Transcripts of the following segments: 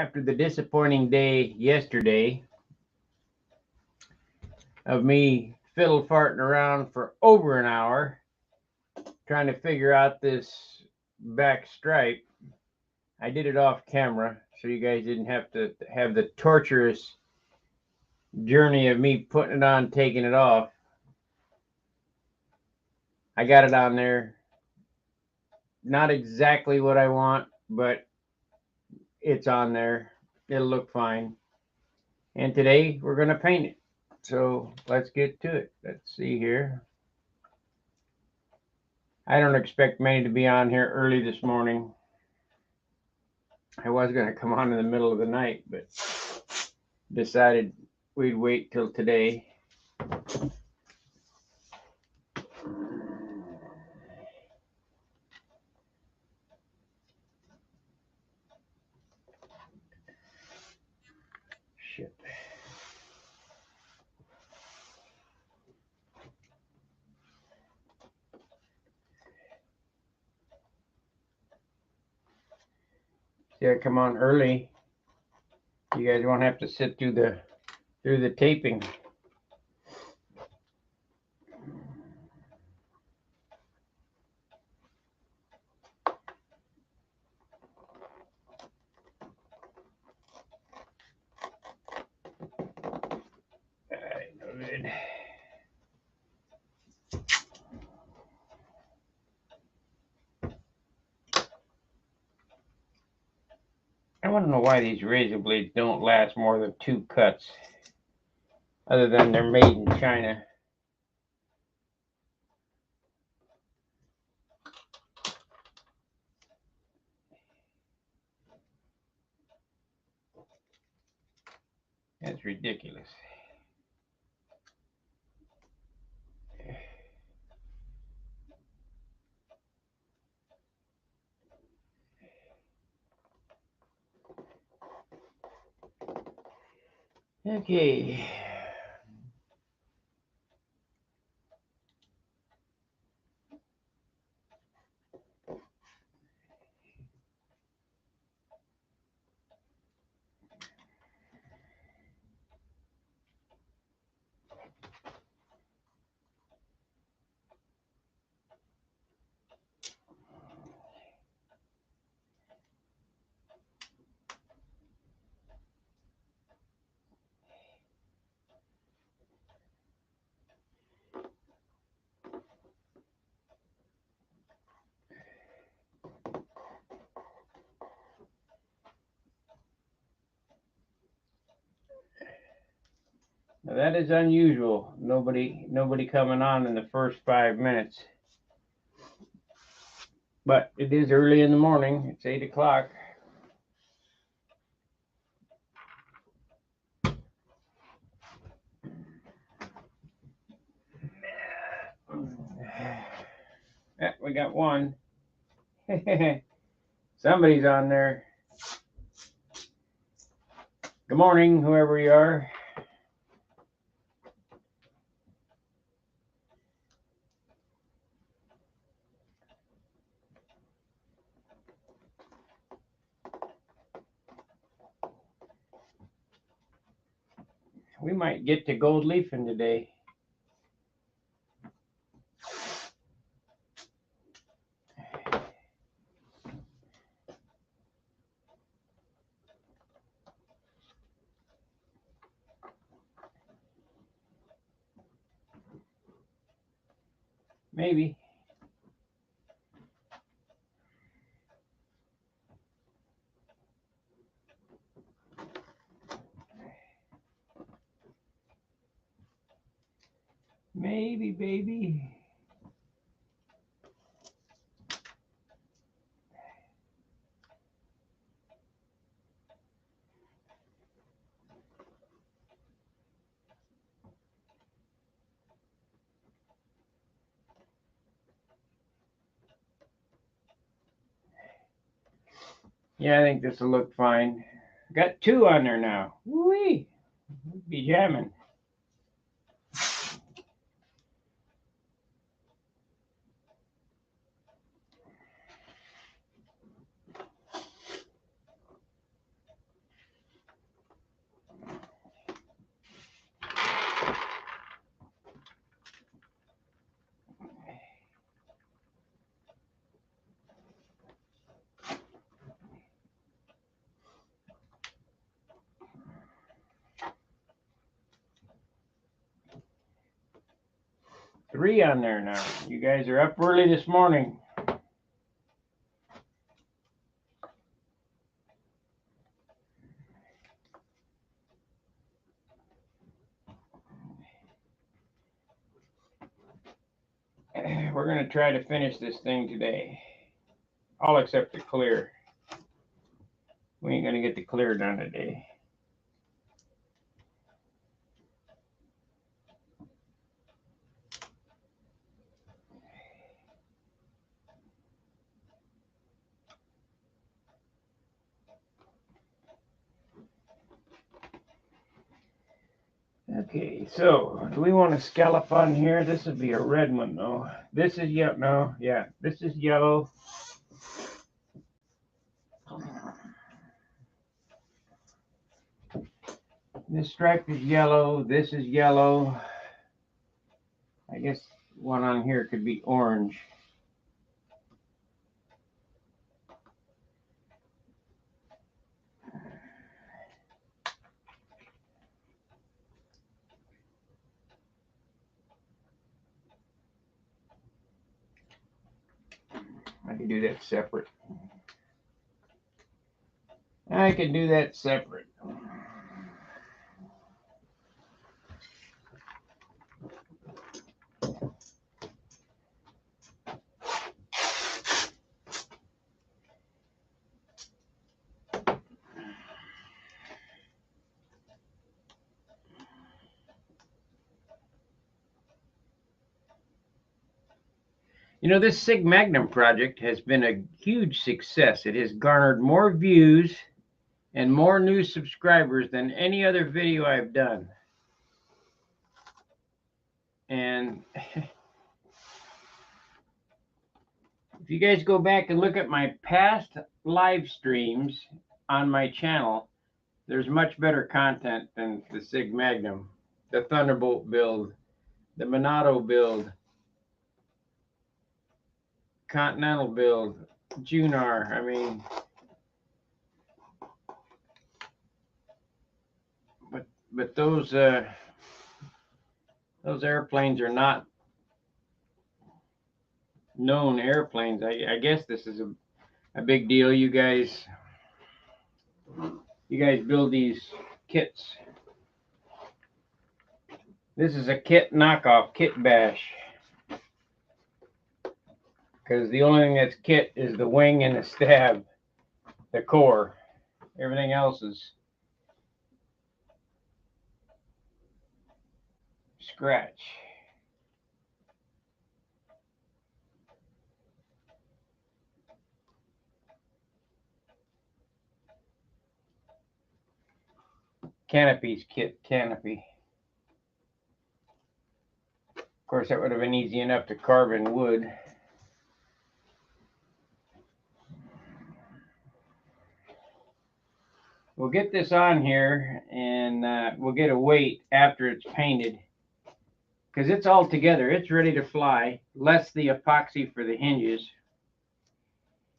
after the disappointing day yesterday of me fiddle farting around for over an hour trying to figure out this back stripe, I did it off camera so you guys didn't have to have the torturous journey of me putting it on, taking it off. I got it on there. Not exactly what I want, but it's on there. It'll look fine. And today we're going to paint it. So let's get to it. Let's see here. I don't expect many to be on here early this morning. I was going to come on in the middle of the night, but decided we'd wait till today. Shit. See, I come on early. You guys won't have to sit through the taping. Good. I want to know why these razor blades don't last more than 2 cuts, other than they're made in China. That's ridiculous. Okay. Now that is unusual. Nobody coming on in the first 5 minutes. But it is early in the morning. It's 8 o'clock. Yeah, we got one. Somebody's on there. Good morning, whoever you are. We might get to gold leafing today. Maybe. Maybe, baby. Yeah, I think this will look fine. Got 2 on there now. Woo-wee. Be jamming. 3 on there now. You guys are up early this morning. We're going to try to finish this thing today. All except the clear. We ain't going to get the clear done today. Okay, so do we want a scallop on here? This would be a red one though. This is yellow. No, yeah, this is yellow. This stripe is yellow. This is yellow. I guess one on here could be orange. I can do that separate. I can do that separate. You know, this SIG MAGNUM project has been a huge success. It has garnered more views and more new subscribers than any other video I've done. And if you guys go back and look at my past live streams on my channel, there's much better content than the SIG MAGNUM, the Thunderbolt build, the Monado build, Continental build, Junar. I mean, but those airplanes are not known airplanes. I guess this is a big deal. You guys build these kits. This is a kit knockoff, kit bash. Because the only thing that's kit is the wing and the stab, the core. Everything else is scratch. Canopy's kit, canopy. Of course, that would have been easy enough to carve in wood. We'll get this on here and we'll get a weight after it's painted. Because it's all together. It's ready to fly. Less the epoxy for the hinges.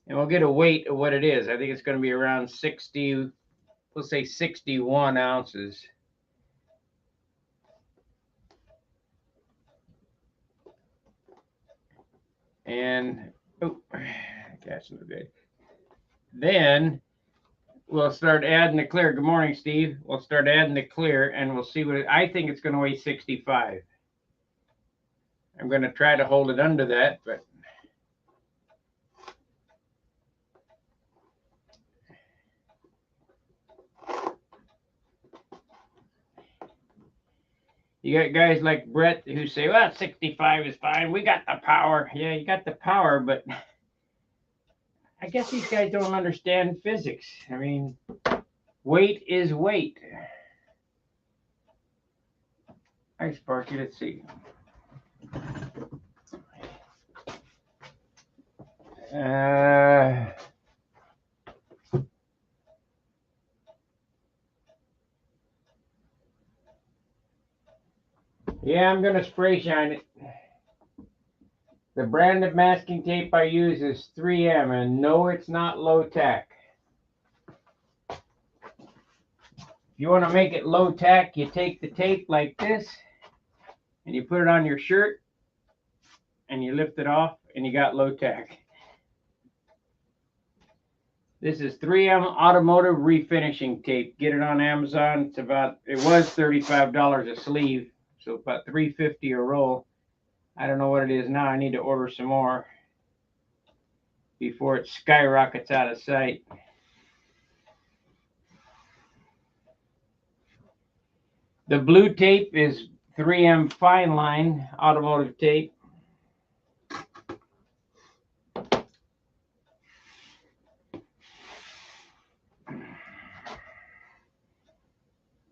And we'll get a weight of what it is. I think it's going to be around 60, we'll say 61 ounces. And, oh, that's no good. Then we'll start adding the clear. Good morning, Steve. We'll start adding the clear and we'll see what I think it's going to weigh 65. I'm going to try to hold it under that, but you got guys like Brett who say, well, 65 is fine. We got the power. Yeah, you got the power, but I guess these guys don't understand physics. I mean, weight is weight. Hi, Sparky. Let's see. Yeah, I'm going to spray shine it. The brand of masking tape I use is 3M, and no, it's not low tack. If you want to make it low tack, you take the tape like this, and you put it on your shirt, and you lift it off and you got low tack. This is 3M automotive refinishing tape. Get it on Amazon. It was $35 a sleeve, so about $3.50 a roll. I don't know what it is now. I need to order some more before it skyrockets out of sight. The blue tape is 3M fine line automotive tape.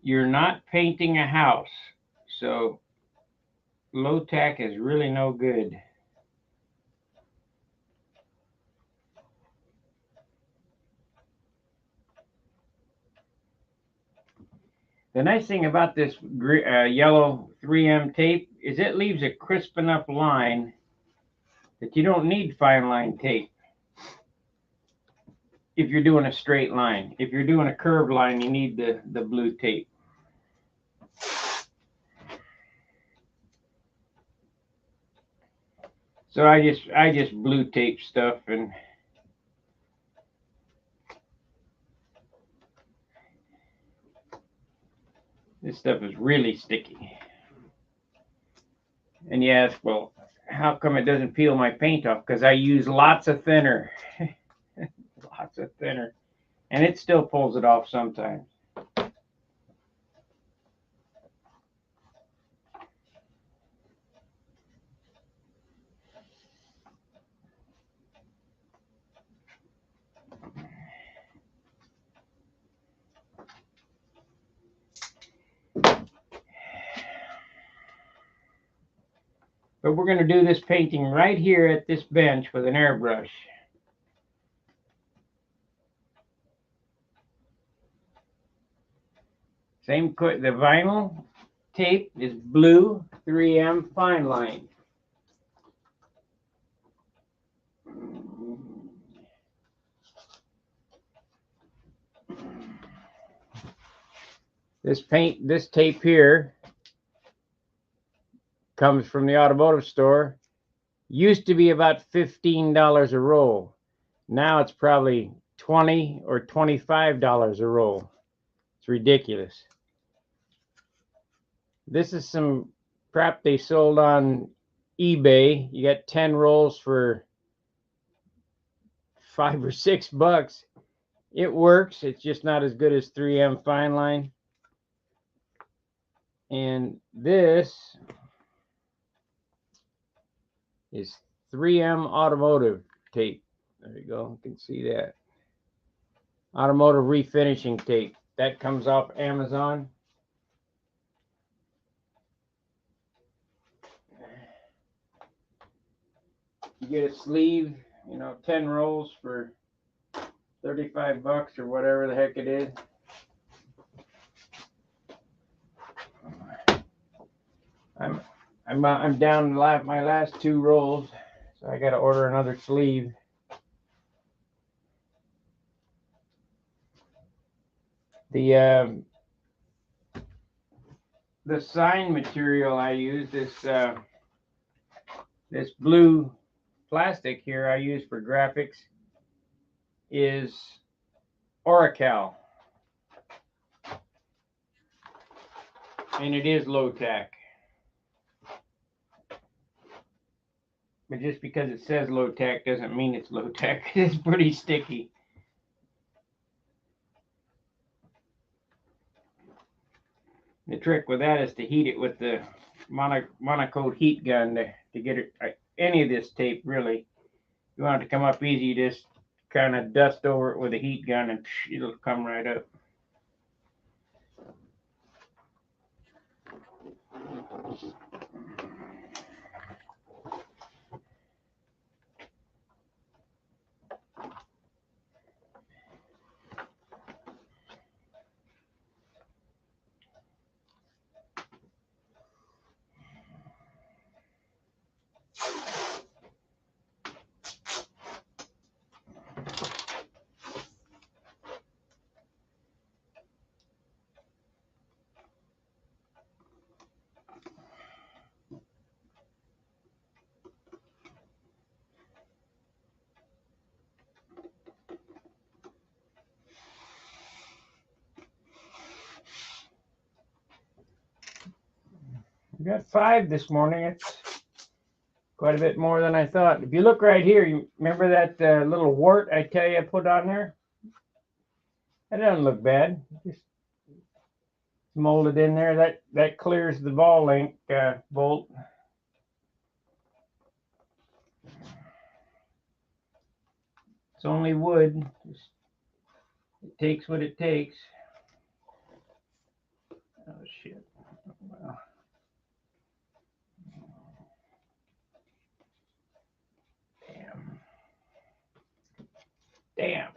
You're not painting a house, so low tack is really no good. The nice thing about this yellow 3M tape is it leaves a crisp enough line that you don't need fine line tape if you're doing a straight line. If you're doing a curved line, you need the blue tape. So I just blue tape stuff, and this stuff is really sticky. And you ask, well, how come it doesn't peel my paint off? Because I use lots of thinner. Lots of thinner. And it still pulls it off sometimes. But we're going to do this painting right here at this bench with an airbrush. The vinyl tape is blue 3M fine line. This tape here comes from the automotive store. Used to be about $15 a roll. Now it's probably $20 or $25 a roll. It's ridiculous. This is some crap they sold on eBay. You get 10 rolls for $5 or $6. It works. It's just not as good as 3M fine line. And this is 3M automotive tape. There you go. You can see that. Automotive refinishing tape. That comes off Amazon. You get a sleeve, 10 rolls for $35 or whatever the heck it is. I'm down my last 2 rolls, so I got to order another sleeve. The sign material I use, this blue plastic here I use for graphics, is Oracal, and it is low tack. But just because it says low tack doesn't mean it's low tack. It's pretty sticky. The trick with that is to heat it with the monocoat heat gun to get it, any of this tape really. You want it to come up easy, you just kind of dust over it with a heat gun and it'll come right up. We got 5 this morning. It's quite a bit more than I thought. If you look right here, you remember that little wart I tell you I put on there? That doesn't look bad. Just molded in there. That clears the ball link bolt. It's only wood. It takes what it takes. Oh shit. Well. Damn.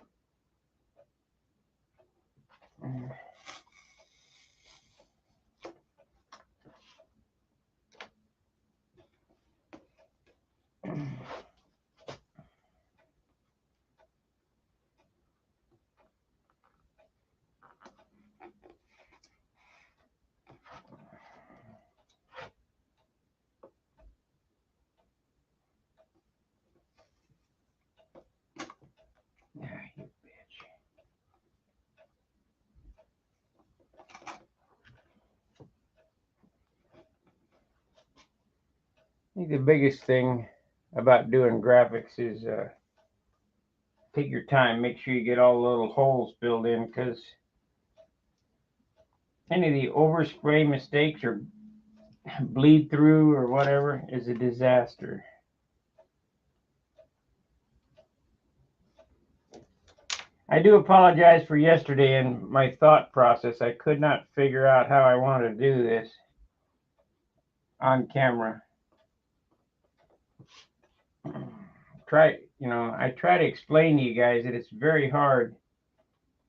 Ah, you bitch. I think the biggest thing about doing graphics is take your time. Make sure you get all the little holes filled in, because any of the overspray mistakes or bleed through or whatever is a disaster. I do apologize for yesterday and my thought process. I could not figure out how I wanted to do this on camera. I try to explain to you guys that it's very hard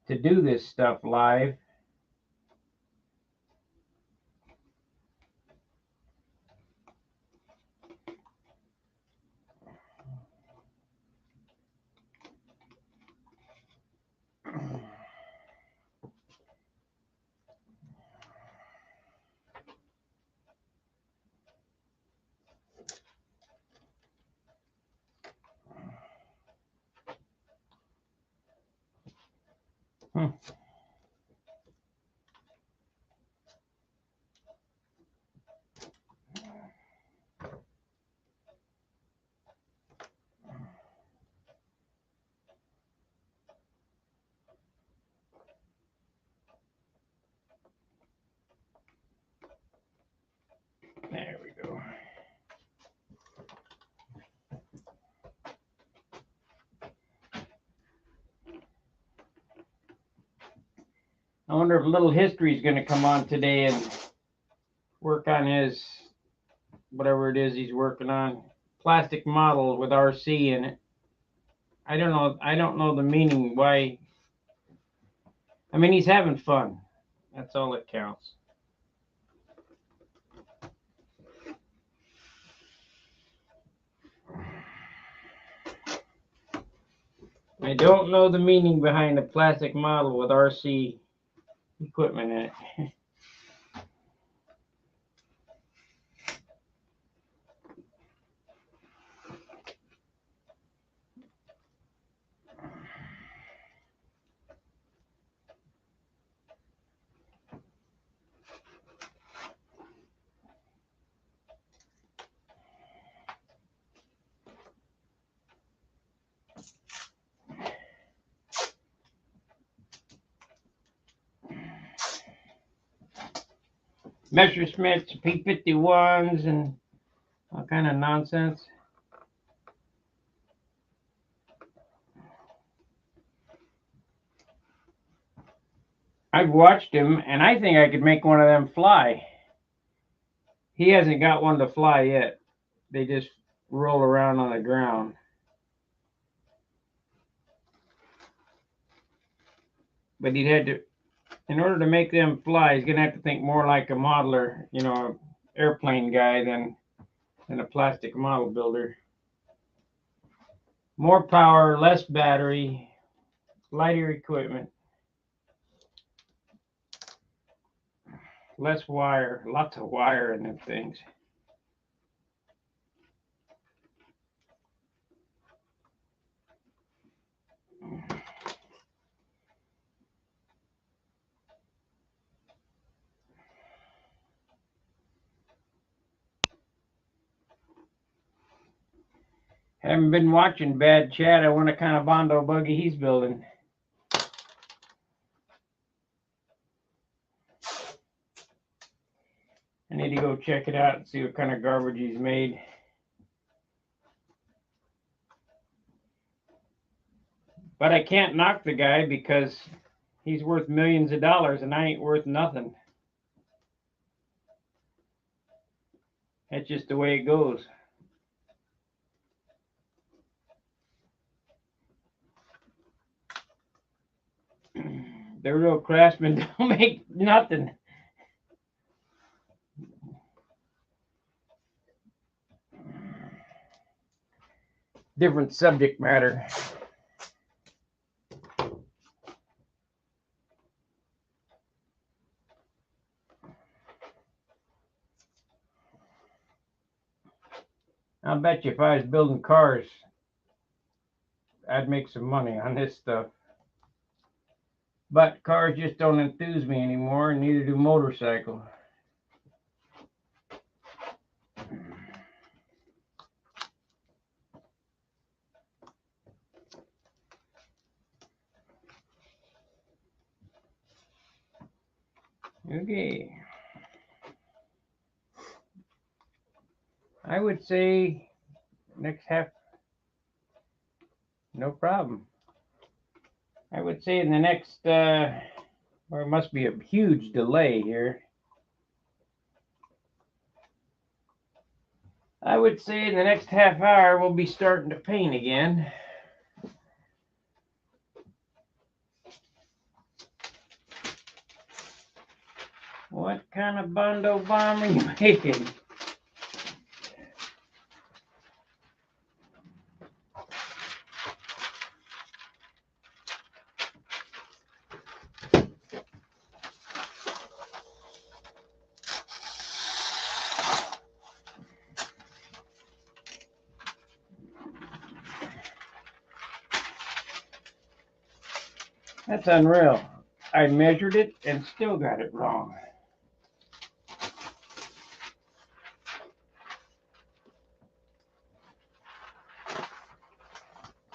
to do this stuff live. There we go. I wonder if Little History is going to come on today and work on his, whatever it is he's working on, plastic model with RC in it. I don't know the meaning why. I mean, he's having fun. That's all that counts. I don't know the meaning behind a plastic model with RC equipment in it. Messerschmitts, P51s, and all kind of nonsense. I've watched him, and I think I could make one of them fly. He hasn't got one to fly yet. They just roll around on the ground. But he'd had to, in order to make them fly, he's gonna have to think more like a modeler, airplane guy than a plastic model builder. More power, less battery, lighter equipment, less wire, lots of wire in them things. Haven't been watching Bad Chad. I wonder what kind of Bondo buggy he's building. I need to go check it out and see what kind of garbage he's made. But I can't knock the guy because he's worth millions of dollars and I ain't worth nothing. That's just the way it goes. The real craftsmen don't make nothing. Different subject matter. I'll bet you if I was building cars, I'd make some money on this stuff. But cars just don't enthuse me anymore, and neither do motorcycles. Okay. I would say next half, no problem. I would say in the next, or it must be a huge delay here. I would say in the next half hour, we'll be starting to paint again. What kind of Bondo bomb are you making? That's unreal. I measured it and still got it wrong.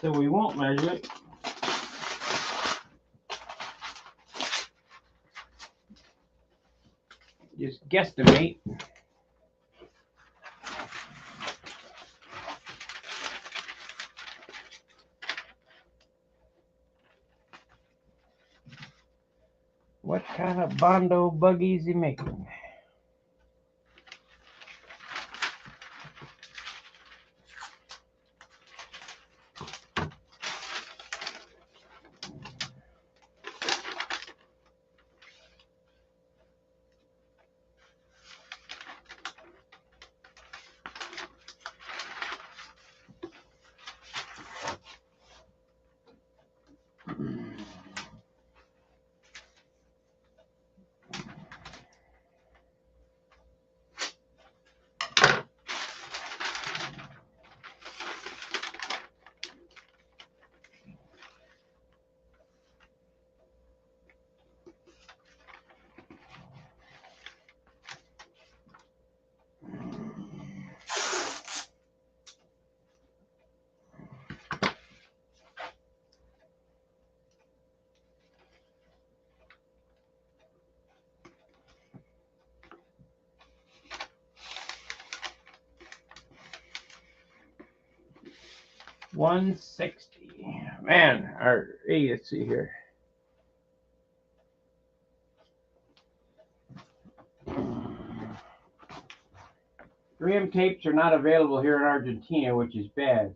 So we won't measure it. Just guesstimate. What kind of Bondo buggy is he making? $160. Man, hey, let's see here. Graham tapes are not available here in Argentina, which is bad.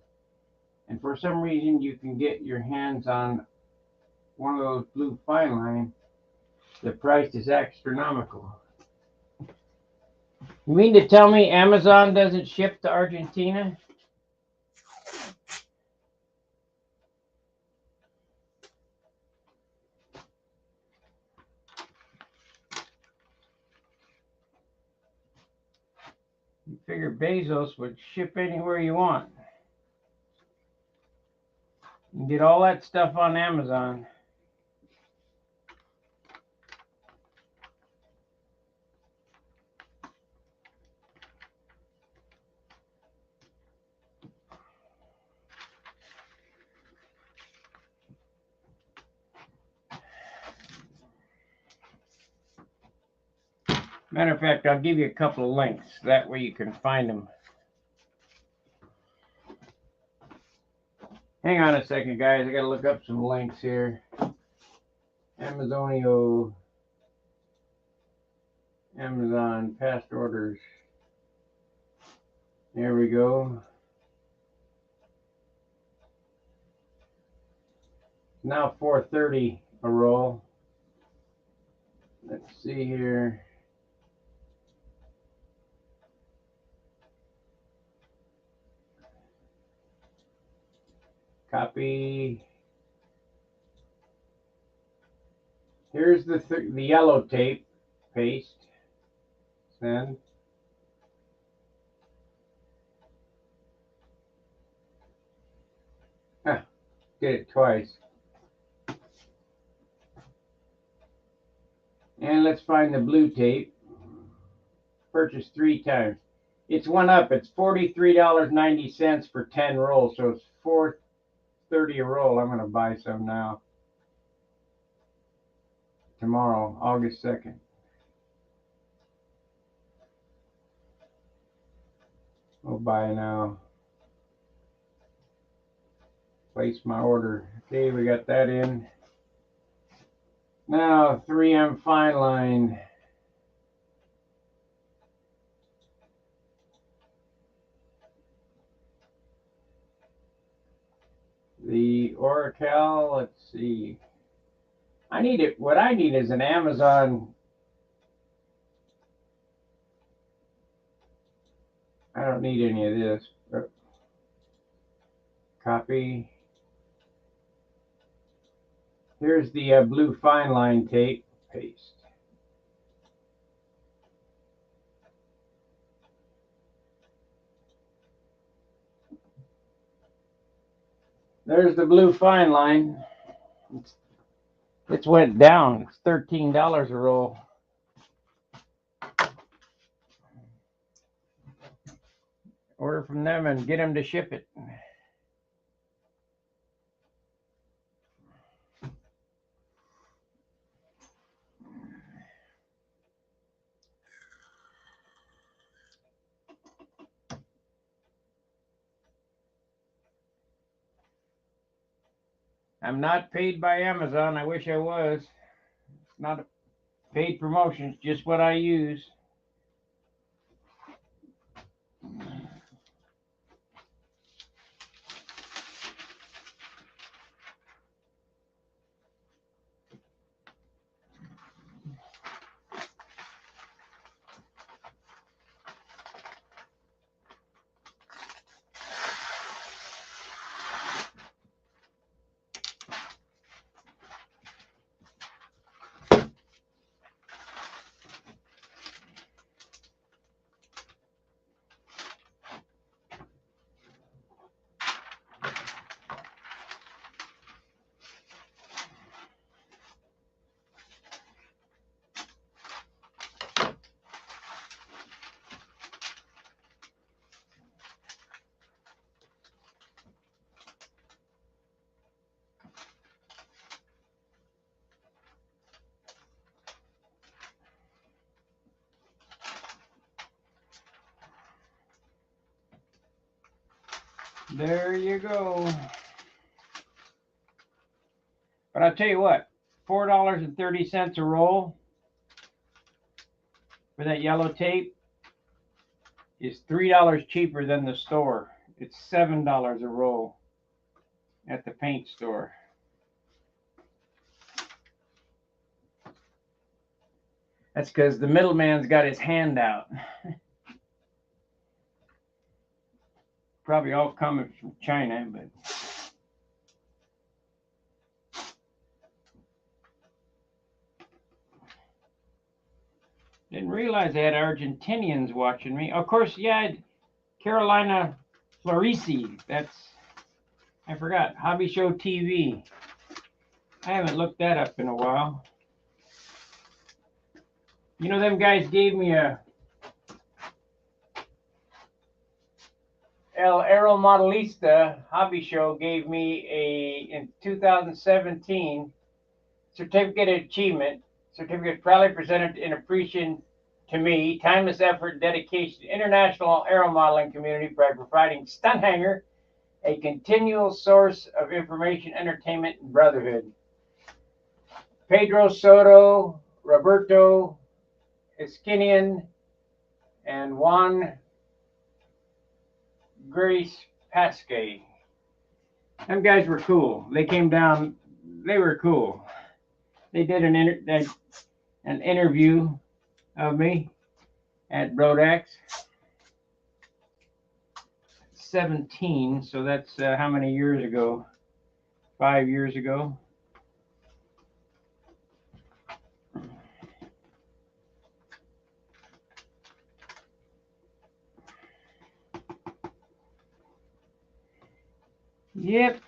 And for some reason, you can get your hands on one of those blue fine line. The price is astronomical. You mean to tell me Amazon doesn't ship to Argentina? You figure Bezos would ship anywhere you want. You can get all that stuff on Amazon. Matter of fact, I'll give you a couple of links. That way you can find them. Hang on a second, guys. I got to look up some links here. Amazonio. Amazon past orders. There we go. Now $4.30 a roll. Let's see here. Copy. Here's the yellow tape. Paste. Send. Ah, did it twice. And let's find the blue tape. Purchased 3 times. It's one up. It's $43.90 for 10 rolls. So it's $4.30 a roll. I'm going to buy some now. Tomorrow, August 2nd. We'll buy now. Place my order. Okay, we got that in. Now 3M fine line. The Oracle, let's see. I need it. What I need is an Amazon. I don't need any of this. Copy. Here's the blue fine line tape. Paste. There's the blue fine line. It's went down. It's $13 a roll. Order from them and get them to ship it. I'm not paid by Amazon. I wish I was. It's not a paid promotion. It's just what I use. There you go. But I'll tell you what, $4.30 a roll for that yellow tape is $3 cheaper than the store. It's $7 a roll at the paint store. That's because the middleman's got his hand out. Probably all coming from China, but didn't realize they had Argentinians watching me. Of course, yeah, Carolina Florisi. I forgot. Hobby Show TV. I haven't looked that up in a while. You know, them guys gave me El Aeromodelista Hobby Show gave me in 2017 certificate of achievement, certificate proudly presented in appreciation to me, timeless effort and dedication to the international aero modeling community by providing Stunt Hanger a continual source of information, entertainment, and brotherhood. Pedro Soto, Roberto Iskinian, and Juan Grace Pasque. Them guys were cool. They came down. They were cool. They did an interview of me at Brodax. 17, so that's how many years ago? 5 years ago. Yep.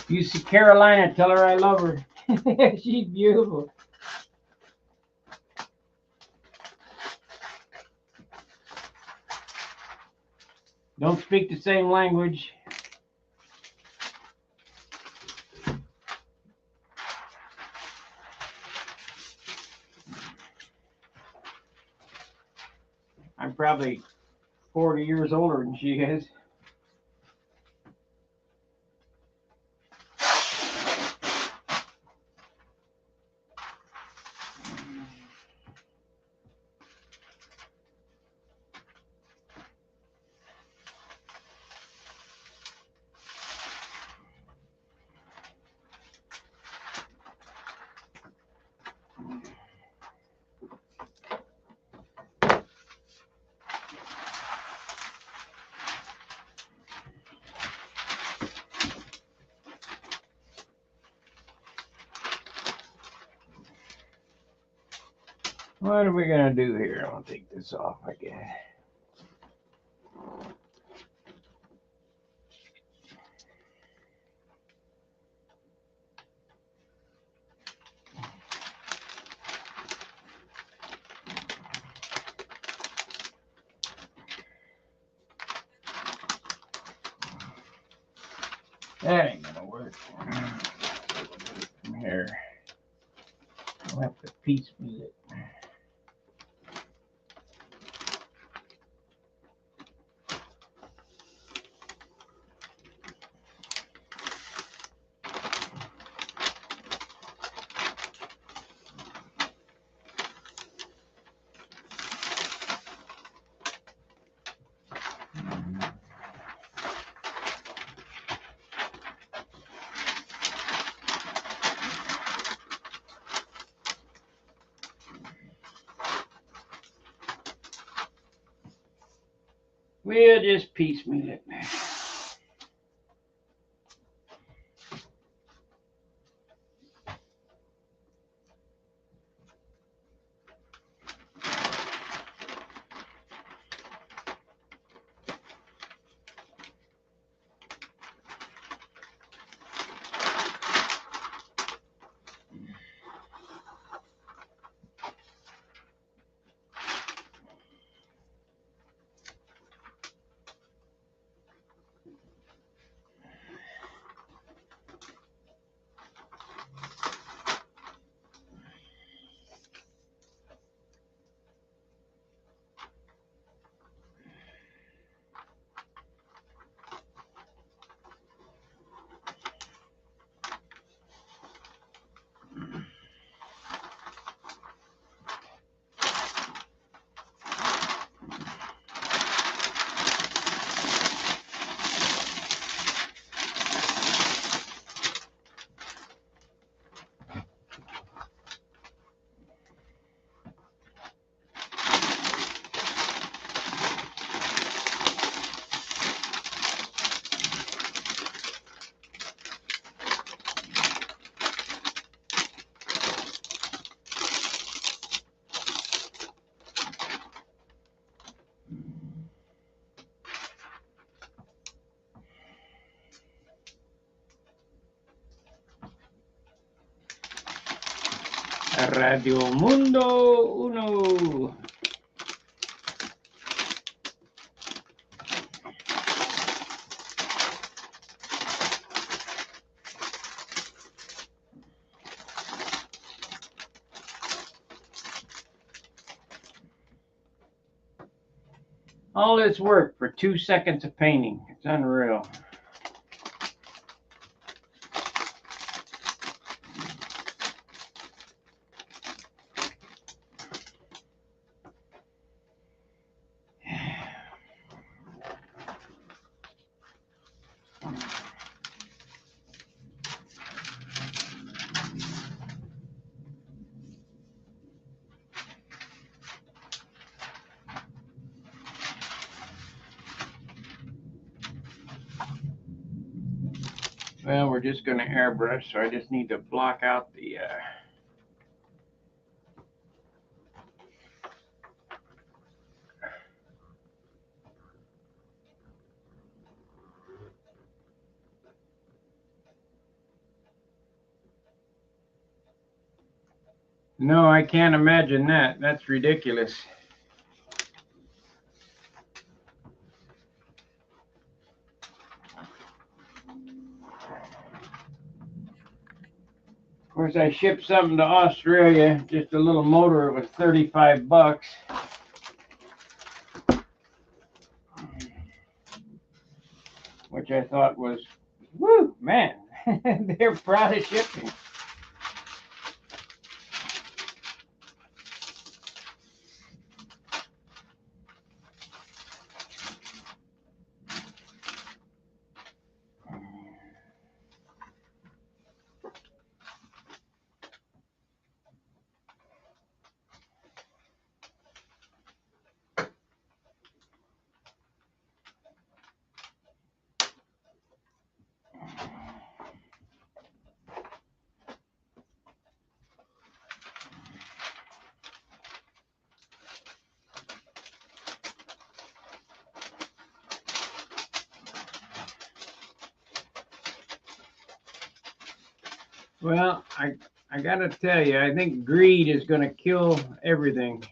You see Carolina, tell her I love her. She's beautiful. Don't speak the same language. I'm probably 40 years older than she is. What are we gonna do here? I'm gonna take this off, I guess. That ain't gonna work. From here, I'll have to piecemeal it. We'll just piecemeal it. Radio Mundo Uno. All this work for 2 seconds of painting. It's unreal. Well, we're just going to airbrush, so I just need to block out the No, I can't imagine that. That's ridiculous. Of course, I shipped something to Australia, just a little motor. It was 35 bucks. Which I thought was, woo, man, they're proud of shipping. Well, I gotta tell you, I think greed is gonna kill everything.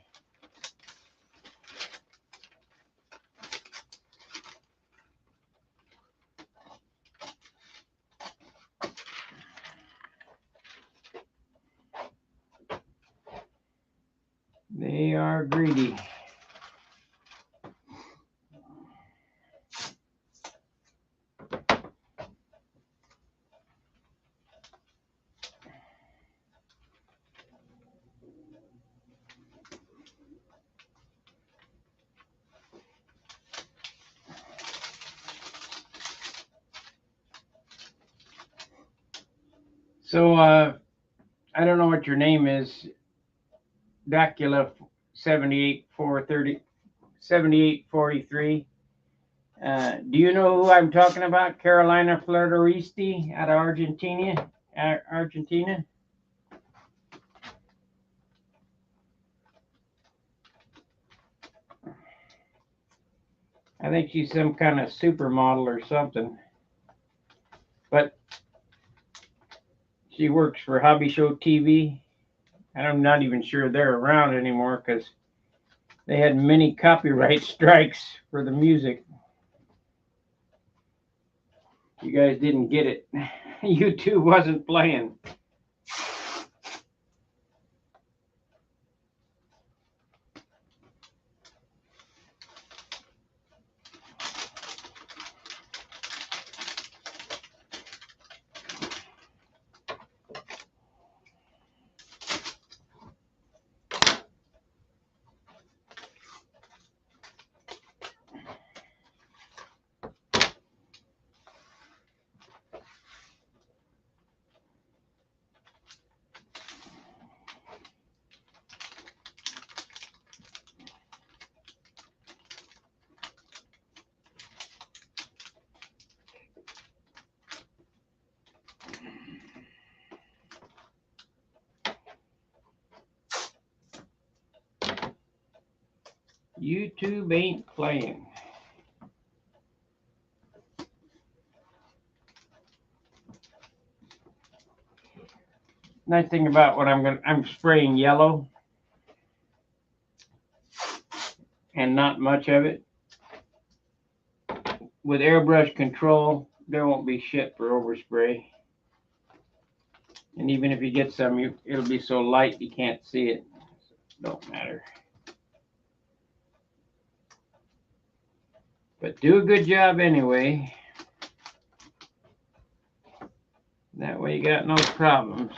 They are greedy. So, I don't know what your name is, Dracula 7843. Do you know who I'm talking about? Carolina Floristi out of Argentina. Argentina. I think she's some kind of supermodel or something. But she works for Hobby Show TV. And I'm not even sure they're around anymore because they had many copyright strikes for the music. You guys didn't get it. YouTube wasn't playing. YouTube ain't playing. Nice thing about what I'm spraying yellow and not much of it. With airbrush control, there won't be shit for overspray. And even if you get some, it'll be so light you can't see it. Don't matter. But do a good job anyway. That way you got no problems.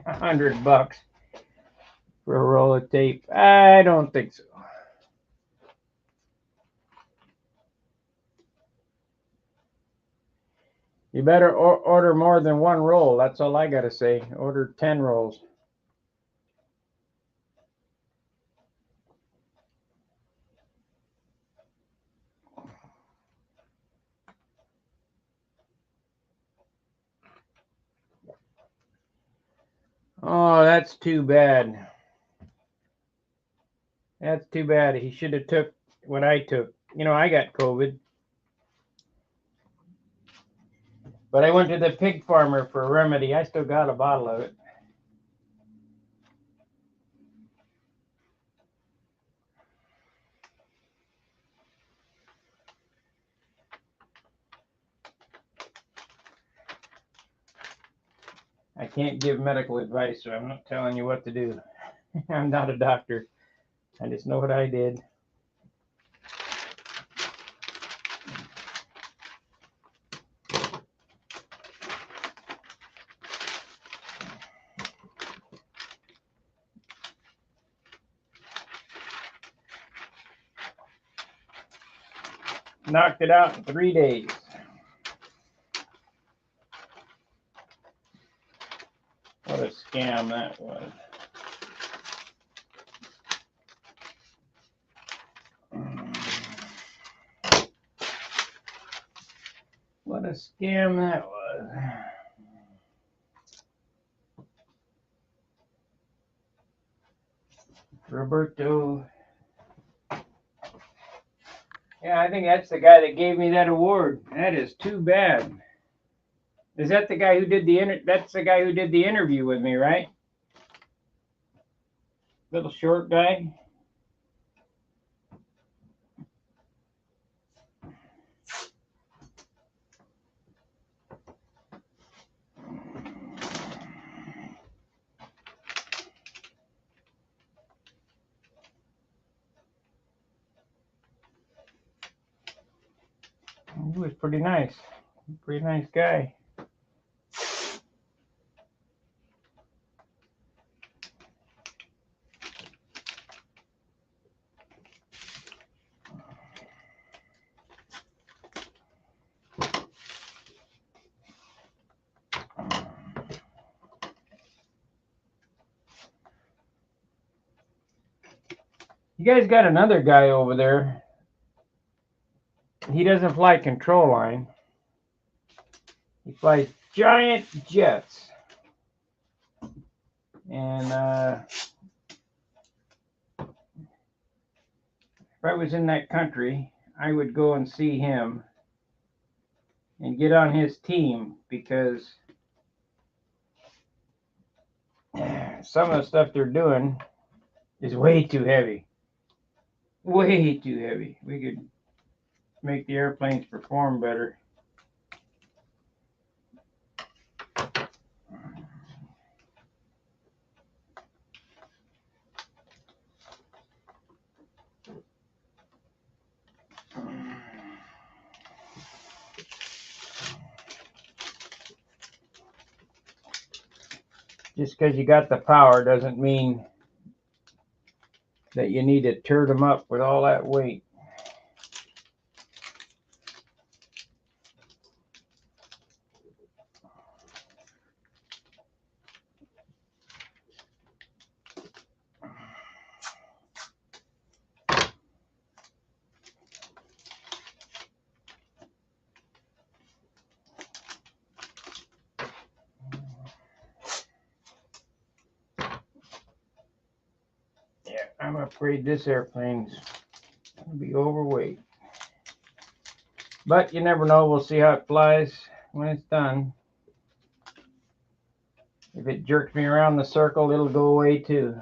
$100 for a roll of tape. I don't think so. You better order more than one roll. That's all I gotta say. Order 10 rolls. Oh, that's too bad. That's too bad. He should have took what I took. You know, I got COVID. But I went to the pig farmer for a remedy. I still got a bottle of it. I can't give medical advice, so I'm not telling you what to do. I'm not a doctor. I just know what I did. Knocked it out in 3 days. What a scam that was. What a scam that was. Roberto. Yeah, I think that's the guy that gave me that award. That is too bad. Is that the guy who did that's the guy who did the interview with me, right? Little short guy. He was pretty nice. Pretty nice guy. You guys got another guy over there. He doesn't fly control line. He flies giant jets. And if I was in that country, I would go and see him and get on his team, because some of the stuff they're doing is way too heavy. Way too heavy. We could make the airplanes perform better. Just because you got the power doesn't mean that you need to turd them up with all that weight. I'm afraid this airplane's gonna be overweight. But you never know. We'll see how it flies when it's done. If it jerks me around the circle, it'll go away too.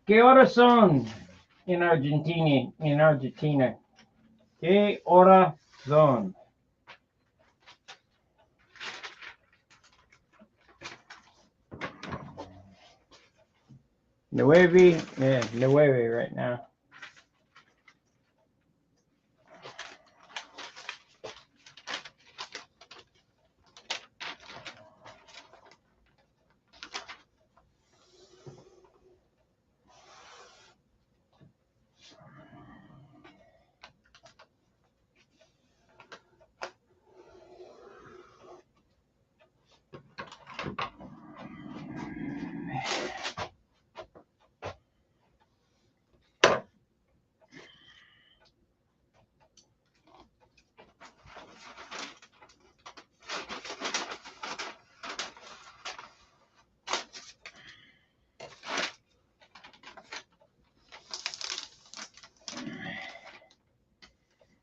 ¿Qué horas son in Argentina? ¿Qué horas son? 9, yeah, 9 right now.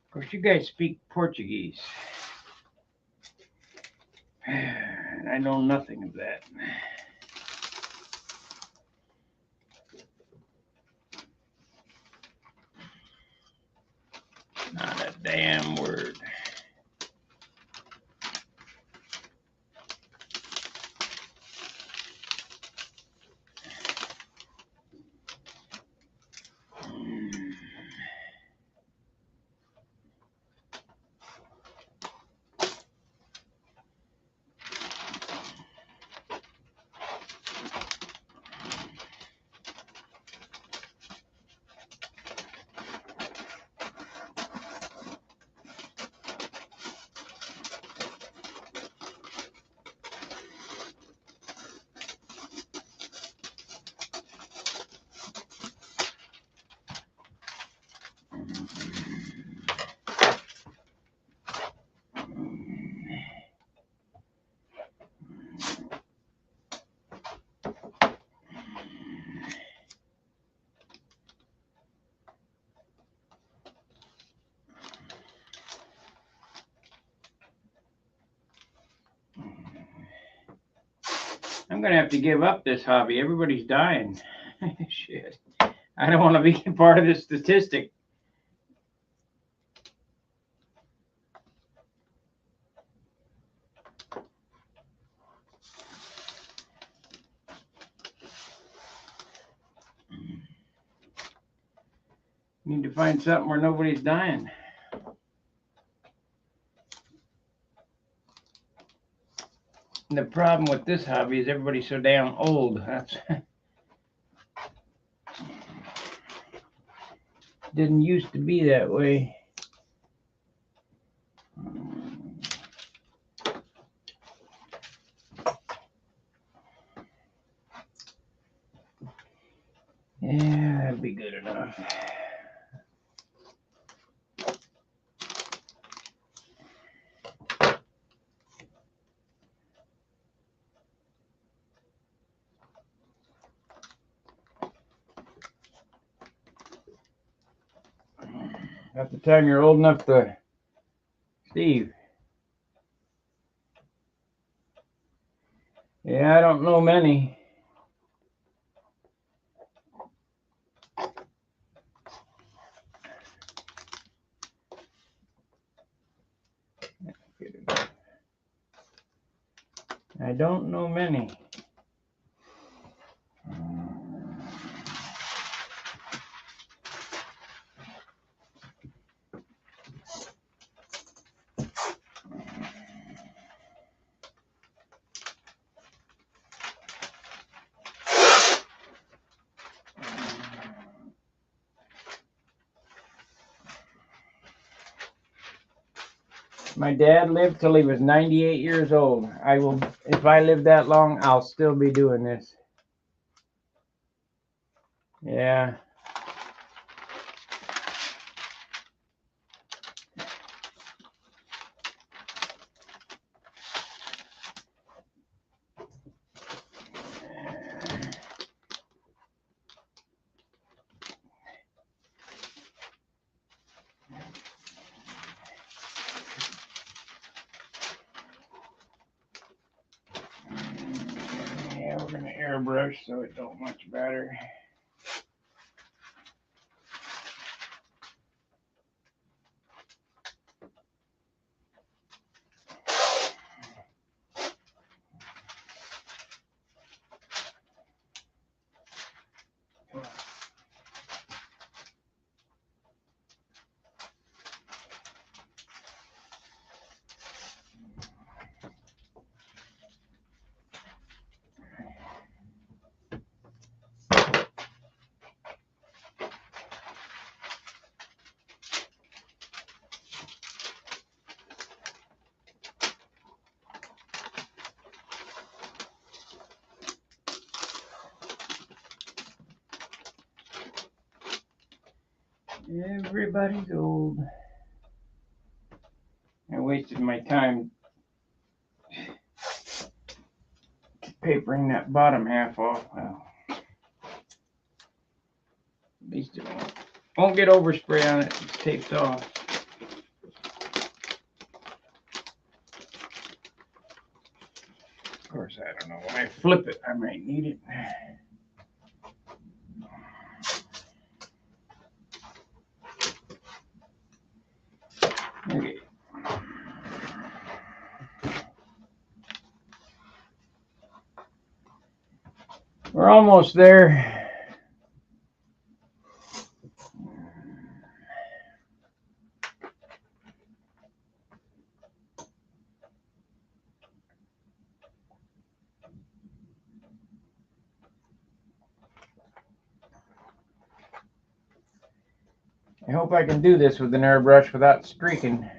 Of course, you guys speak Portuguese. And I know nothing of that. Not a damn word. I'm going to have to give up this hobby. Everybody's dying. Shit. I don't want to be part of this statistic. Need to find something where nobody's dying. And the problem with this hobby is everybody's so damn old. That's didn't used to be that way. Yeah, that'd be good enough. At the time you're old enough to, Steve. Yeah, I don't know many. I don't know many. My dad lived till he was 98 years old. I will, if I live that long, I'll still be doing this. Yeah. Yeah, we're gonna airbrush so it don't much better. Everybody's old. I wasted my time papering that bottom half off. Well, at least it won't get overspray on it. It's taped off. Of course, I don't know. When I flip it, I might need it. Okay. We're almost there. I hope I can do this with an airbrush without streaking.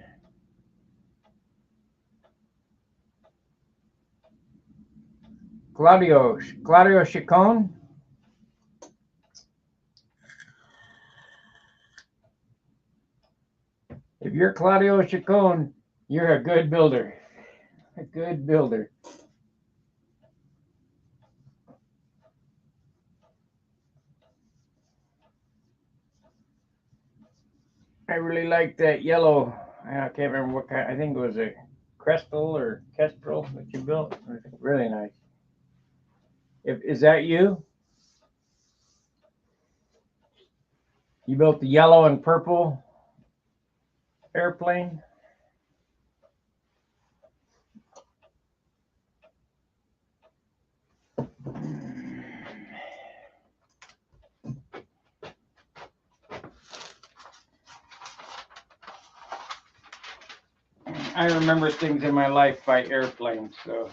Claudio Chicone. If you're Claudio Chicone, you're a good builder. A good builder. I really like that yellow. I can't remember what kind. I think it was a Crestal or Kestrel that you built. Really nice. Is that you? You built the yellow and purple airplane? I remember things in my life by airplanes, so.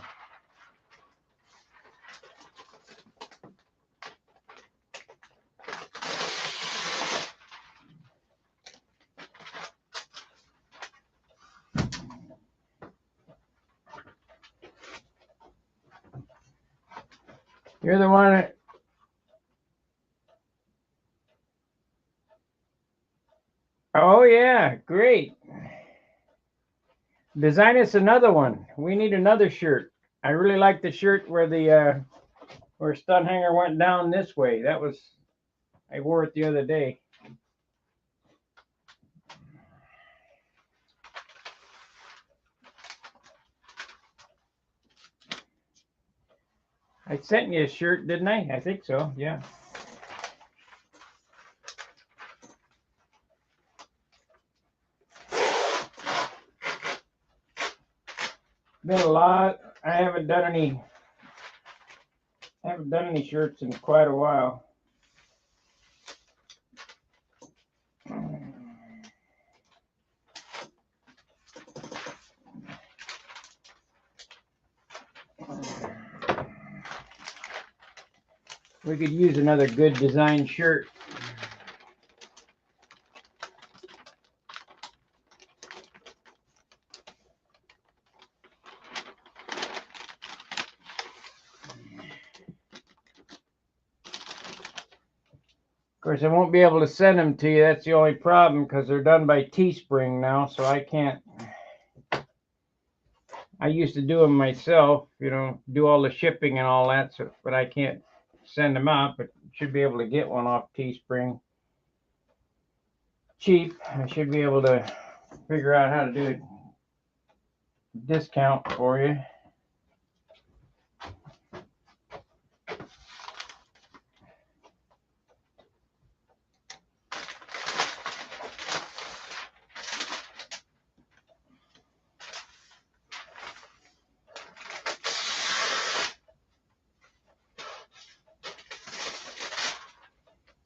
You're the one that, oh yeah, great. Design us another one. We need another shirt. I really like the shirt where the where stud hanger went down this way. That was, I wore it the other day. I sent you a shirt, didn't I? I think so, yeah. Been a lot. I haven't done any shirts in quite a while. We could use another good design shirt. course, I won't be able to send them to you. That's the only problem, because they're done by Teespring now, so I can't. I used to do them myself, you know, do all the shipping and all that, so, but I can't send them out, but should be able to get one off Teespring cheap. I should be able to figure out how to do a discount for you.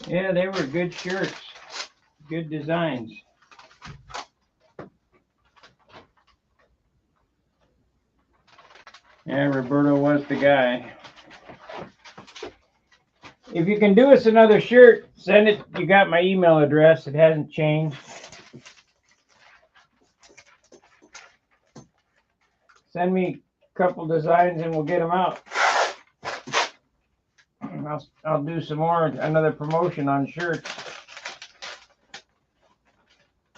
Yeah, they were good shirts, good designs. Yeah, Roberto was the guy. If you can do us another shirt, send it. You got my email address. It hasn't changed. Send me a couple designs and we'll get them out. I'll do some more, another promotion on shirts.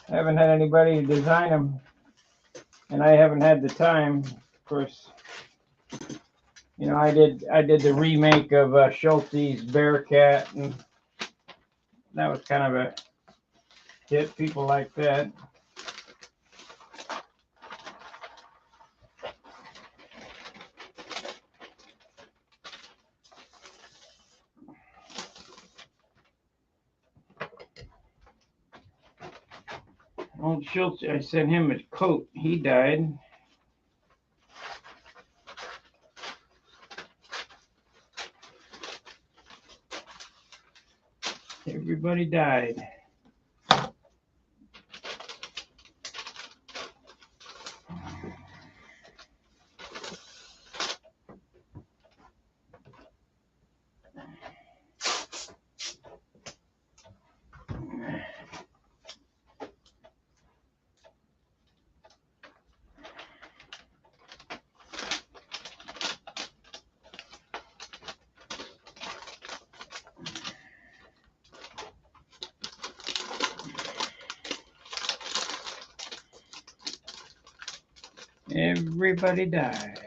I haven't had anybody design them, and I haven't had the time. Of course, you know, I did the remake of Schulte's Bearcat, and that was kind of a hit. People like that. Old Schultz, I sent him a coat. He died. Everybody died. Everybody died.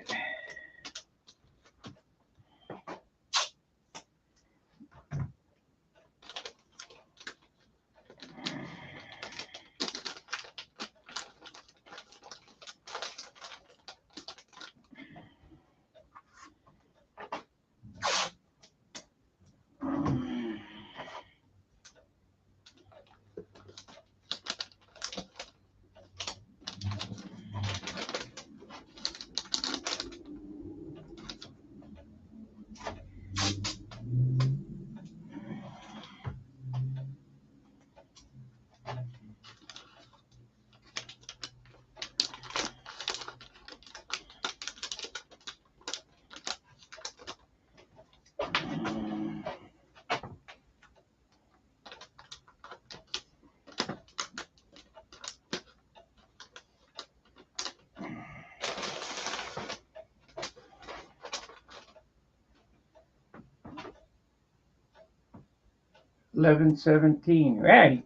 $11.17. Right.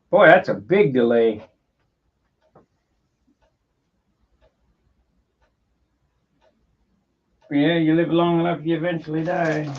Boy, that's a big delay. Yeah, you live long enough, you eventually die.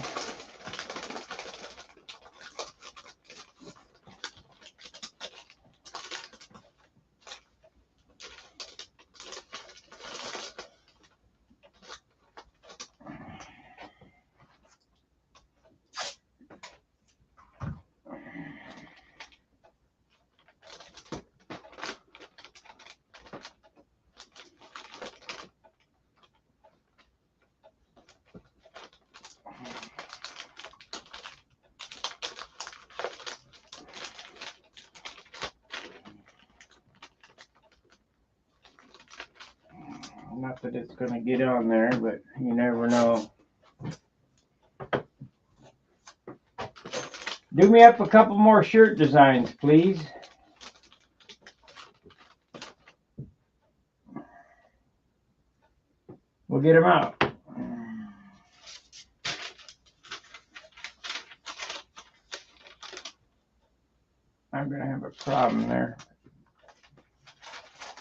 Not that it's going to get on there, but you never know. Do me up a couple more shirt designs, please. We'll get them out. I'm going to have a problem there.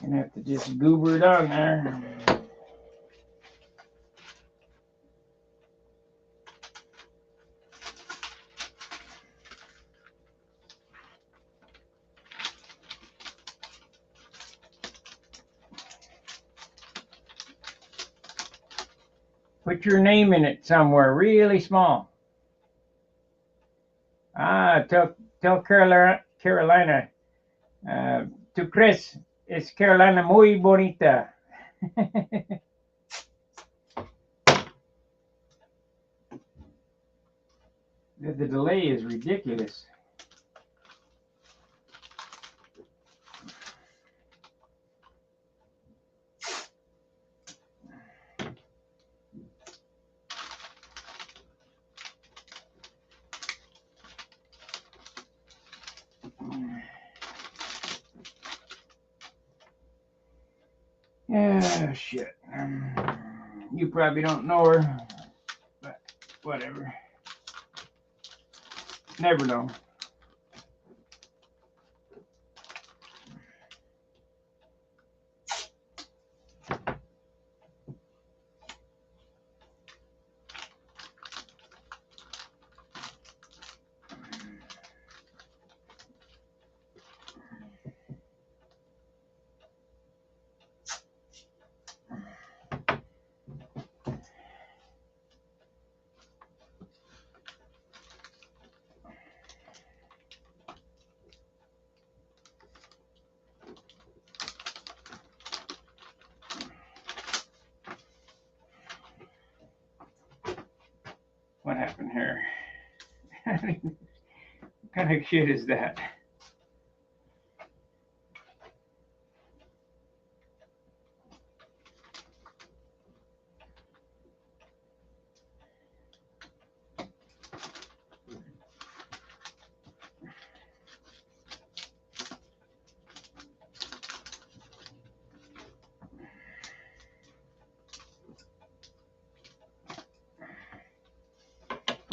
Gonna have to just goober it on there. Put your name in it somewhere really small. Tell Carolina, to Chris, es Carolina muy bonita. The delay is ridiculous. Yeah, shit. You probably don't know her, but whatever. Never know. What happened here? What kind of shit is that?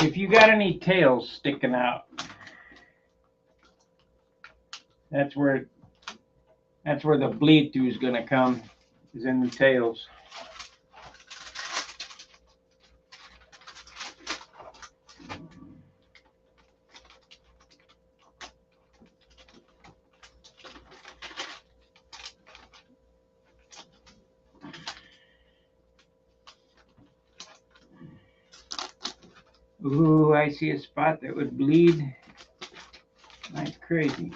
If you got any tails sticking out, that's where the bleed through is gonna come, is in the tails. Ooh, I see a spot that would bleed like crazy.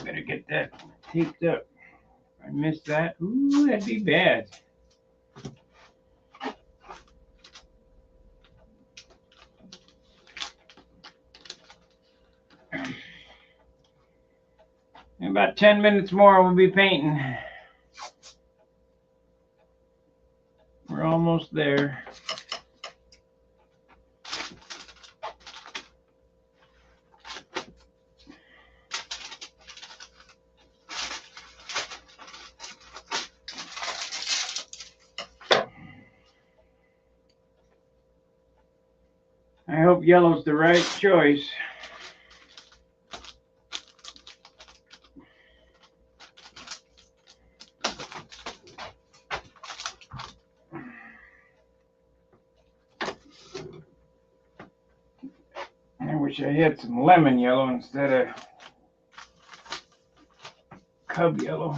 Better get that taped up. If I miss that, ooh, that'd be bad. In about 10 minutes more, we'll be painting. We're almost there. I hope yellow's the right choice. I wish I had some lemon yellow instead of cub yellow.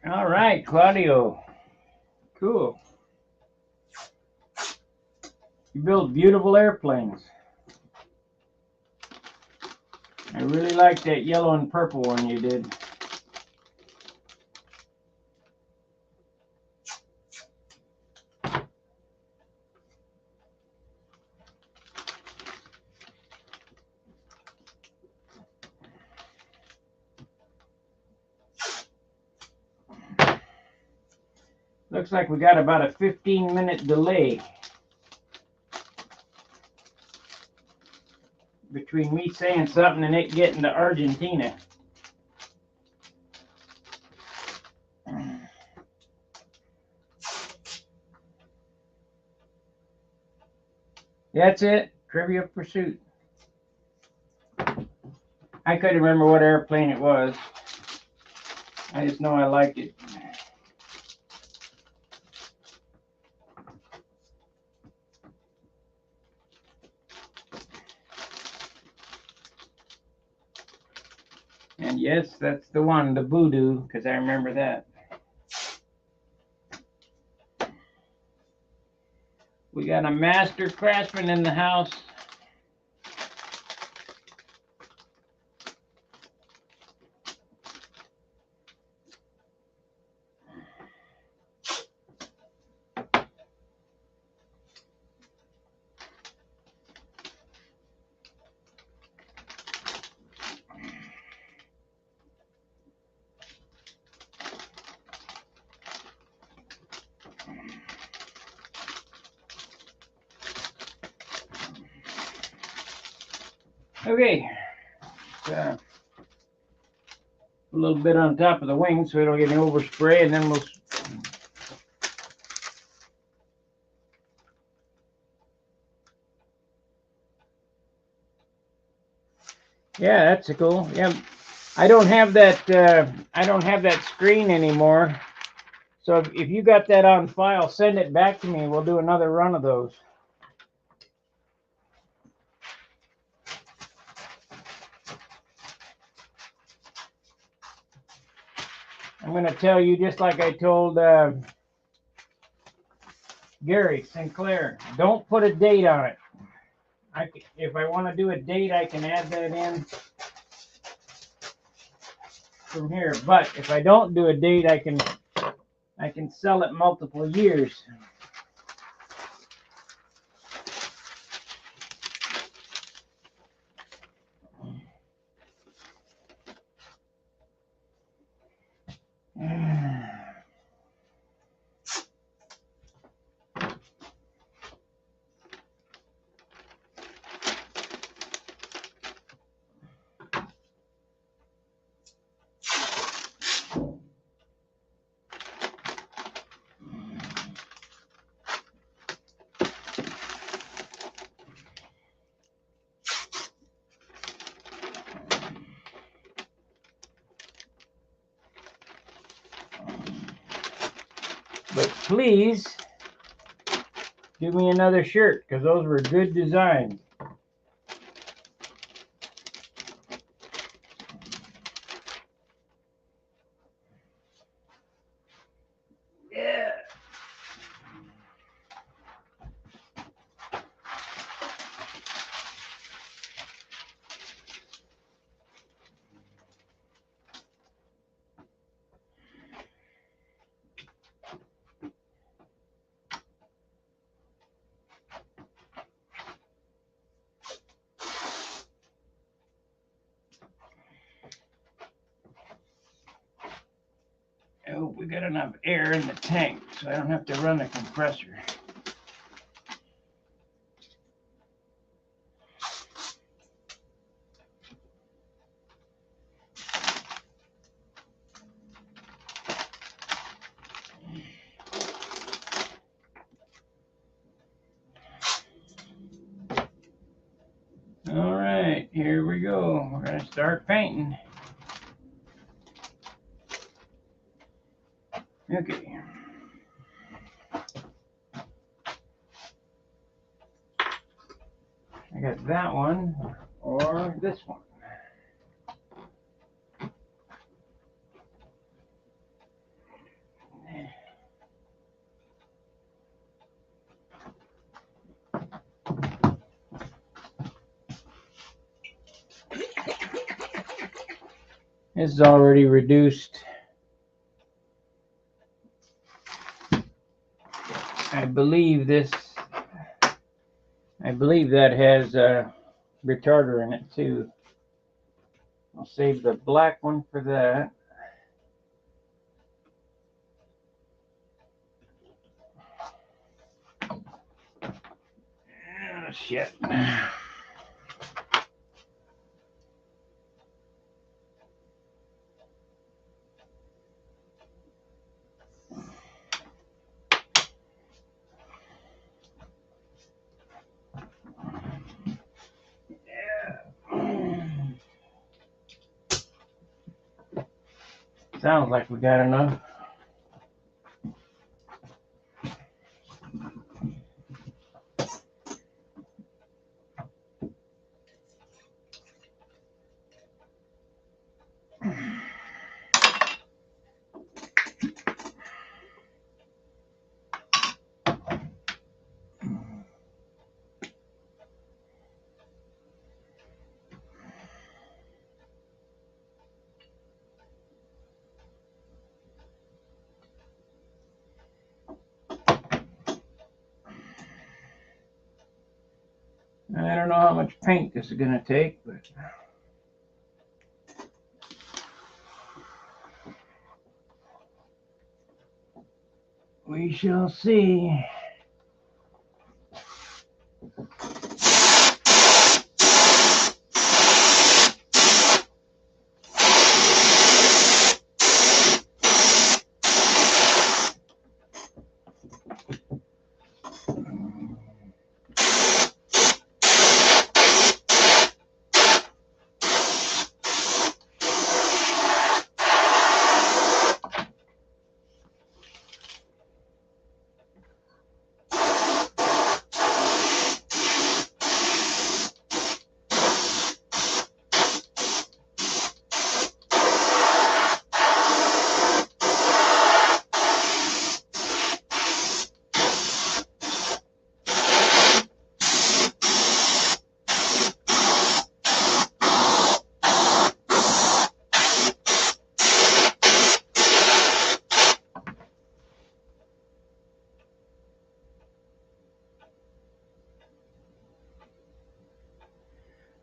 All right, Claudio. Cool. You build beautiful airplanes. I really like that yellow and purple one you did. Looks like we got about a 15-minute delay between me saying something and it getting to Argentina. That's it. Trivial Pursuit. I couldn't remember what airplane it was. I just know I liked it. And yes, that's the one, the Voodoo, because I remember that. We got a master craftsman in the house. Okay, a little bit on top of the wing so it'll get an overspray, and then we'll. Yeah, that's cool. Yeah, I don't have that. I don't have that screen anymore. So if you got that on file, send it back to me. We'll do another run of those. I'm going to tell you just like I told Gary Sinclair, don't put a date on it. If I want to do a date, I can add that in from here. But if I don't do a date, I can sell it multiple years. But please give me another shirt, because those were good designs. Yeah. Oh, we got enough air in the tank, so I don't have to run the compressor. All right, here we go. We're going to start painting. Okay. I got that one or this one. This is already reduced. I believe that has a retarder in it too. I'll save the black one for that. Oh, shit. Sounds like we got enough. I don't know how much paint this is going to take, but we shall see.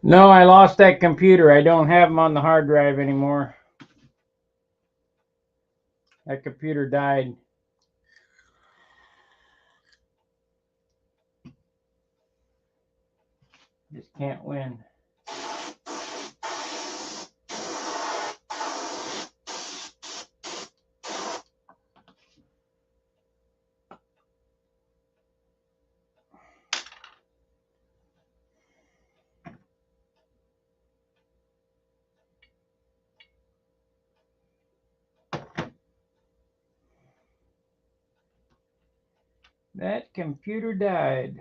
No, I lost that computer. I don't have them on the hard drive anymore. That computer died. Just can't win. That computer died.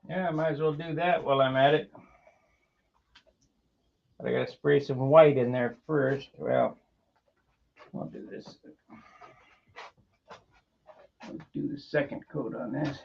Yeah, I might as well do that while I'm at it. But I gotta spray some white in there first. Well, I'll do this. Let's do the second coat on this.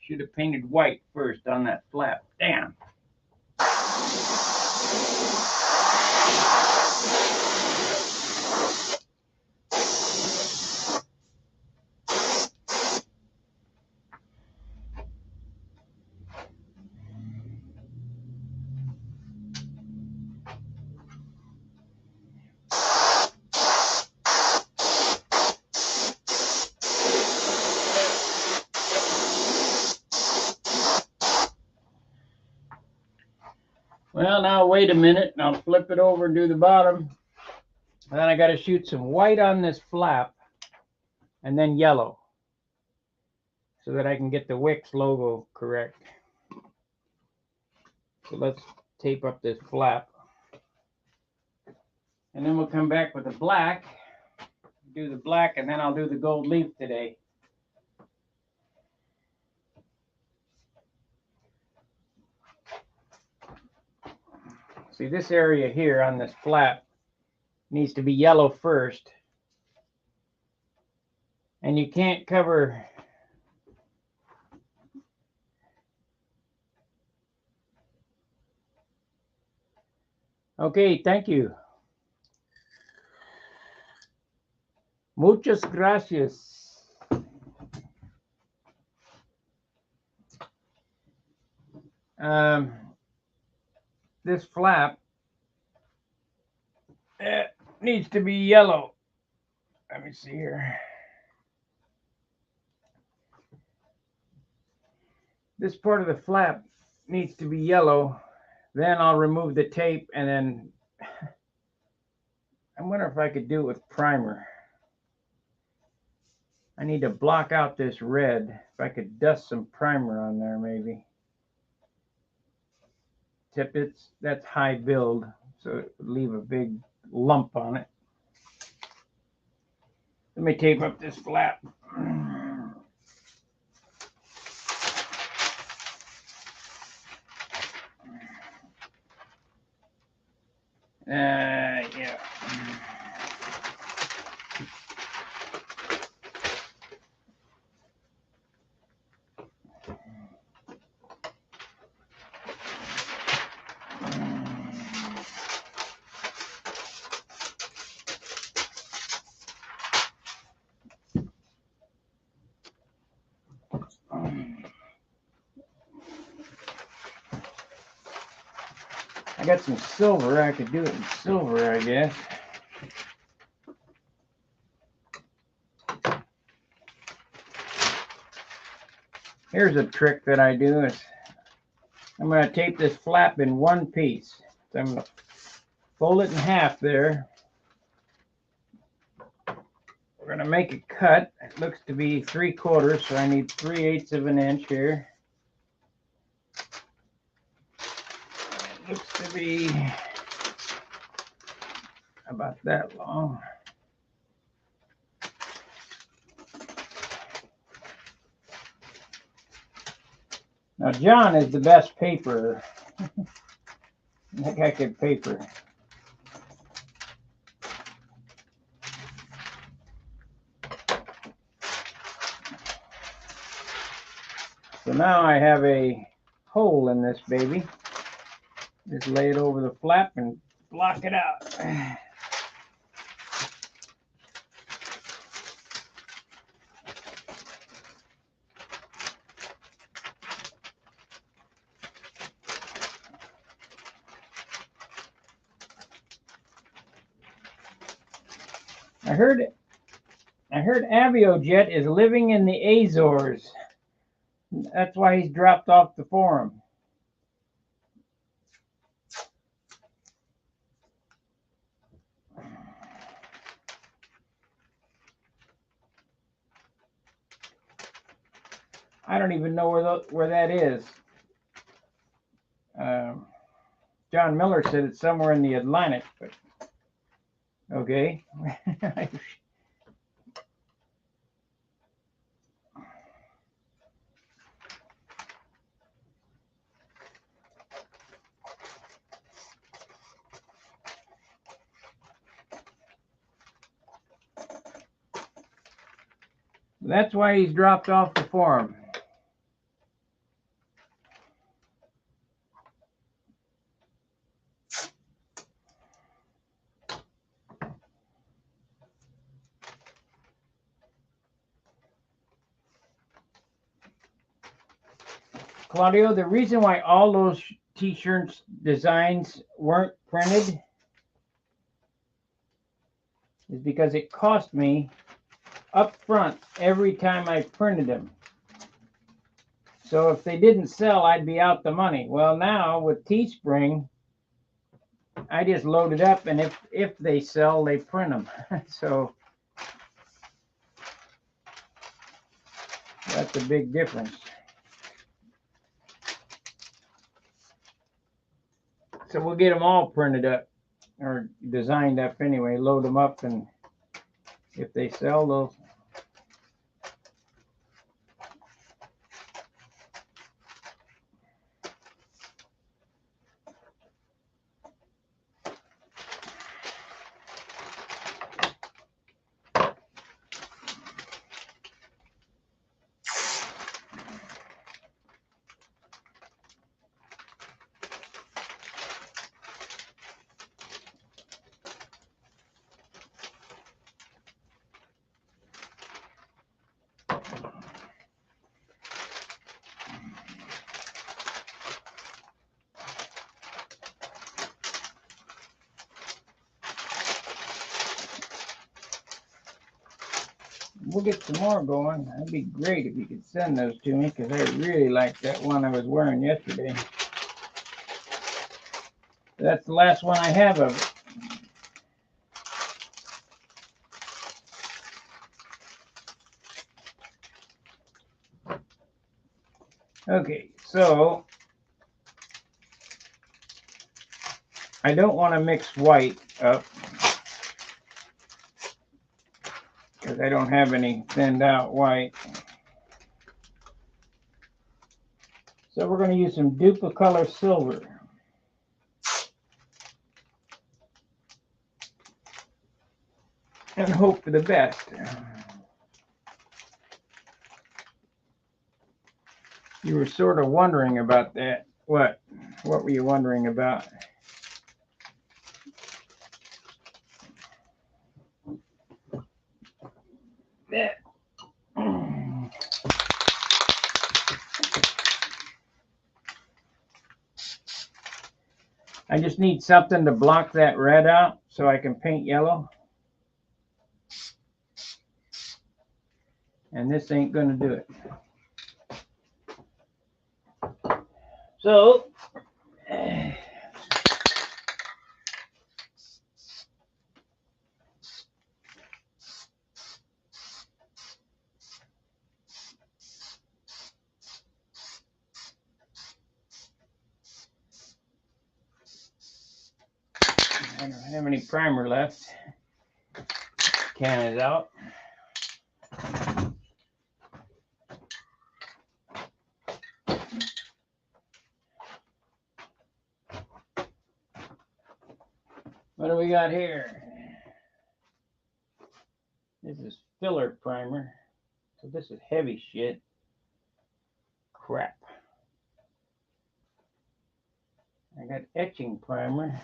Should have painted white first on that flap. Damn. Well, now wait a minute and I'll flip it over and do the bottom. And then I got to shoot some white on this flap and then yellow so that I can get the Wix logo correct. So let's tape up this flap. And then we'll come back with the black, do the black, and then I'll do the gold leaf today. See, this area here on this flap needs to be yellow first. And you can't cover Okay, thank you. Muchas gracias. This flap needs to be yellow. Let me see here. This part of the flap needs to be yellow. Then I'll remove the tape and then I wonder if I could do it with primer. I need to block out this red. If I could dust some primer on there maybe. Except that's high build, so it would leave a big lump on it. Let me tape up this flap. Yeah. I got some silver. I could do it in silver, I guess. Here's a trick that I do is I'm going to tape this flap in one piece. So I'm going to fold it in half there. We're going to make a cut. It looks to be 3/4, so I need 3/8 of an inch here. It looks to be about that long. Now, John is the best paperer. That guy could paper. So now I have a hole in this baby. Just lay it over the flap and block it out. I heard Aviojet is living in the Azores. That's why he's dropped off the forum. I don't even know where that is. John Miller said it's somewhere in the Atlantic, but okay. That's why he's dropped off the forum. Claudio, the reason why all those t-shirts designs weren't printed is because it cost me up front every time I printed them. So if they didn't sell, I'd be out the money. Well, now with Teespring, I just load it up, and if they sell, they print them. So that's a big difference. So we'll get them all printed up or designed up anyway, load them up, and if they sell, they'll. We'll get some more going. That'd be great if you could send those to me, because I really like that one I was wearing yesterday. That's the last one I have of it. Okay, so I don't want to mix white up because I don't have any thinned out white. So we're going to use some Duplicolor silver. And hope for the best. You were sort of wondering about that. What? What were you wondering about? That. I just need something to block that red out so I can paint yellow. And this ain't going to do it. So, I don't have any primer left. Can is out. What do we got here? This is filler primer. So this is heavy shit. Crap. I got etching primer.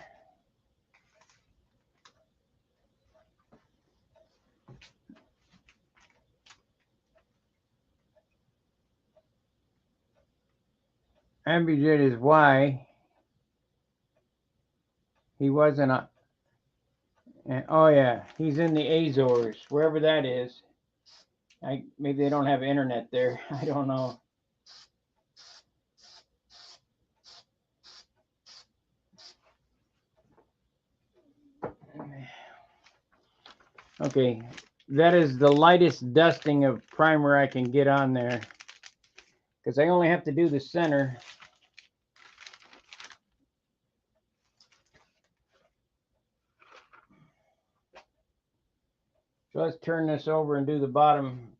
Ambidjet is why he wasn't And, oh yeah, he's in the Azores, wherever that is. Maybe they don't have internet there. I don't know. Okay, that is the lightest dusting of primer I can get on there, because I only have to do the center. So let's turn this over and do the bottom.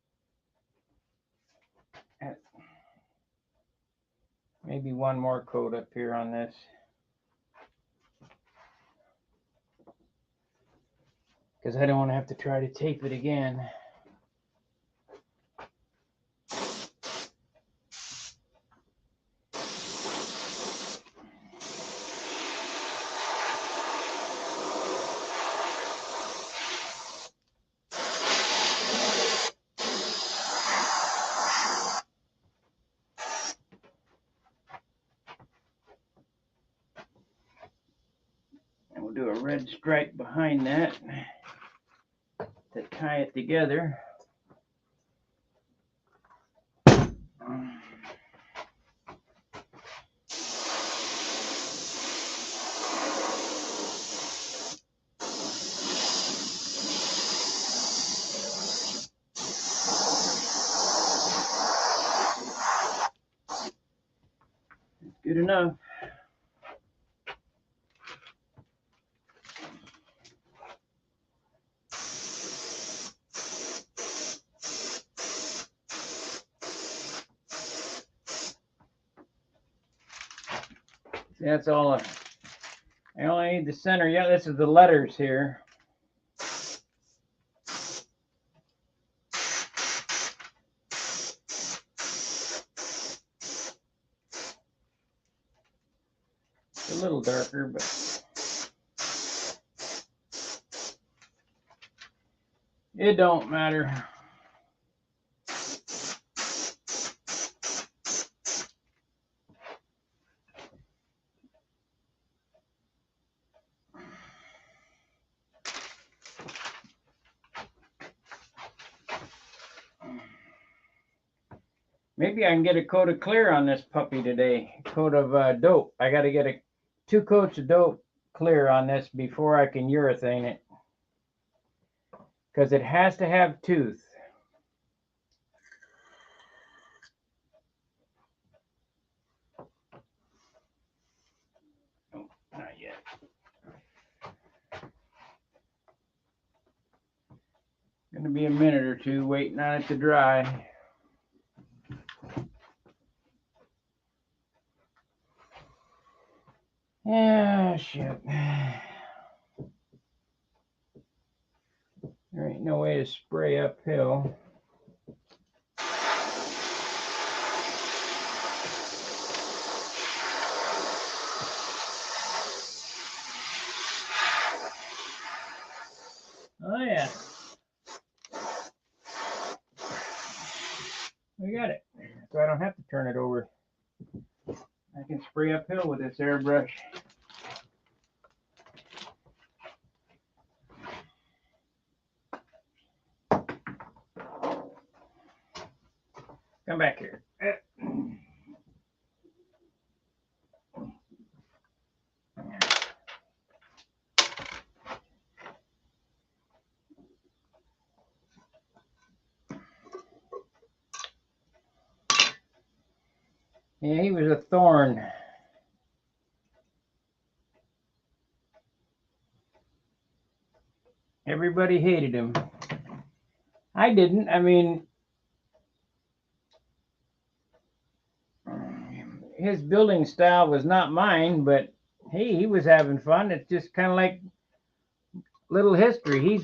Maybe one more coat up here on this. Because I don't want to have to try to tape it again. And we'll do a red stripe behind that to tie it together. Good enough. See, that's all. I only need the center. Yeah, this is the letters here. It's a little darker, but it don't matter. Maybe I can get a coat of clear on this puppy today. A coat of dope. I got to get 2 coats of dope clear on this before I can urethane it. Because it has to have tooth. Oh, not yet. Gonna be a minute or two waiting on it to dry. Yeah, shit. There ain't no way to spray uphill. Oh yeah. We got it. So I don't have to turn it over. I can spray uphill with this airbrush. Come back here. Yeah, he was a thorn. Everybody hated him. I didn't. I mean, his building style was not mine, but hey, he was having fun. It's just kind of like little history.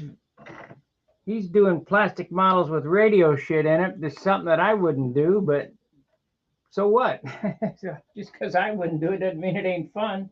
He's doing plastic models with radio shit in it. There's something that I wouldn't do, but so what? Just because I wouldn't do it doesn't mean it ain't fun.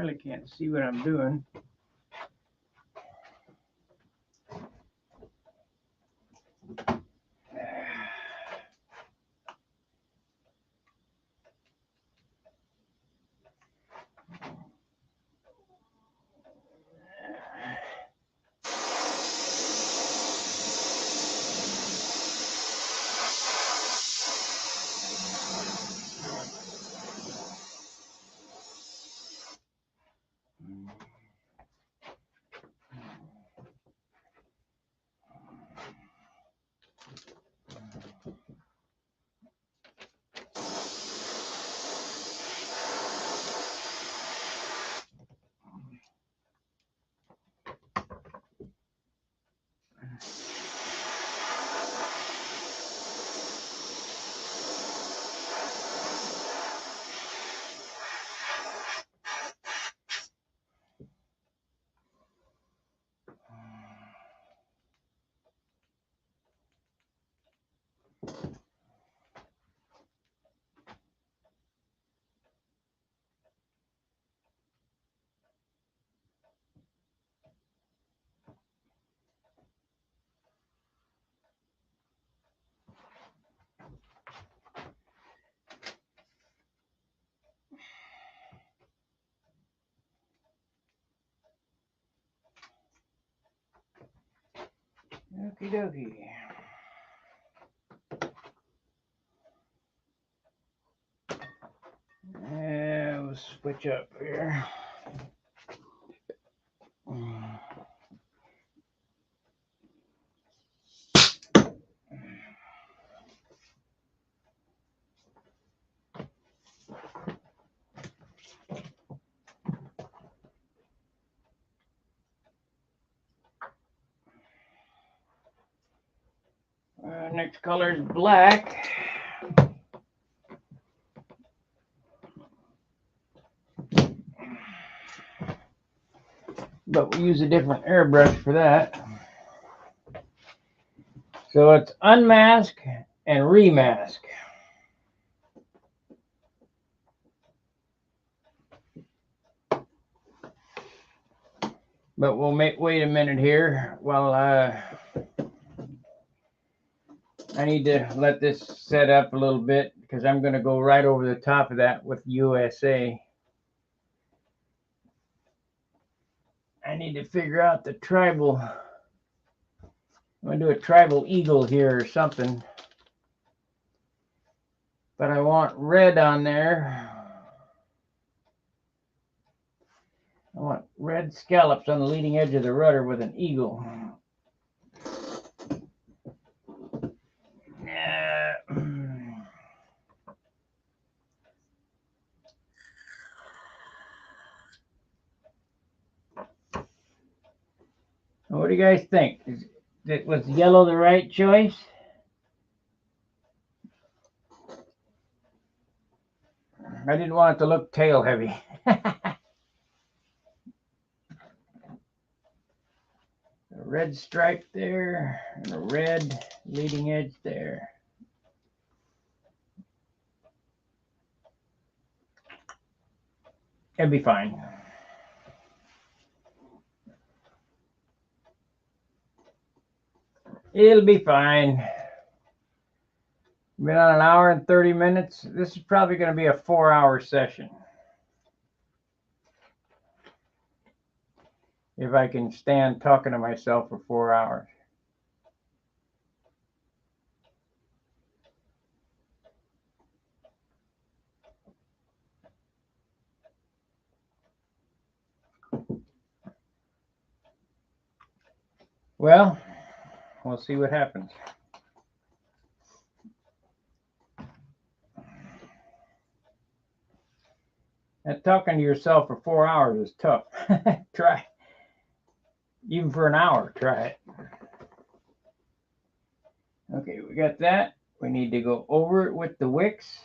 really can't see what I'm doing. Okie dokie. And we'll switch up here. Next color is black. But we use a different airbrush for that. So it's unmask and remask. But we'll wait a minute here while I need to let this set up a little bit because I'm going to go right over the top of that with USA. I need to figure out the tribal. I'm going to do a tribal eagle here or something. But I want red on there. I want red scallops on the leading edge of the rudder with an eagle. Yeah. What do you guys think? Was yellow the right choice? I didn't want it to look tail heavy. A red stripe there, and a red leading edge there. It'll be fine. It'll be fine. Been on an hour and 30 minutes. This is probably going to be a 4-hour session. If I can stand talking to myself for 4 hours. Well, we'll see what happens. And talking to yourself for 4 hours is tough. Try. Even for an hour, try it. Okay, we got that. We need to go over it with the wicks.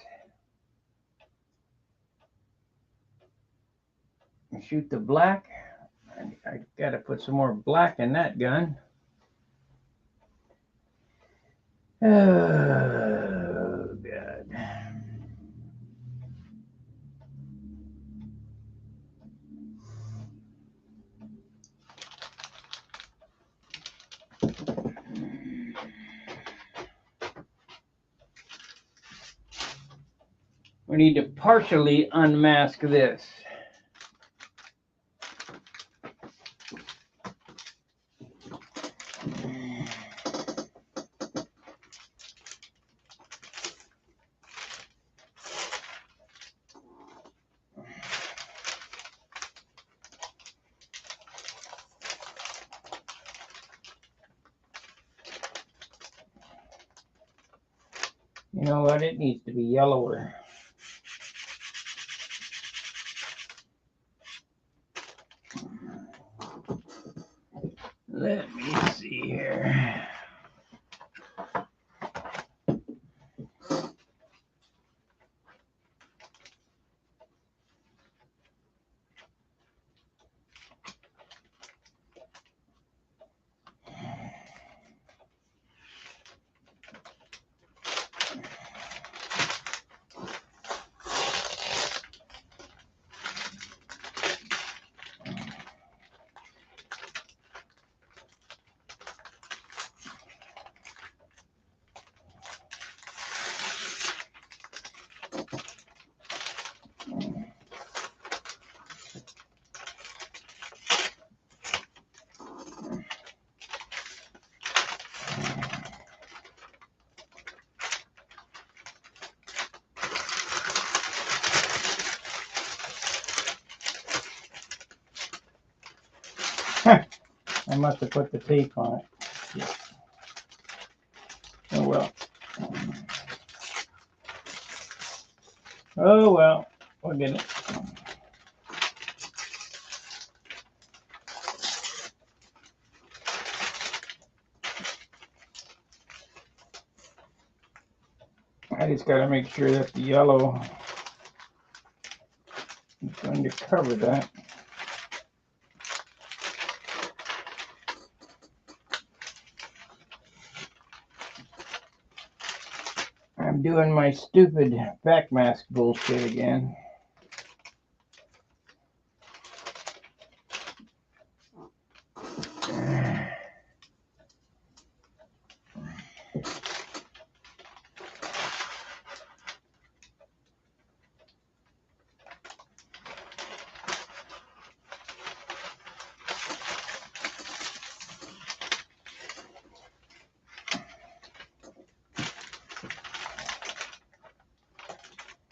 And shoot the black. I got to put some more black in that gun. Oh, God. we need to partially unmask this. You know what? It needs to be yellower. Let me see here. I must have put the tape on it. Yeah. Oh well. Oh well. We'll get it. I just got to make sure that the yellow is going to cover that. I'm doing my stupid backmask bullshit again.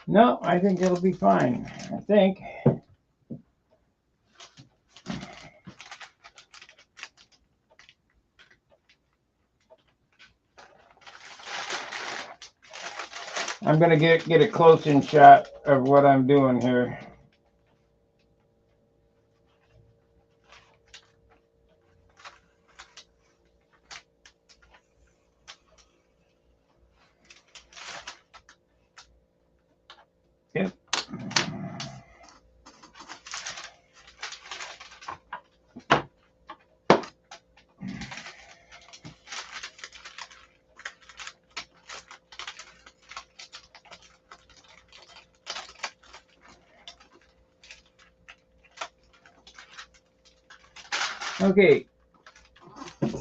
No, I think it'll be fine. I think. I'm gonna get a close-in shot of what I'm doing here. Yep. Okay. Let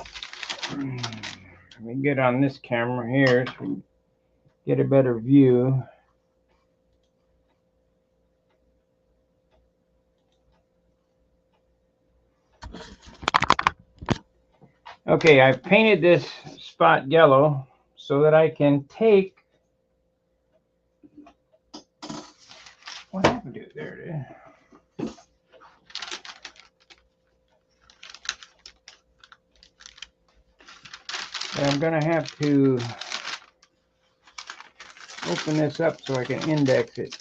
me get on this camera here so we get a better view. Okay, I've painted this spot yellow so that I can take. What happened to it? There it is. And I'm going to have to open this up so I can index it.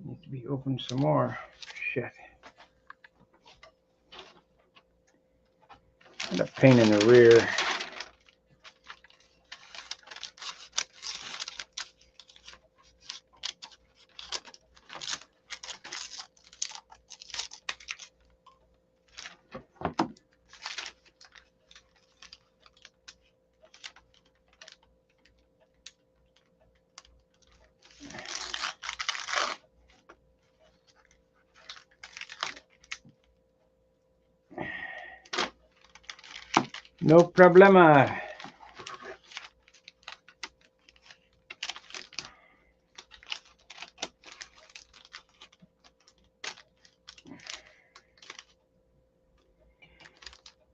Needs to be opened some more. Shit. Got a pain in the rear. No problema.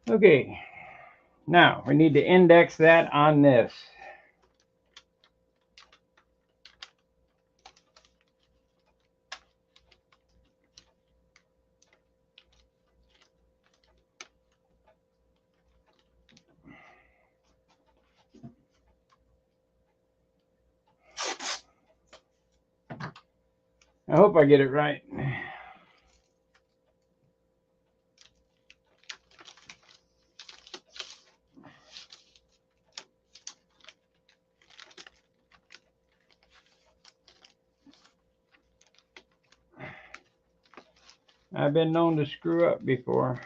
Okay, now we need to index that on this. I hope I get it right. I've been known to screw up before.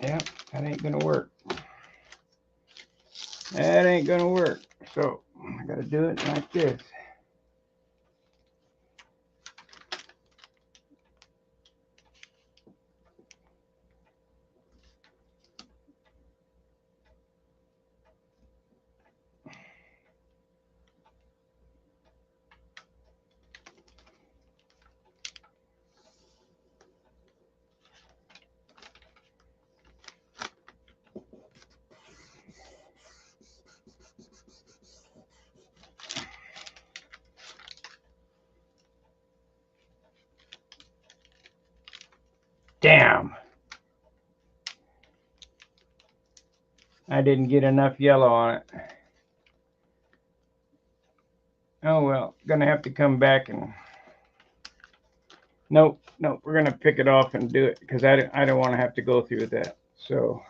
Yeah, that ain't gonna work. That ain't gonna work. So I gotta do it like this. Damn. I didn't get enough yellow on it. Oh well, gonna have to come back and nope, we're gonna pick it off and do it because I don't want to have to go through that. So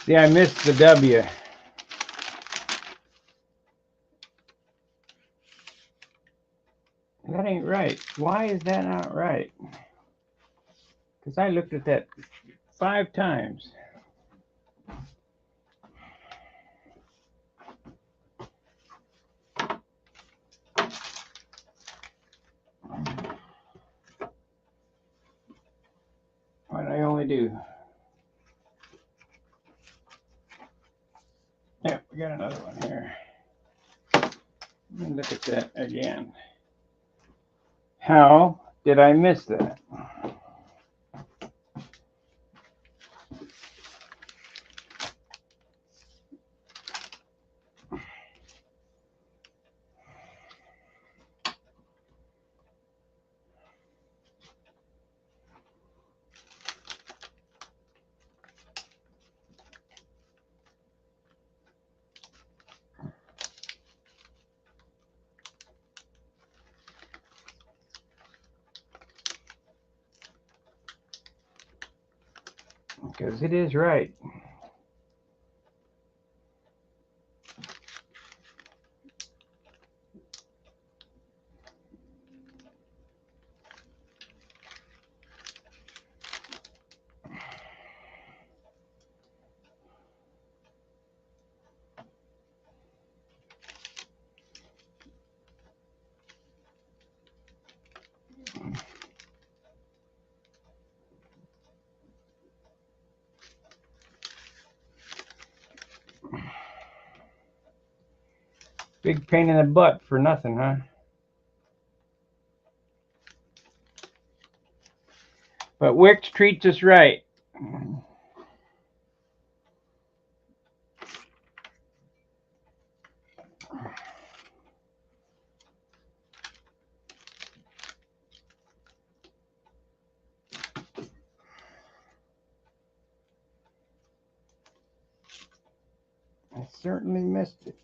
see, I missed the W. That ain't right. Why is that not right? Because I looked at that 5 times. What did I only do? Yep, we got another one here. Let me look at that again. How did I miss that? Because it is right. Big pain in the butt for nothing, huh? But Wix treats us right. I certainly missed it.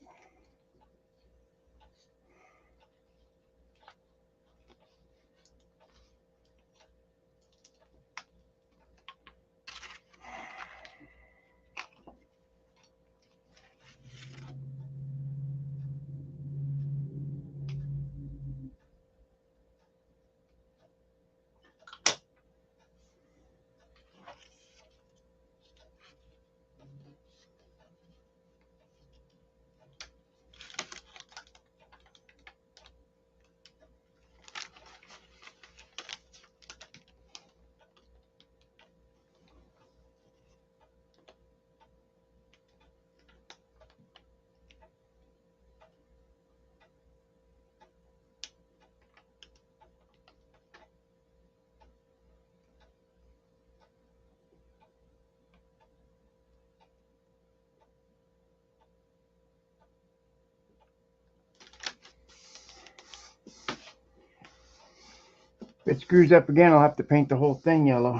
If it screws up again, I'll have to paint the whole thing yellow.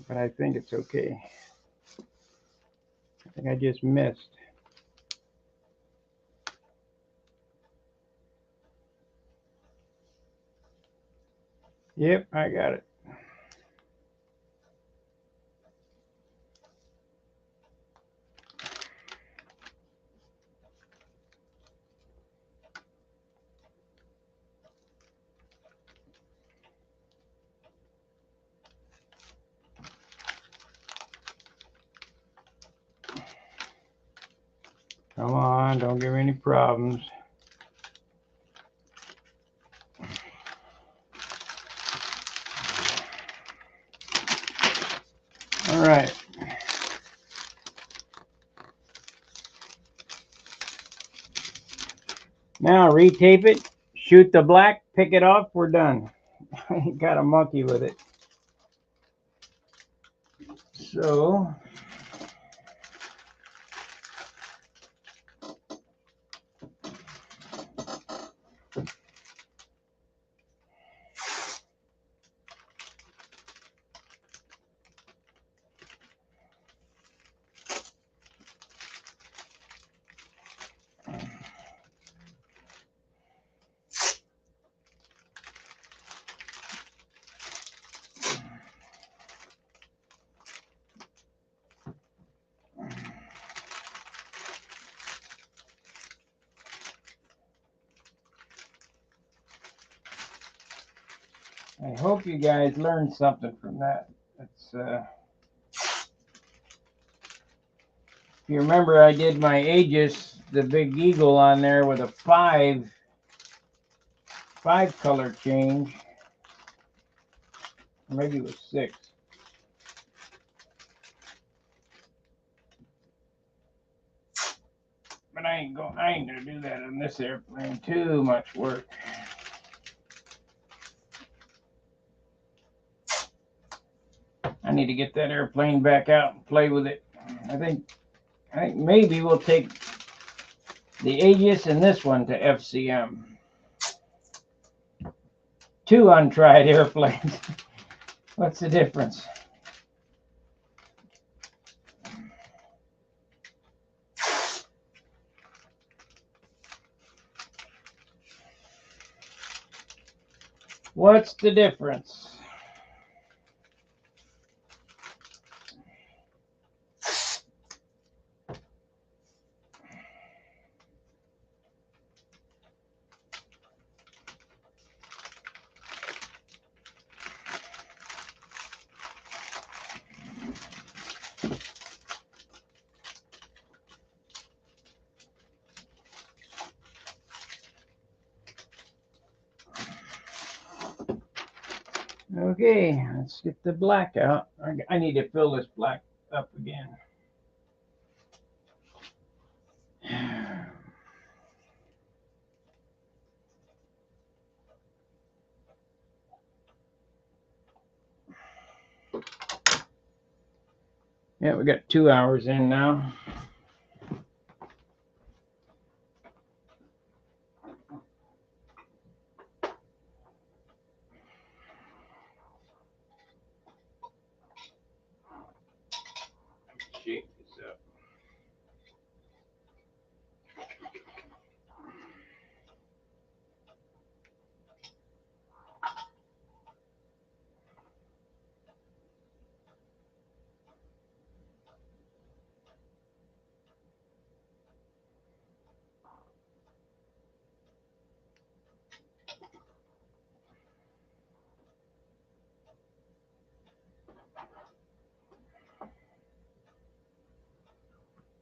But I think it's okay. I think I just missed. Yep, I got it. Come on, don't give me any problems. All right. Now retape it, shoot the black, pick it off, we're done. I ain't got a monkey with it. So I hope you guys learned something from that. It's if you remember, I did my Aegis, the big eagle on there with a five color change. Maybe it was 6. But I ain't gonna do that on this airplane. Too much work. I need to get that airplane back out and play with it. I think maybe we'll take the Aegis and this one to FCM. 2 untried airplanes. What's the difference? What's the difference? Okay, let's get the black out. I need to fill this black up again. Yeah, we got 2 hours in now. Shake this up.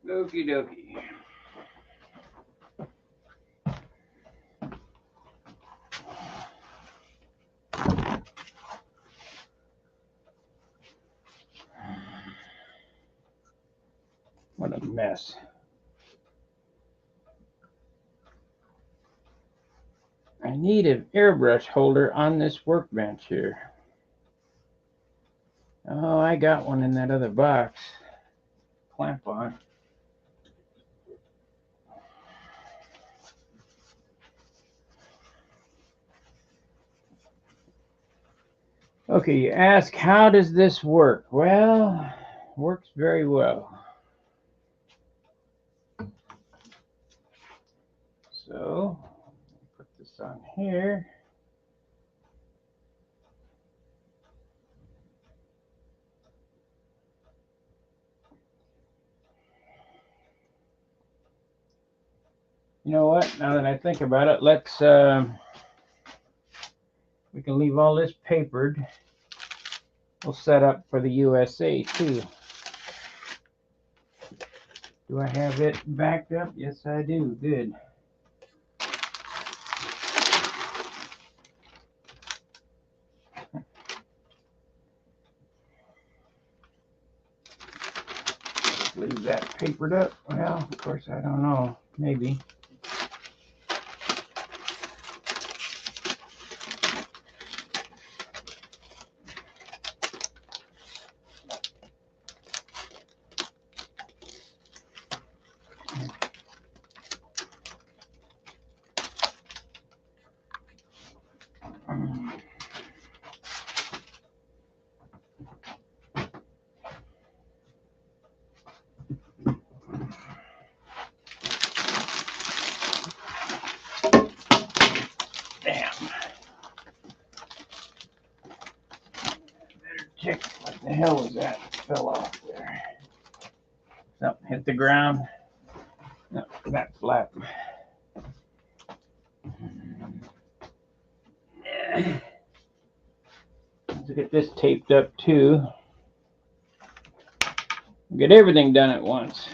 Okie dokie. What a mess. I need an airbrush holder on this workbench here. Oh, I got one in that other box. Clamp on. Okay, you ask, how does this work? Well, works very well. So, put this on here. You know what? Now that I think about it, let's we can leave all this papered. We'll set up for the USA too. Do I have it backed up? Yes, I do. Good. Leave that papered up. Well, of course, I don't know. Maybe. Damn. Better check what the hell was that? Fell off there. Something hit the ground. No, that flap. Yeah. Let's get this taped up too. Get everything done at once.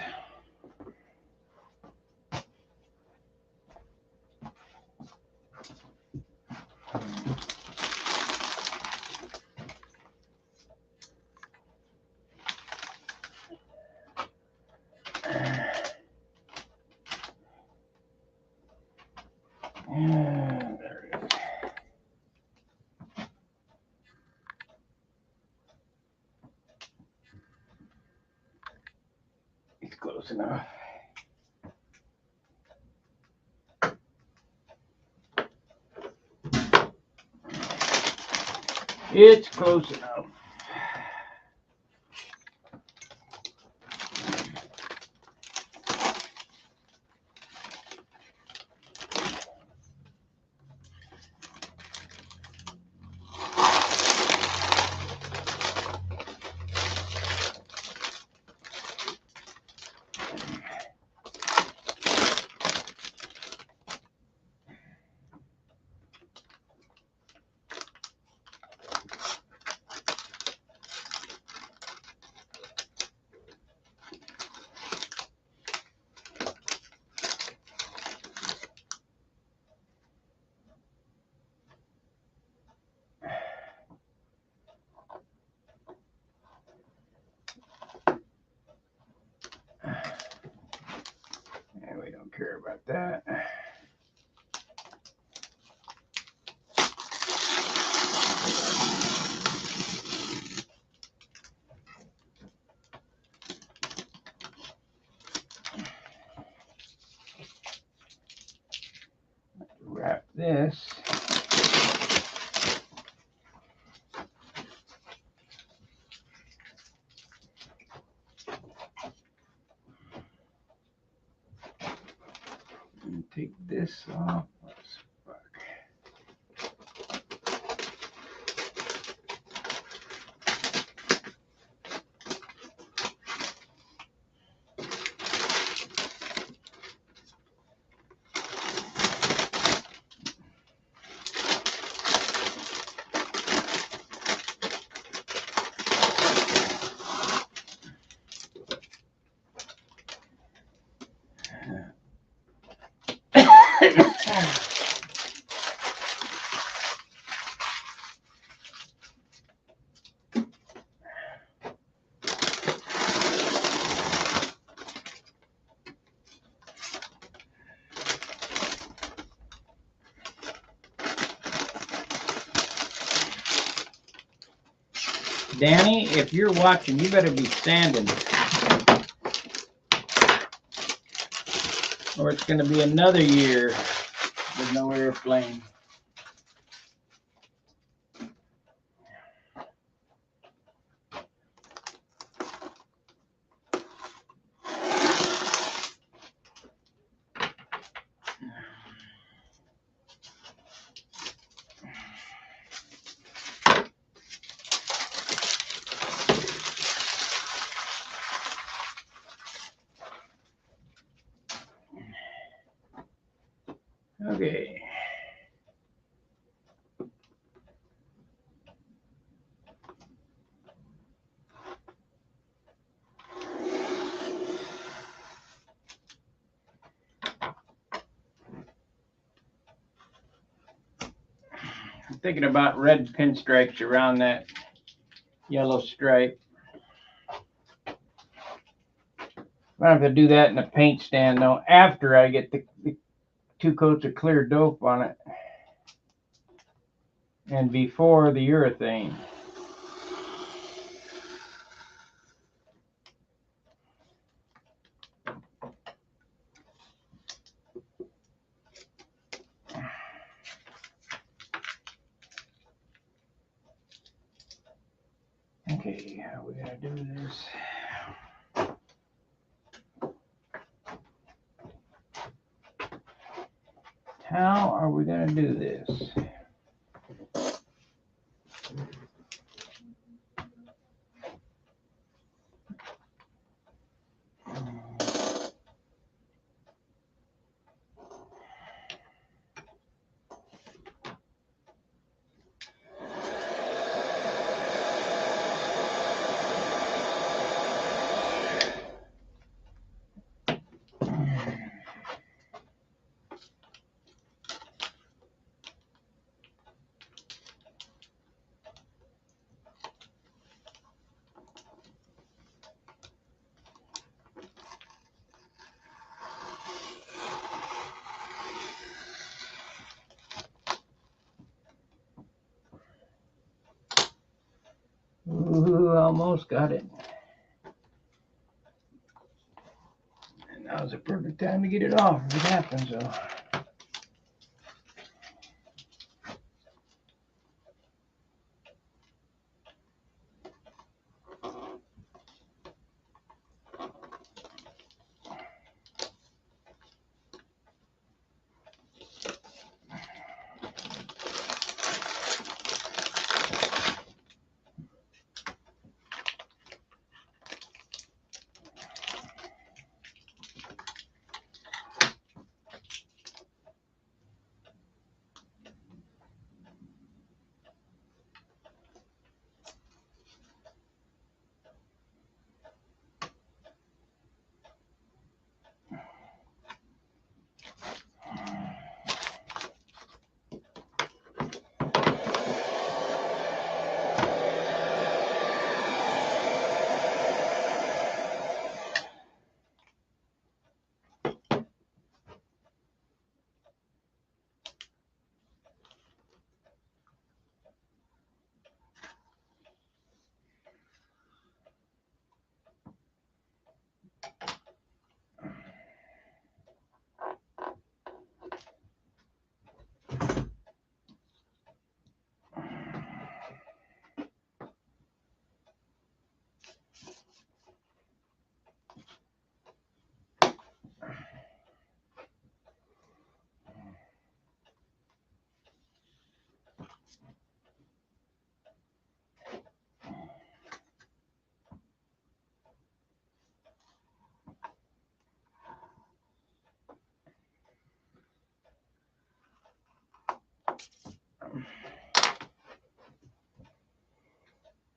There it is. It's close enough. It's close enough. Yeah, we don't care about that. Wrap this. And take this off. Danny, if you're watching, you better be standing. Or it's going to be another year with no airplane. Okay. I'm thinking about red pinstripes around that yellow stripe. I have to do that in a paint stand though, after I get the 2 coats of clear dope on it and before the urethane. Okay, how are we gonna do this? How are we gonna do this? Ooh, almost got it. And now's the perfect time to get it off if it happens though.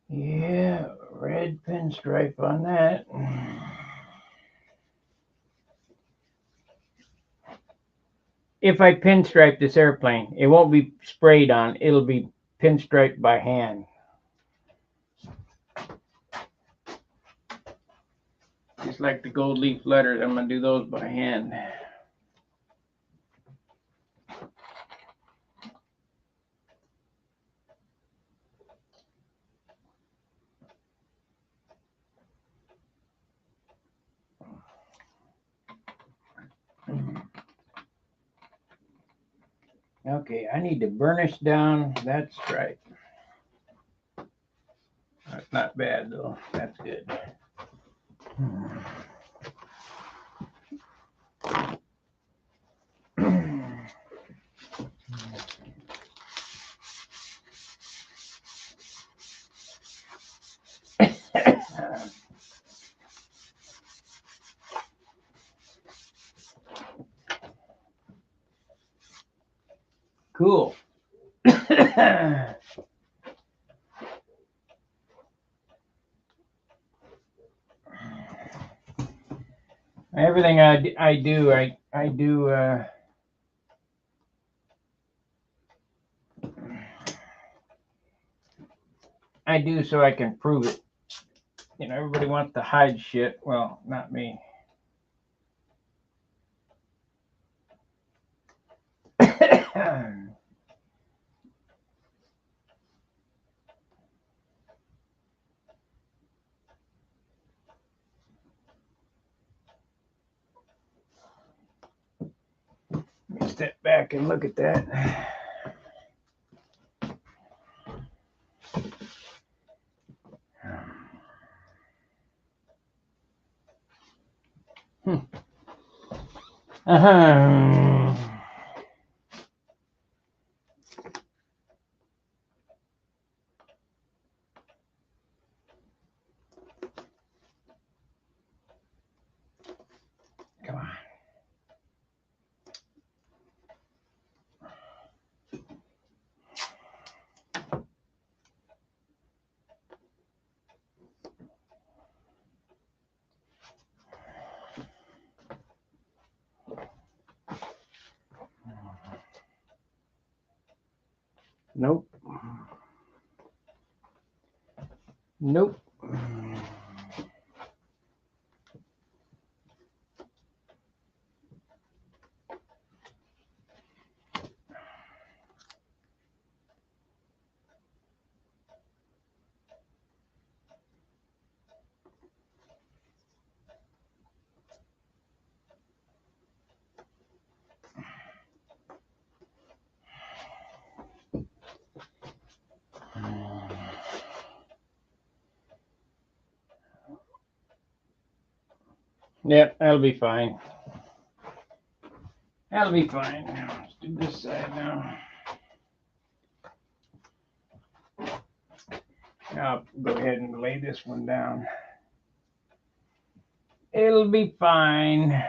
Yeah, red pinstripe on that. If I pinstripe this airplane, it won't be sprayed on, it'll be pinstriped by hand. Just like the gold leaf letters, I'm gonna do those by hand. Okay, I need to burnish down that stripe. That's not bad though, that's good. Cool. Everything I do so I can prove it. You know, everybody wants to hide shit. Well, not me. Let me step back and look at that. Uh-huh. Come on. Nope. Nope. Yep, that'll be fine. That'll be fine. Let's do this side now. I'll go ahead and lay this one down. It'll be fine.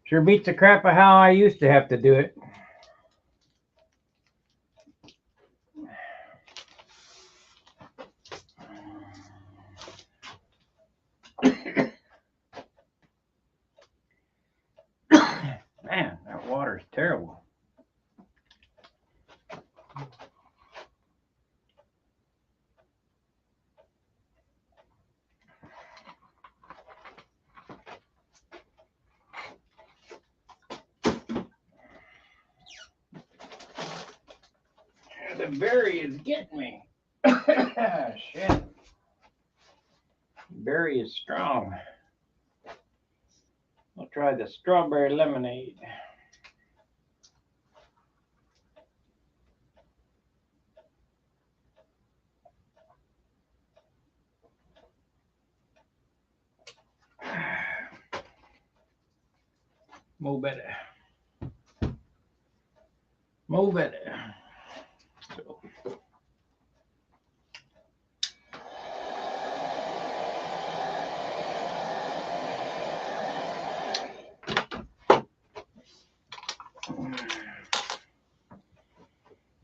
Sure beats the crap of how I used to have to do it. Man, that water is terrible. The berry is getting me. Shit. Berry is strong. I'll try the strawberry lemonade. More better. More better. So.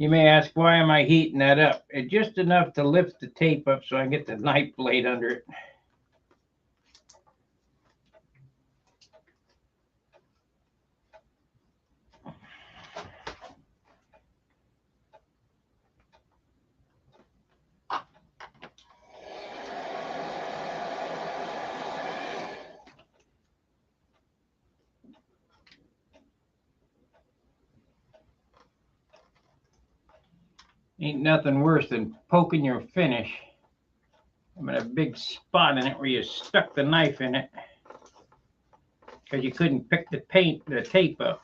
You may ask, why am I heating that up? It's just enough to lift the tape up so I can get the knife blade under it. Ain't nothing worse than poking your finish. I mean, a big spot in it where you stuck the knife in it because you couldn't pick the tape up.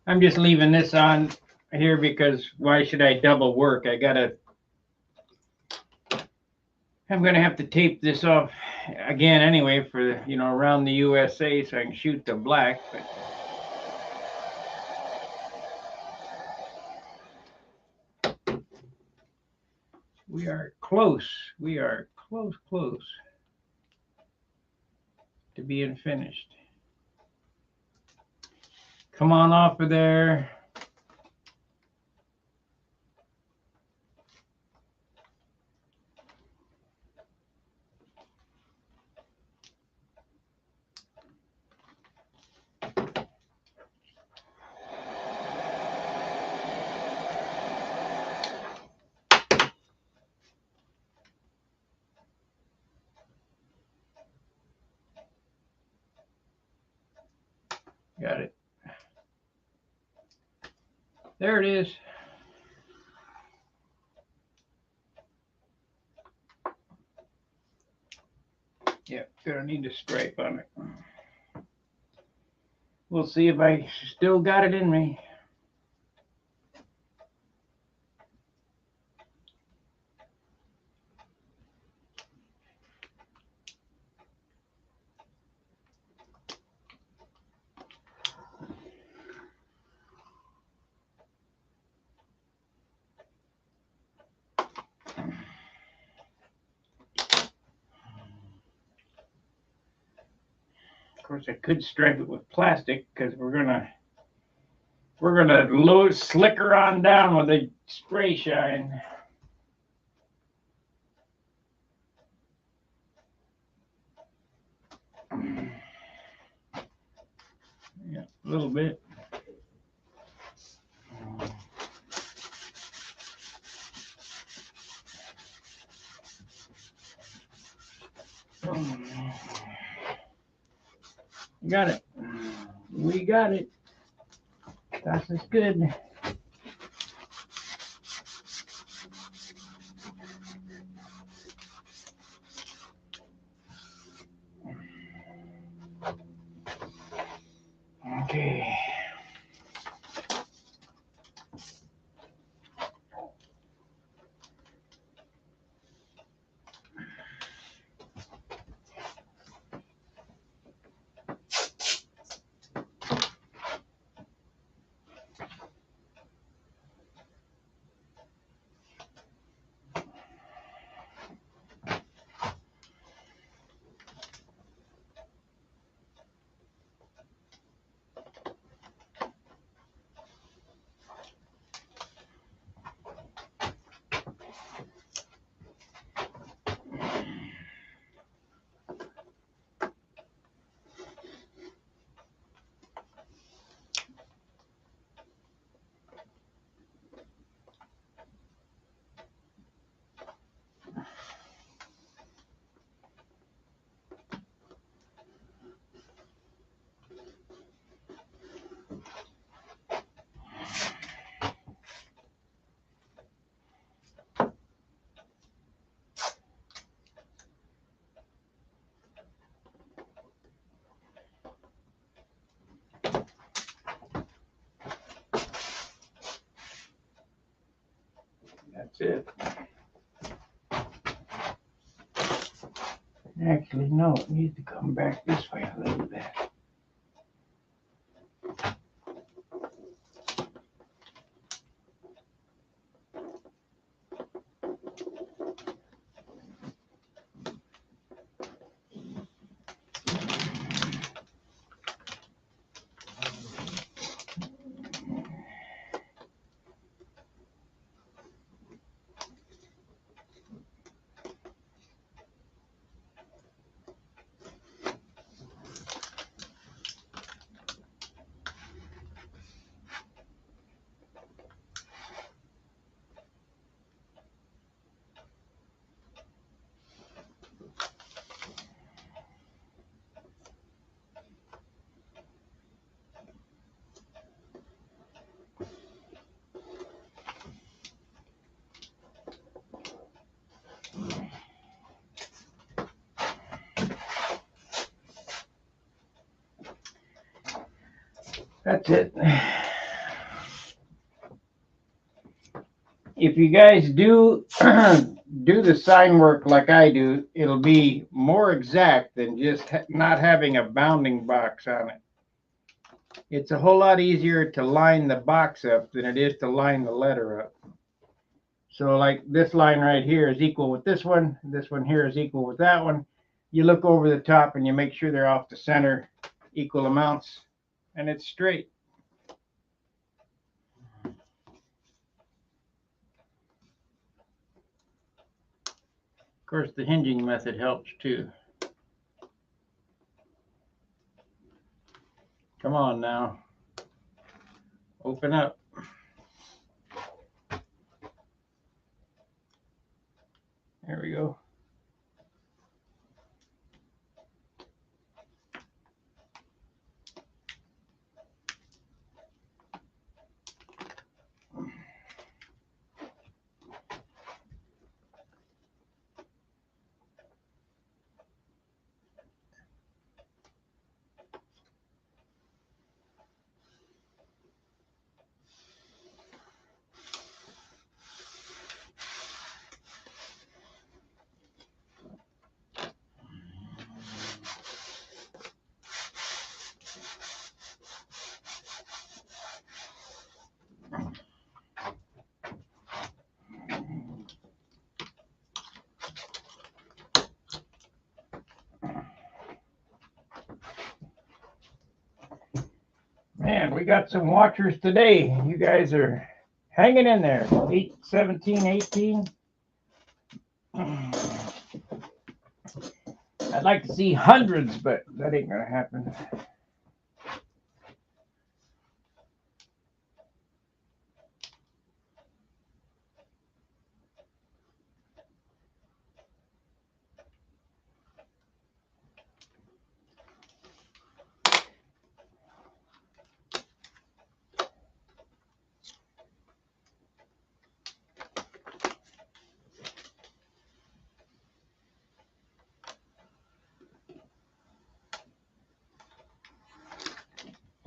I'm just leaving this on here because why should I double work? I'm gonna have to tape this off again anyway for around the USA so I can shoot the black. But we are close. We are close to being finished. Come on off of there. Got it. There it is. Yep, gonna need a stripe on it. We'll see if I still got it in me. Of course, I could stripe it with plastic because we're gonna load slicker on down with a spray shine. Yeah, a little bit. Got it. We got it. That's as good. Okay. That's it. Actually, no, it needs to come back this way a little bit. That's it. If you guys do do the sign work like I do, it'll be more exact than just not having a bounding box on it. It's a whole lot easier to line the box up than it is to line the letter up. So like this line right here is equal with this one here is equal with that one. You look over the top and you make sure they're off the center, equal amounts, and it's straight. Of course, the hinging method helps too. Come on now. Open up. There we go. Man, we got some watchers today. You guys are hanging in there. 8, 17, 18. I'd like to see hundreds, but that ain't gonna happen.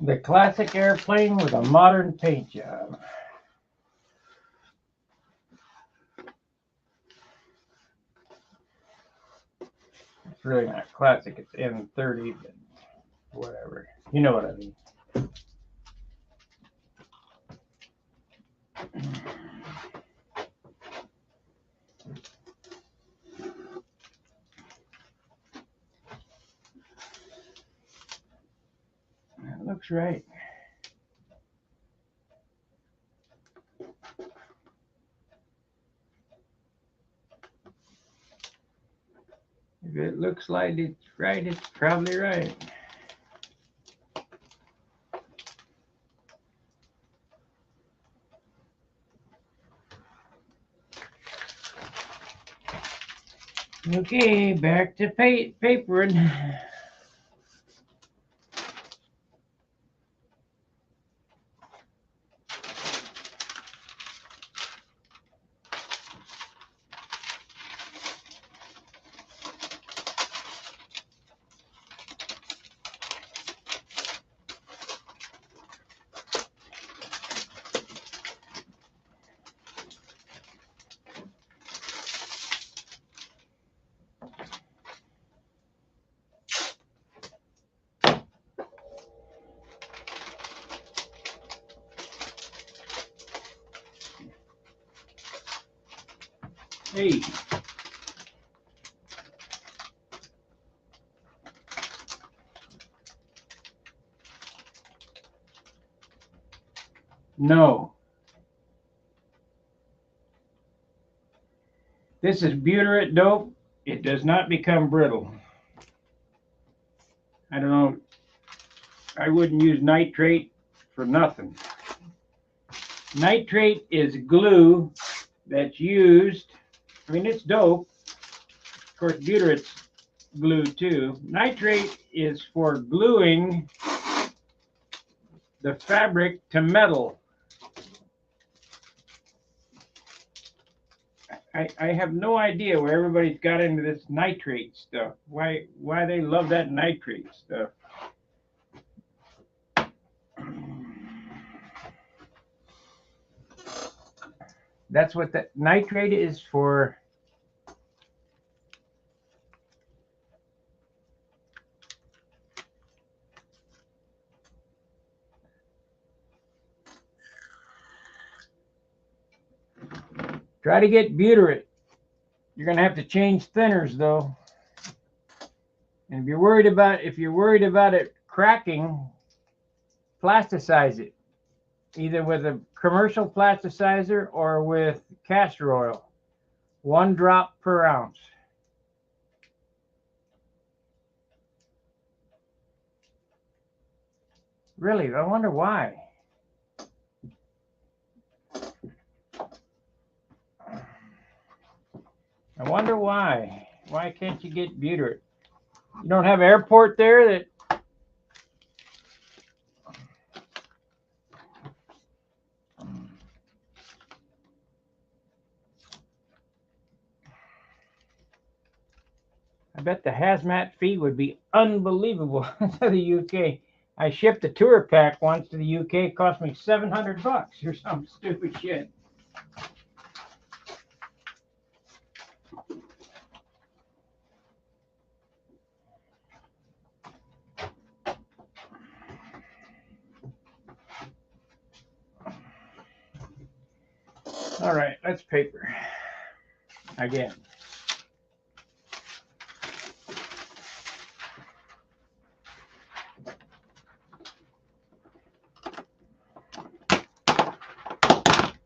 The classic airplane with a modern paint job. It's really not classic, it's M30, but whatever. You know what I mean. That looks right. If it looks like it's right, it's probably right. Okay, back to papering. Hey. No. This is butyrate dope. It does not become brittle. I don't know. I wouldn't use nitrate for nothing. Nitrate is glue that's used. I mean, it's dope. Of course, butyrate's glue too. Nitrate is for gluing the fabric to metal. I have no idea where everybody's got into this nitrate stuff. Why they love that nitrate stuff. That's what the nitrate is for. Try to get butyrate. You're going to have to change thinners though. And if you're worried about it cracking, plasticize it. Either with a commercial plasticizer or with castor oil. 1 drop per ounce. Really, I wonder why. I wonder why. Why can't you get butyrate? You don't have airport there that... I bet the hazmat fee would be unbelievable to the UK. I shipped a tour pack once to the UK. It cost me $700 or some stupid shit. All right, let's paper again.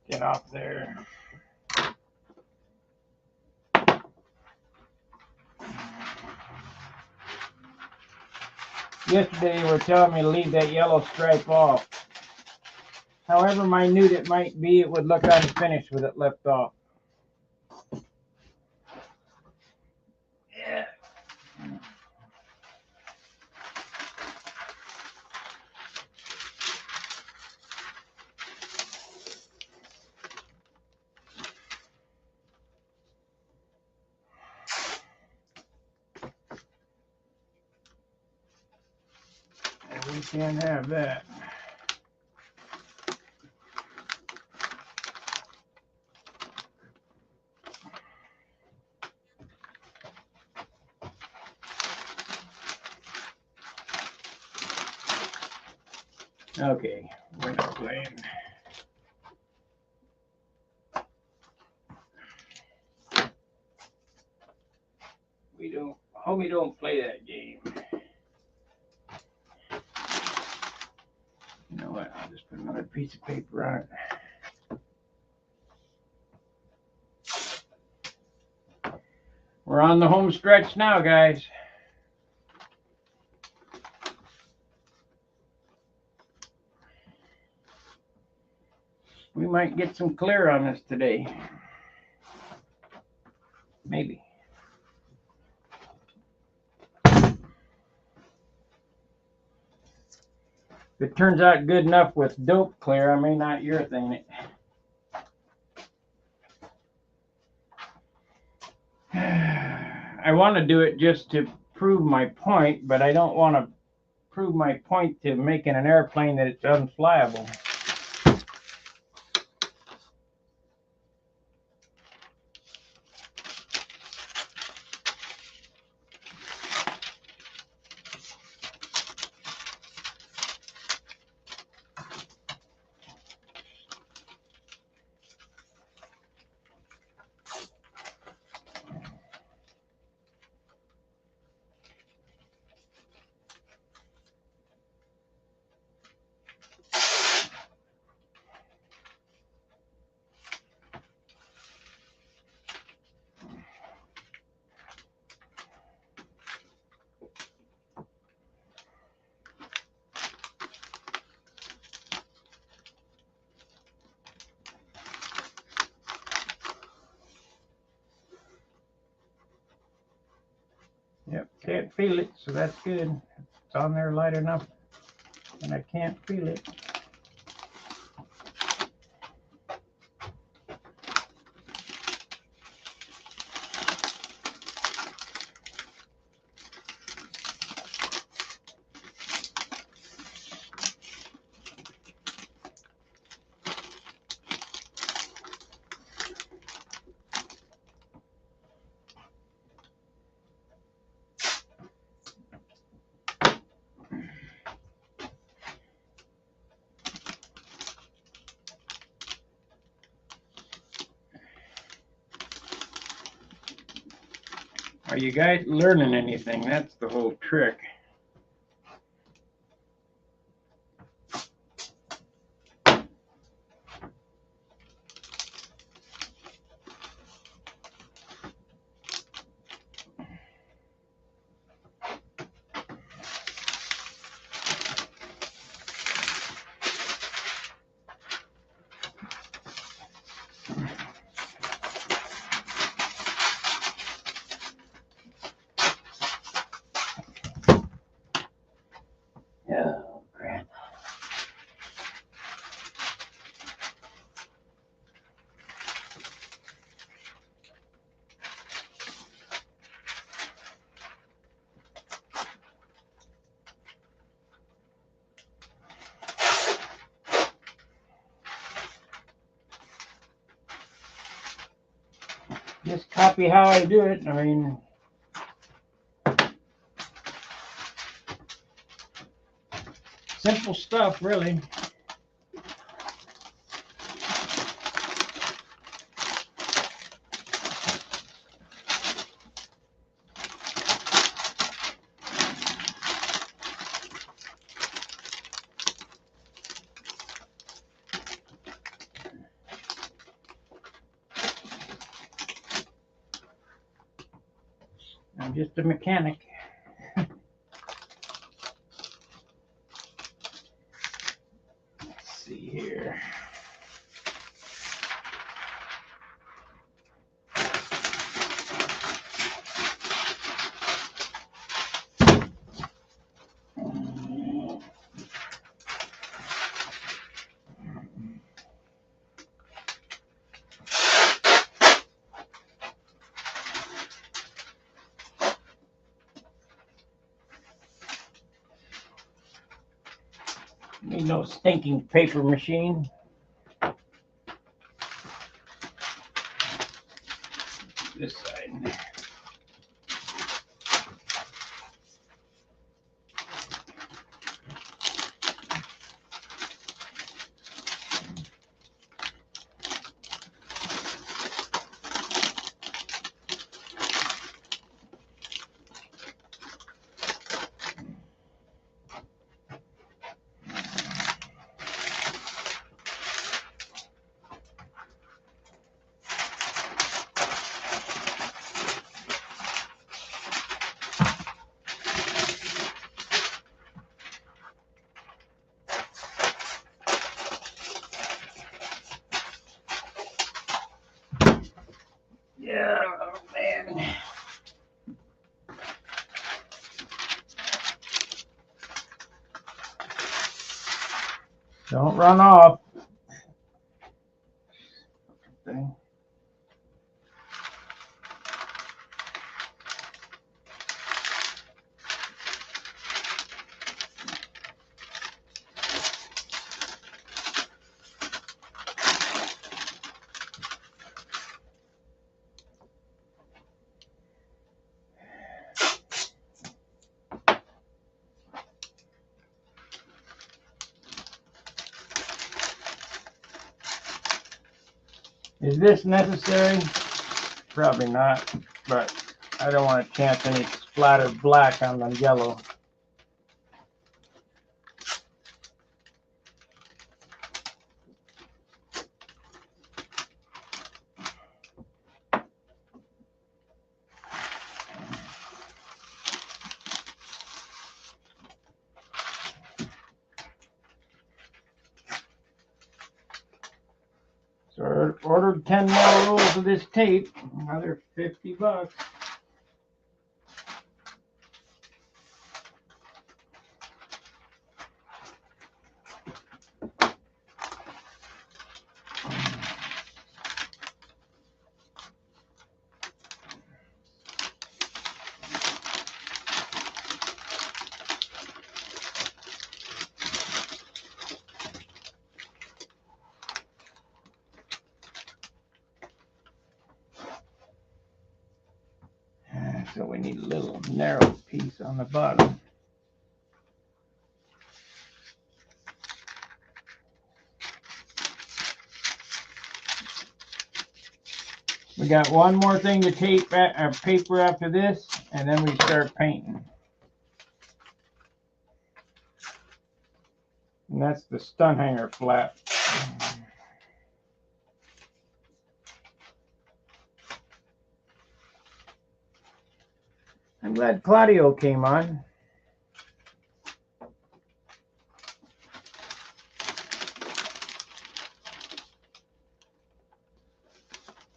Get off there. Yesterday they were telling me to leave that yellow stripe off. However minute it might be, it would look unfinished with it left off. Yeah. We can't have that. Okay, we're not playing. Homie don't play that game. You know what? I'll just put another piece of paper on it. We're on the home stretch now, guys. We might get some clear on this today. Maybe. If it turns out good enough with dope clear, I may not urethane it. I want to do it just to prove my point, but I don't want to prove my point to making an airplane that it's unflyable. Yep, can't feel it, so that's good. It's on there light enough, and I can't feel it. Are you guys learning anything? That's the whole trick. Oh, crap. Just copy how I do it. I mean, simple stuff, really. I'm just a mechanic. Let's see here. Need no stinking paper machine. This side. Yeah, oh man. Don't run off. Thing. Is this necessary? Probably not, but I don't want to chance any splattered black on the yellow. So I ordered 10 more rolls of this tape, another $50. So we need a little narrow piece on the bottom. We got one more thing to tape paper after this, and then we start painting. And that's the stun hanger flap. I'm glad Claudio came on.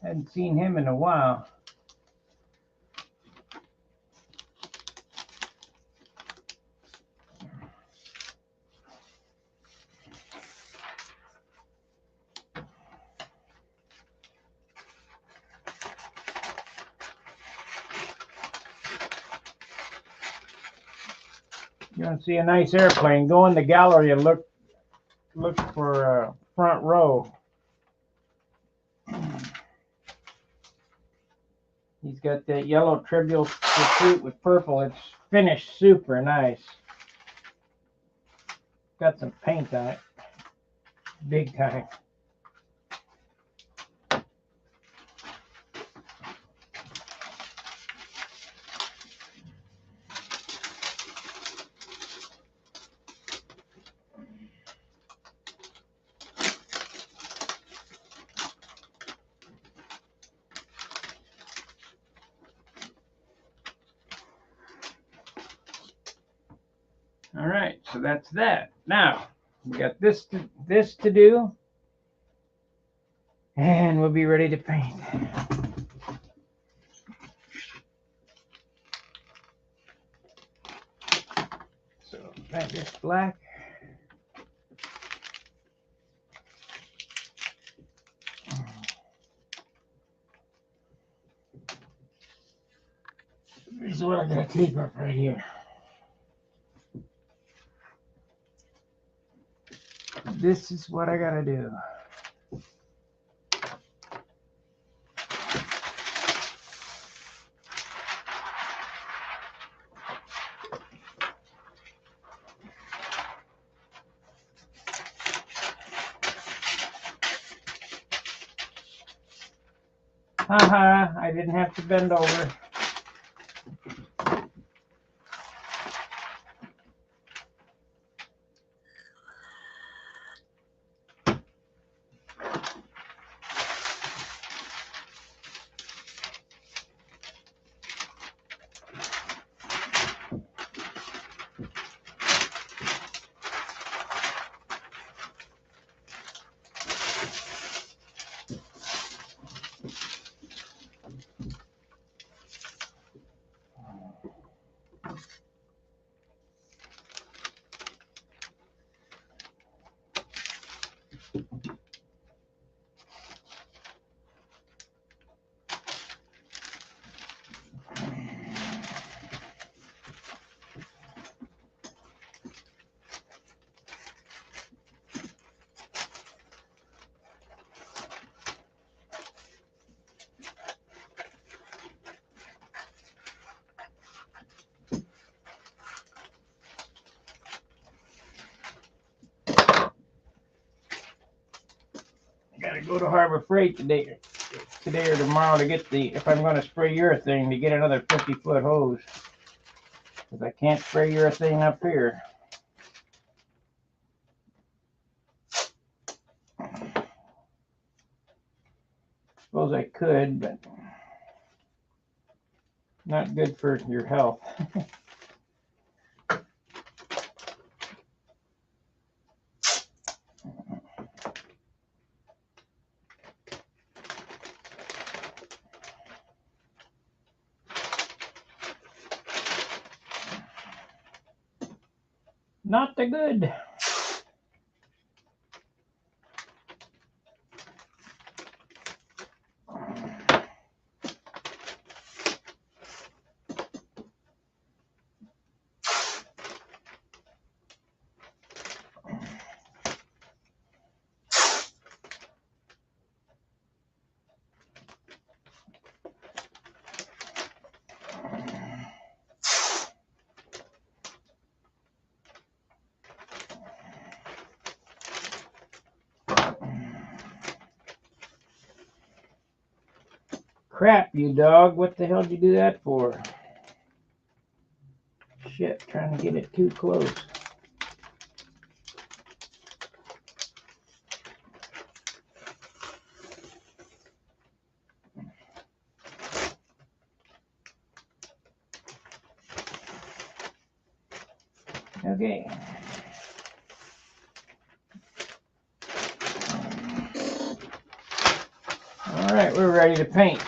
Hadn't seen him in a while. You want to see a nice airplane? Go in the gallery and look for front row. He's got that yellow Trivial Pursuit with purple. It's finished super nice. Got some paint on it. Big time. All right, so that's that. Now we got this to do, and we'll be ready to paint. So that is black. This is what I'm gonna tape up right here. This is what I gotta do. Haha, I didn't have to bend over. Gotta go to Harbor Freight today or tomorrow to get if I'm going to spray urethane, to get another 50-foot hose, because I can't spray urethane up here. Suppose I could, but not good for your health. Not the good. Crap, you dog. What the hell did you do that for? Shit, trying to get it too close. Okay. All right, we're ready to paint.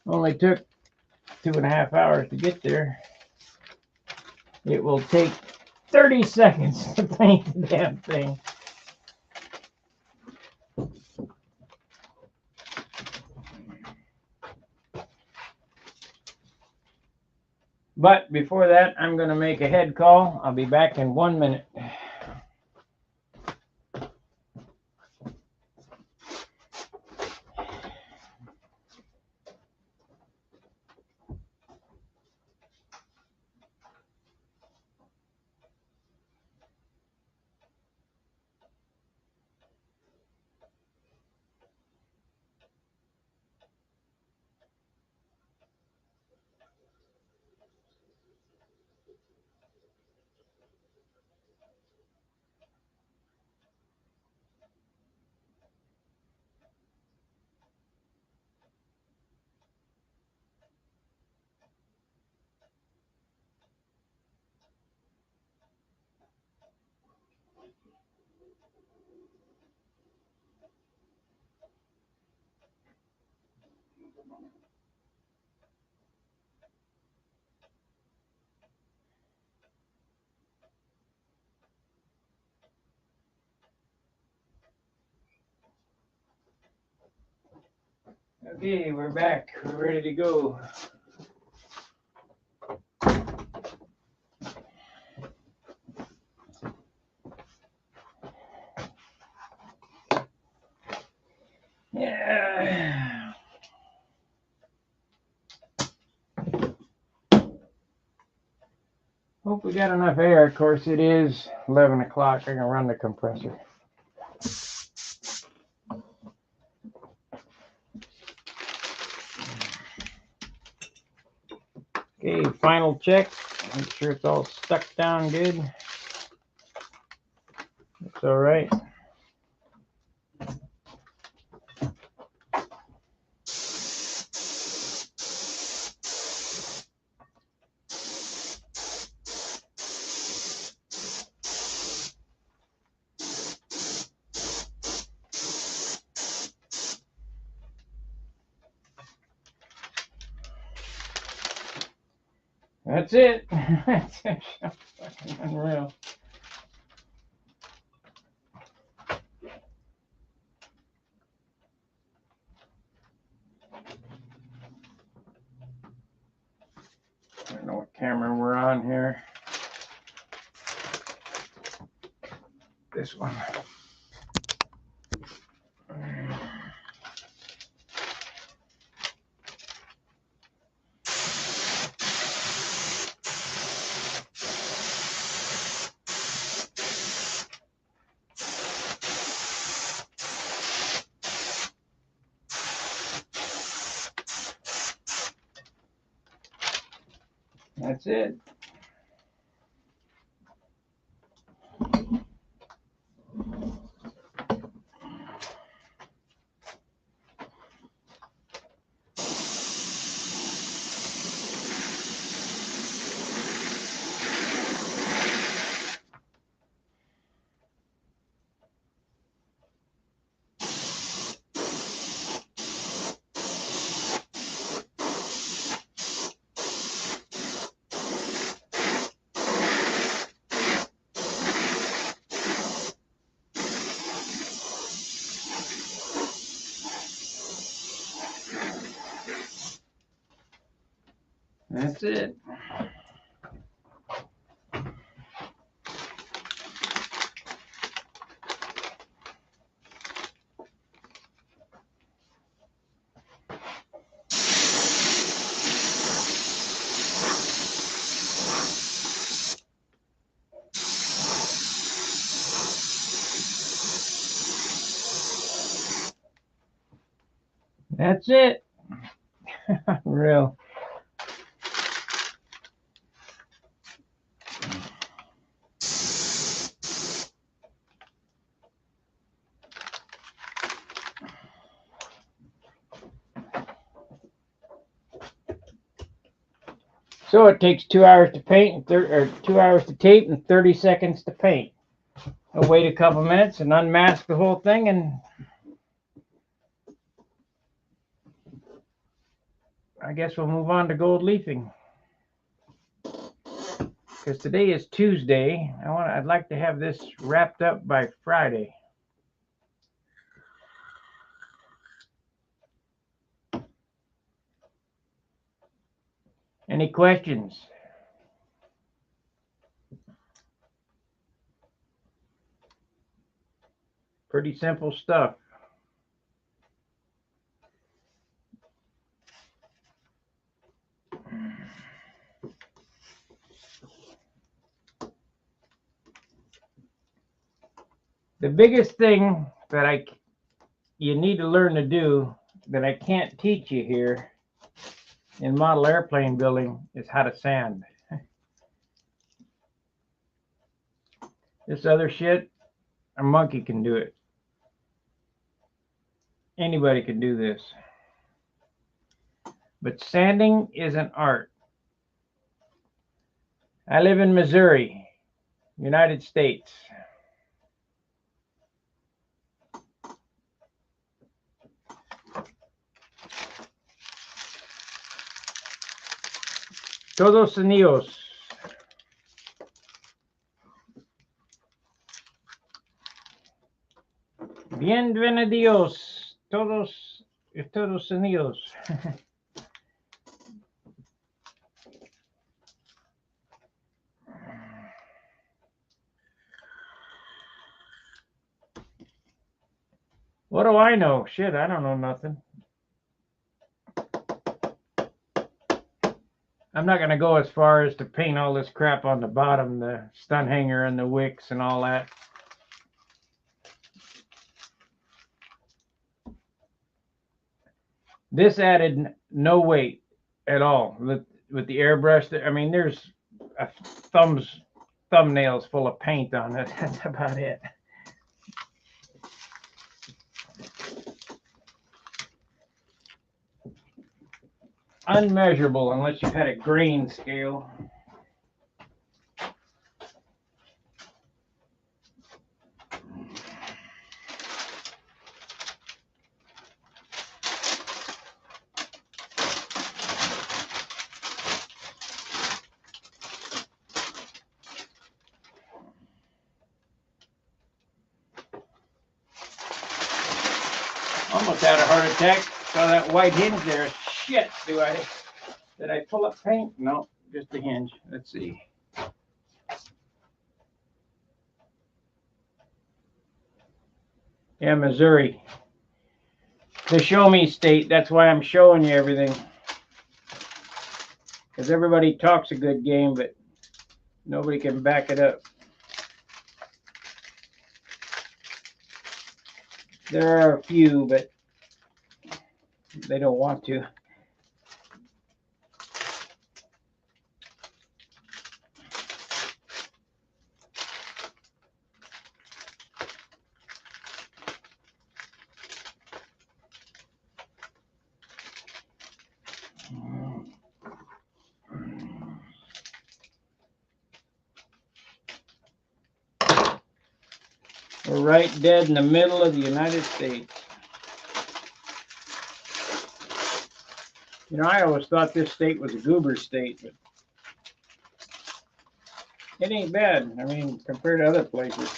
Only took 2.5 hours to get there. It will take 30 seconds to paint the damn thing. But before that, I'm going to make a head call. I'll be back in 1 minute. Okay, we're back. We're ready to go. Yeah. Hope we got enough air. Of course, it is 11 o'clock. I can run the compressor. Okay, final check. Make sure it's all stuck down good. It's all right. That's it. That's fucking unreal. I don't know what camera we're on here. This one. That's it. That's it. That's it. Real. So it takes 2 hours to paint, or 2 hours to tape, and 30 seconds to paint. I'll wait a couple minutes and unmask the whole thing, and I guess we'll move on to gold leafing. Because today is Tuesday. I'd like to have this wrapped up by Friday. Any questions? Pretty simple stuff. The biggest thing that you need to learn to do that I can't teach you here in model airplane building is how to sand. This other shit, a monkey can do it. Anybody can do this. But sanding is an art. I live in Missouri, United States. Todos unidos. Bienvenidos. Todos unidos. What do I know? Shit, I don't know nothing. I'm not going to go as far as to paint all this crap on the bottom, the stun hanger and the wicks and all that. This added no weight at all with the airbrush. I mean, there's a thumbnails full of paint on it. That's about it. Unmeasurable unless you've had a grain scale. Almost had a heart attack. Saw that white hinge there. Shit, did I pull up paint? No, just a hinge. Let's see. Yeah, Missouri. The show me state. That's why I'm showing you everything. Because everybody talks a good game, but nobody can back it up. There are a few, but they don't want to. We're right dead in the middle of the United States. You know, I always thought this state was a goober state, but it ain't bad. I mean, compared to other places.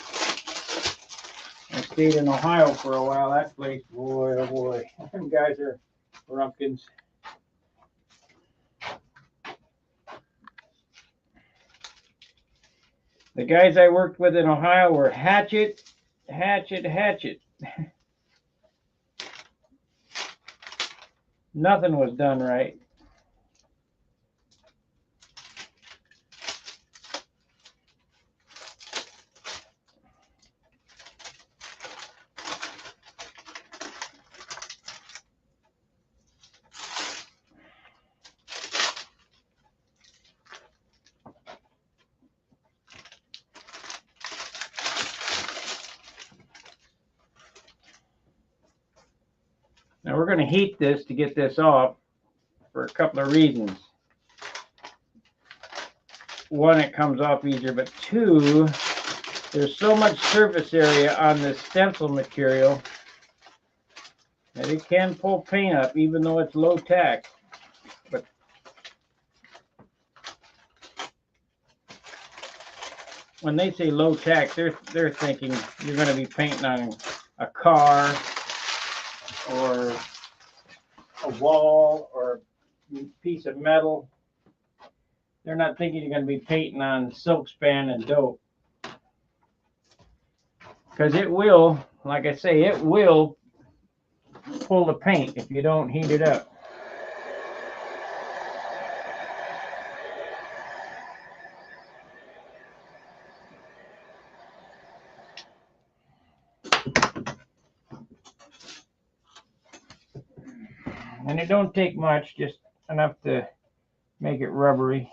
I stayed in Ohio for a while. That place, boy, oh boy. Them guys are rumpkins. The guys I worked with in Ohio were hatchet. Nothing was done right. Now we're going to heat this to get this off for a couple of reasons. One, it comes off easier, but two, there's so much surface area on this stencil material that it can pull paint up even though it's low tack. But when they say low tack, they're thinking you're going to be painting on a car or a wall or a piece of metal. They're not thinking you're going to be painting on silk span and dope. Because it will, like I say, it will pull the paint if you don't heat it up. And it don't take much, just enough to make it rubbery.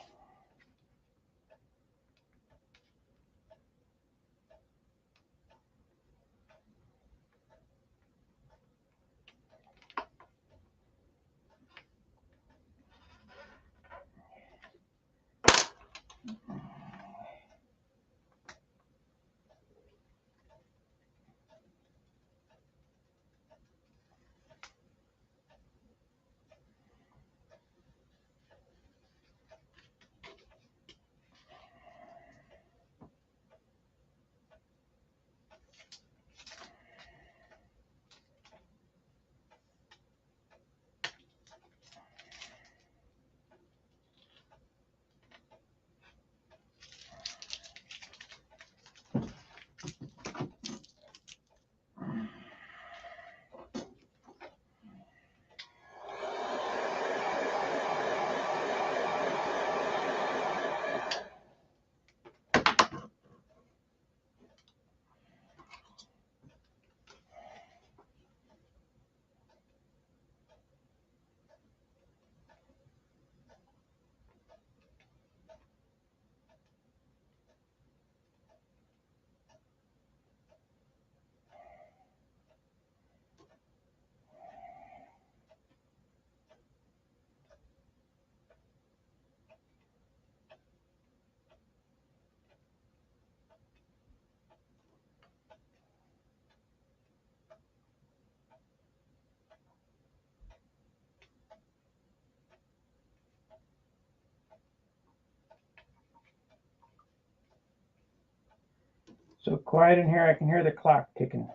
So quiet in here, I can hear the clock ticking.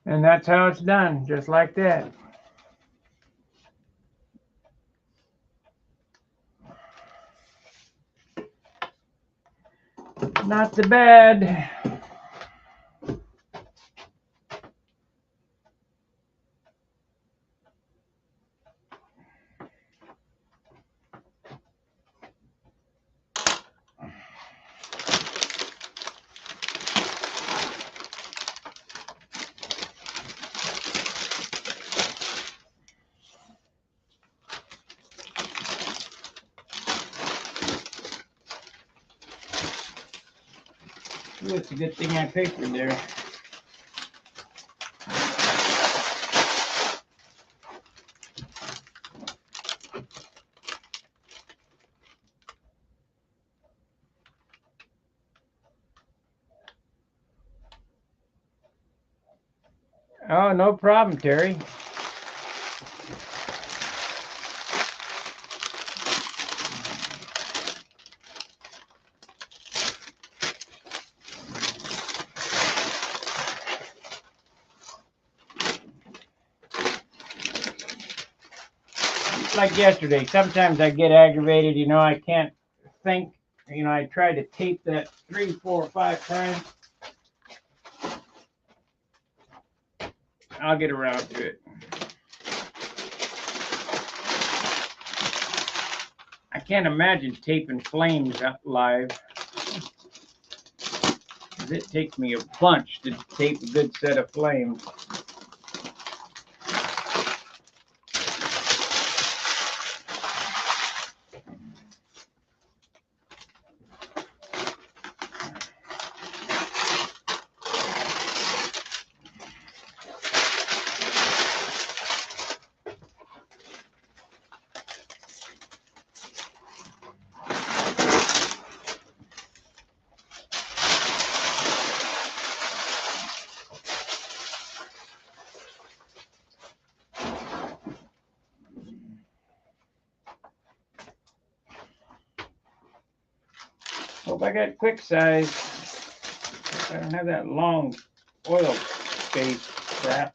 And that's how it's done, just like that. Not so bad. Ooh, it's a good thing I papered there. Oh, no problem, Terry. Like yesterday, sometimes I get aggravated, you know, I can't think, you know, I try to tape that 3, 4, 5 times. I'll get around to it. I can't imagine taping flames live. It takes me a bunch to tape a good set of flames. Hope I got quick size. I don't have that long oil space crap.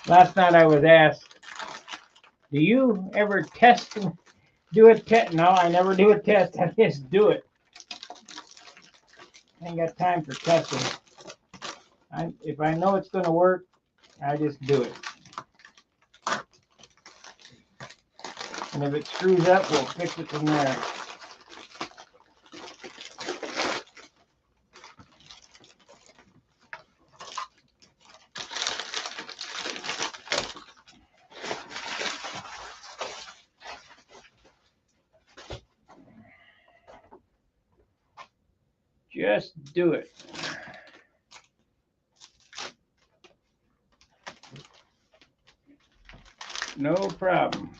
Last night I was asked, do you ever test, do a test? No, I never do a test. I just do it. I ain't got time for testing. If I know it's going to work, I just do it. And if it screws up, we'll fix it from there. Just do it. No problem.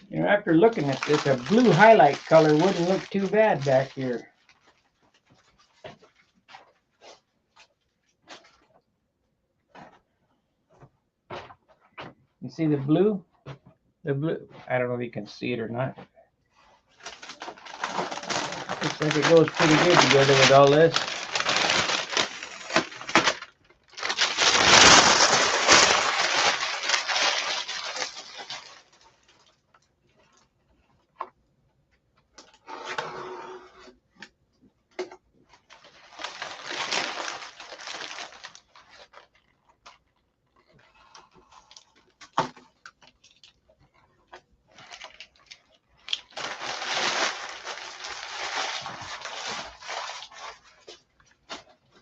You know, after looking at this, a blue highlight color wouldn't look too bad back here. You see the blue? The blue, I don't know if you can see it or not. Looks like it goes pretty good together with all this.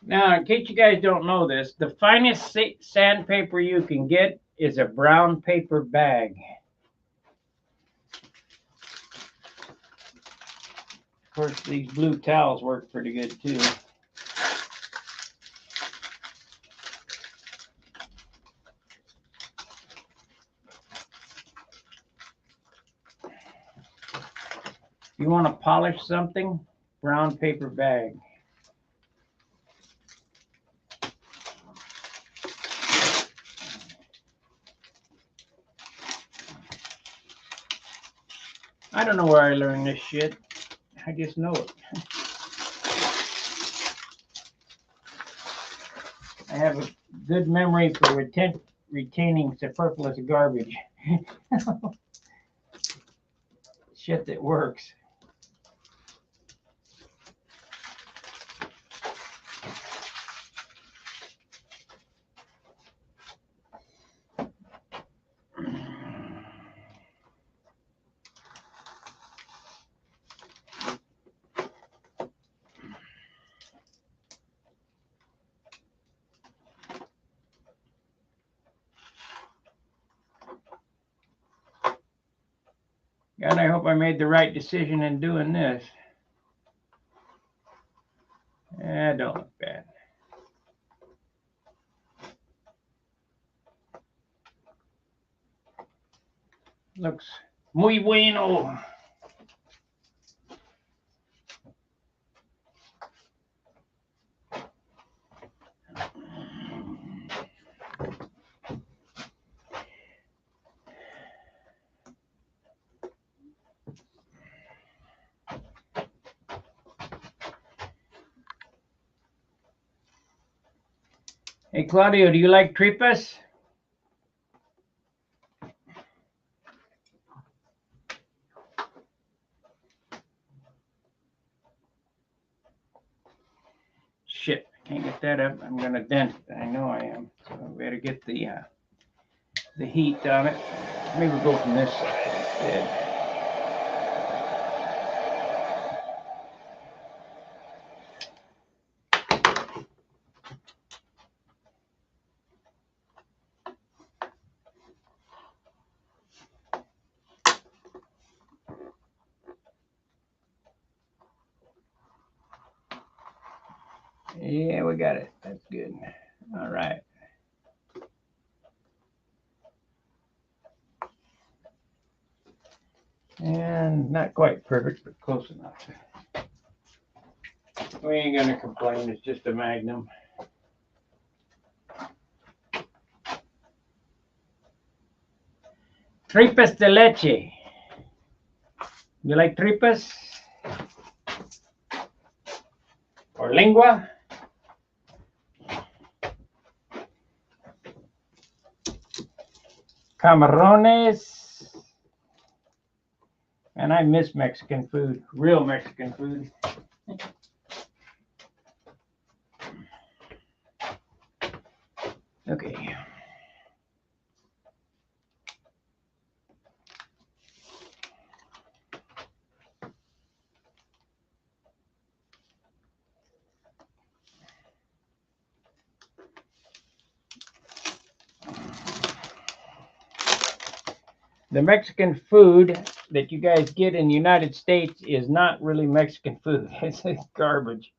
Now, in case you guys don't know this, the finest sandpaper you can get is a brown paper bag. Of course, these blue towels work pretty good too. If you want to polish something, brown paper bag. I don't know where I learned this shit. I just know it. I have a good memory for retaining superfluous garbage. Shit that works. God, I hope I made the right decision in doing this. Don't look bad. Looks muy bueno. Hey, Claudio, do you like tripas? Shit, I can't get that up. I'm gonna dent it. I know I am. So I better get the heat on it. Maybe we'll go from this side instead. Yeah, we got it. That's good. All right. And not quite perfect, but close enough. We ain't gonna complain. It's just a Magnum. Tripas de leche. You like tripas? Or lengua? Camarones. And I miss Mexican food, real Mexican food. Okay. The Mexican food that you guys get in the United States is not really Mexican food. It's garbage.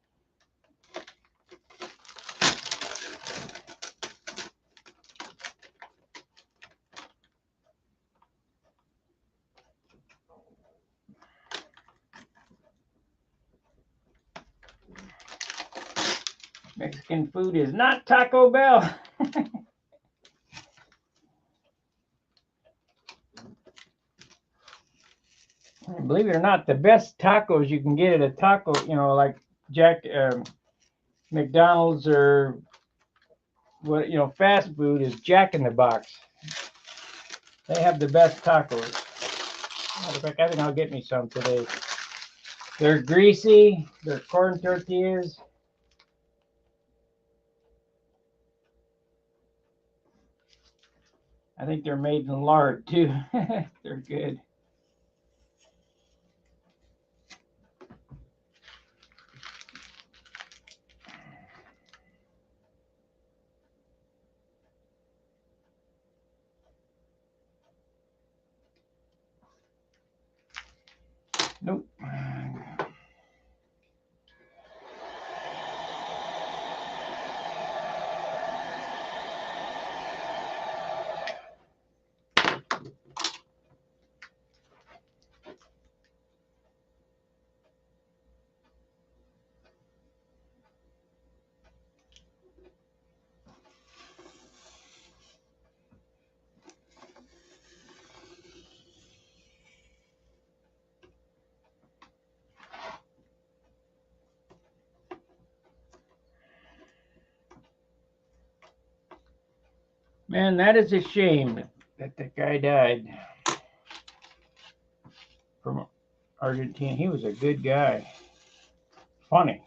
Mexican food is not Taco Bell. Believe it or not, the best tacos you can get at a taco, like McDonald's or what, fast food is Jack in the Box. They have the best tacos. Matter of fact, I think I'll get me some today. They're greasy. They're corn tortillas. I think they're made in lard too. They're good. Nope. Man, that is a shame that the guy died from Argentina. He was a good guy. Funny.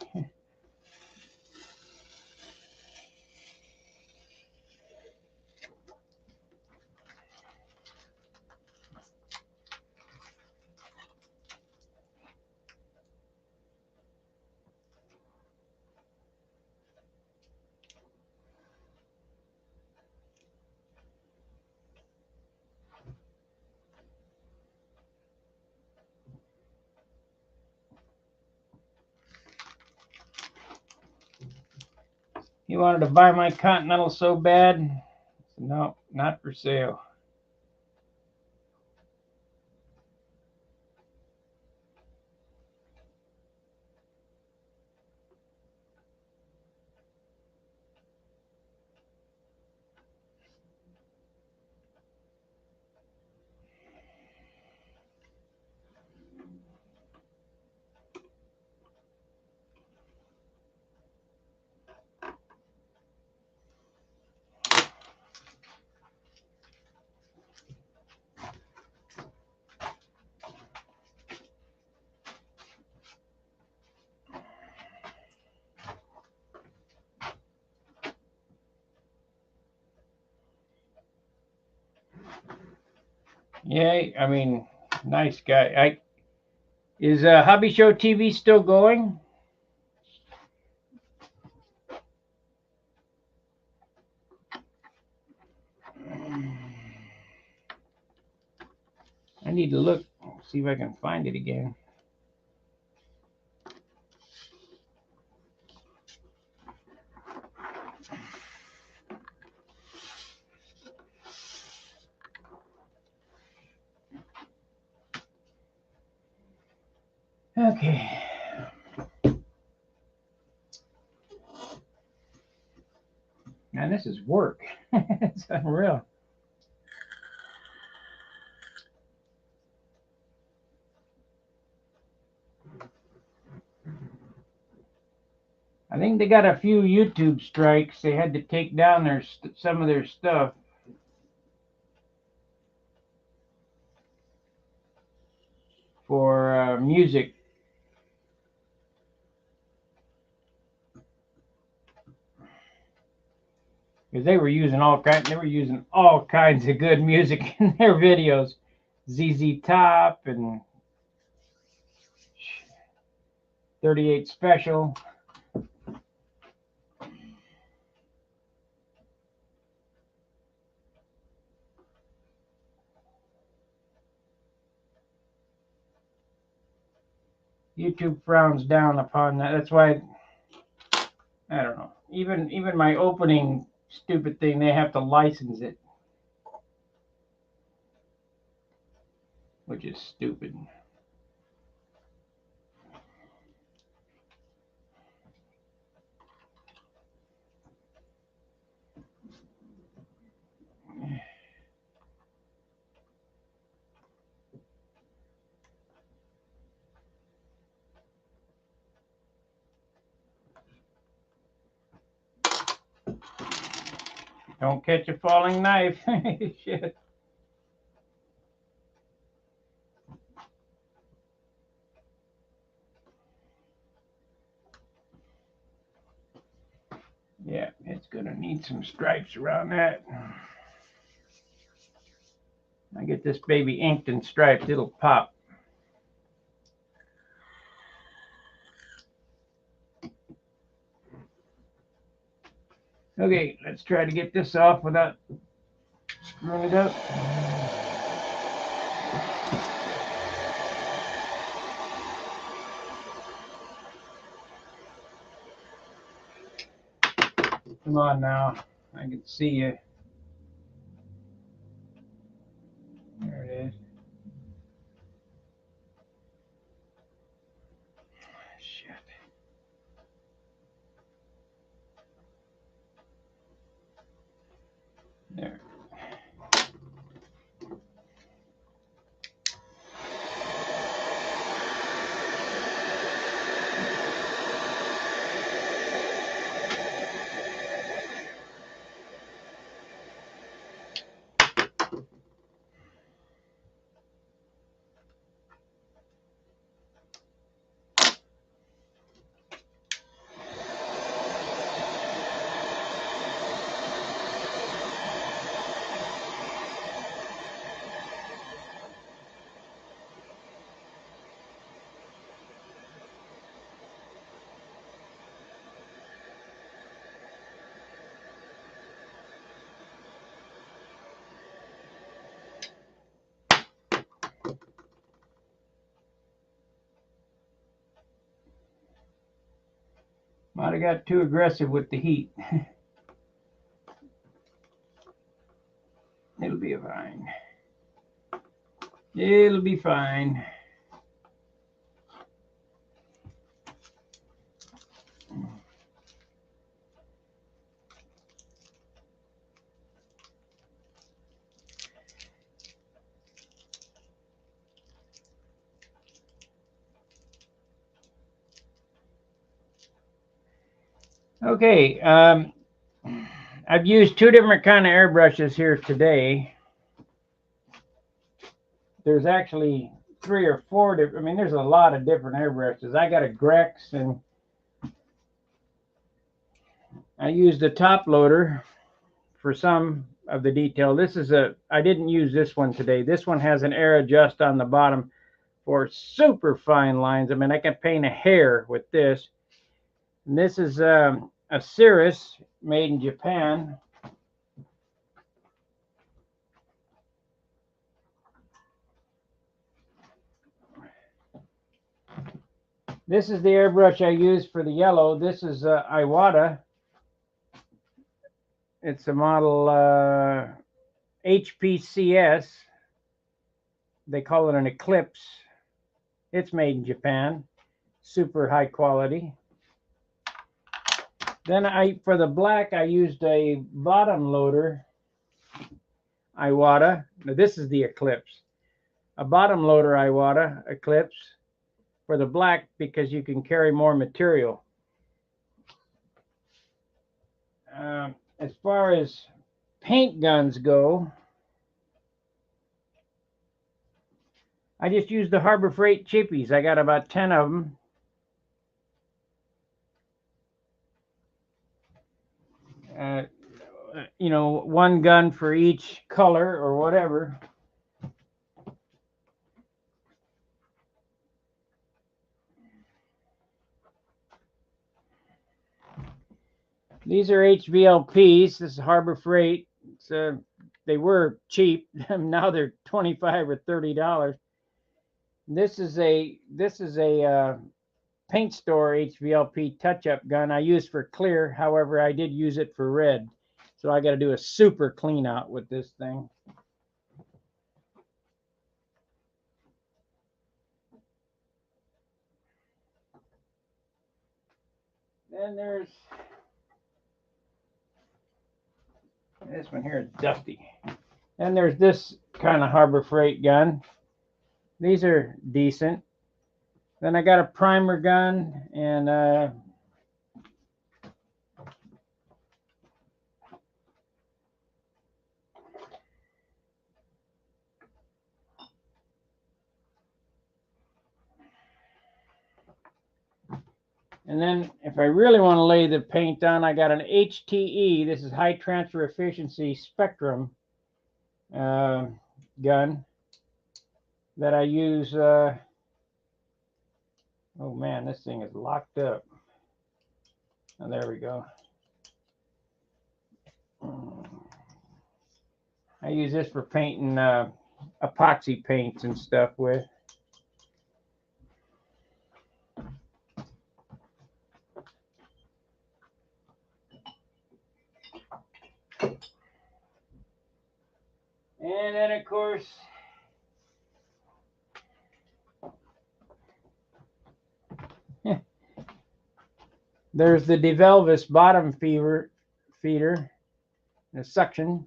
He wanted to buy my Continental so bad. No, not for sale. Yeah, I mean, nice guy. Is Hobby Show TV still going? I need to look, see if I can find it again. Okay. Man, this is work. It's unreal. I think they got a few YouTube strikes. They had to take down some of their stuff for music. Because they were using all kinds of good music in their videos. ZZ Top and 38 Special. YouTube frowns down upon that. That's why I don't know. Even my opening stupid thing, they have to license it, which is stupid. Don't catch a falling knife. Shit. Yeah, it's gonna need some stripes around that. I get this baby inked and striped, it'll pop. Okay, let's try to get this off without screwing it up. Come on now, I can see you. There it is. Shit. There. Might have got too aggressive with the heat. It'll be fine. It'll be fine. Okay, I've used two different kind of airbrushes here today. There's actually 3 or 4 different, I mean, there's a lot of different airbrushes. I got a Grex, and I used a top loader for some of the detail. This is I didn't use this one today. This one has an air adjust on the bottom for super fine lines. I mean, I can paint a hair with this. And this is a Cirrus made in Japan. This is the airbrush I use for the yellow. This is Iwata. It's a model HPCS. They call it an Eclipse. It's made in Japan. Super high quality. Then for the black, I used a bottom loader Iwata. Now this is the Eclipse. A bottom loader Iwata Eclipse for the black because you can carry more material. As far as paint guns go, I just used the Harbor Freight cheapies. I got about 10 of them. You know, one gun for each color or whatever. These are HVLPs. This is Harbor Freight. They were cheap. Now they're $25 or $30. This is a paint store HVLP touch-up gun I use for clear. However, I did use it for red. So I got to do a super clean out with this thing. Then there's this one here is dusty. And there's this kind of Harbor Freight gun. These are decent. Then I got a primer gun and then if I really want to lay the paint on, I got an HTE. This is high transfer efficiency spectrum gun that I use. Oh man, this thing is locked up. Oh, there we go. I use this for painting epoxy paints and stuff with. And then, of course, there's the DeVelvis bottom feeder, the suction.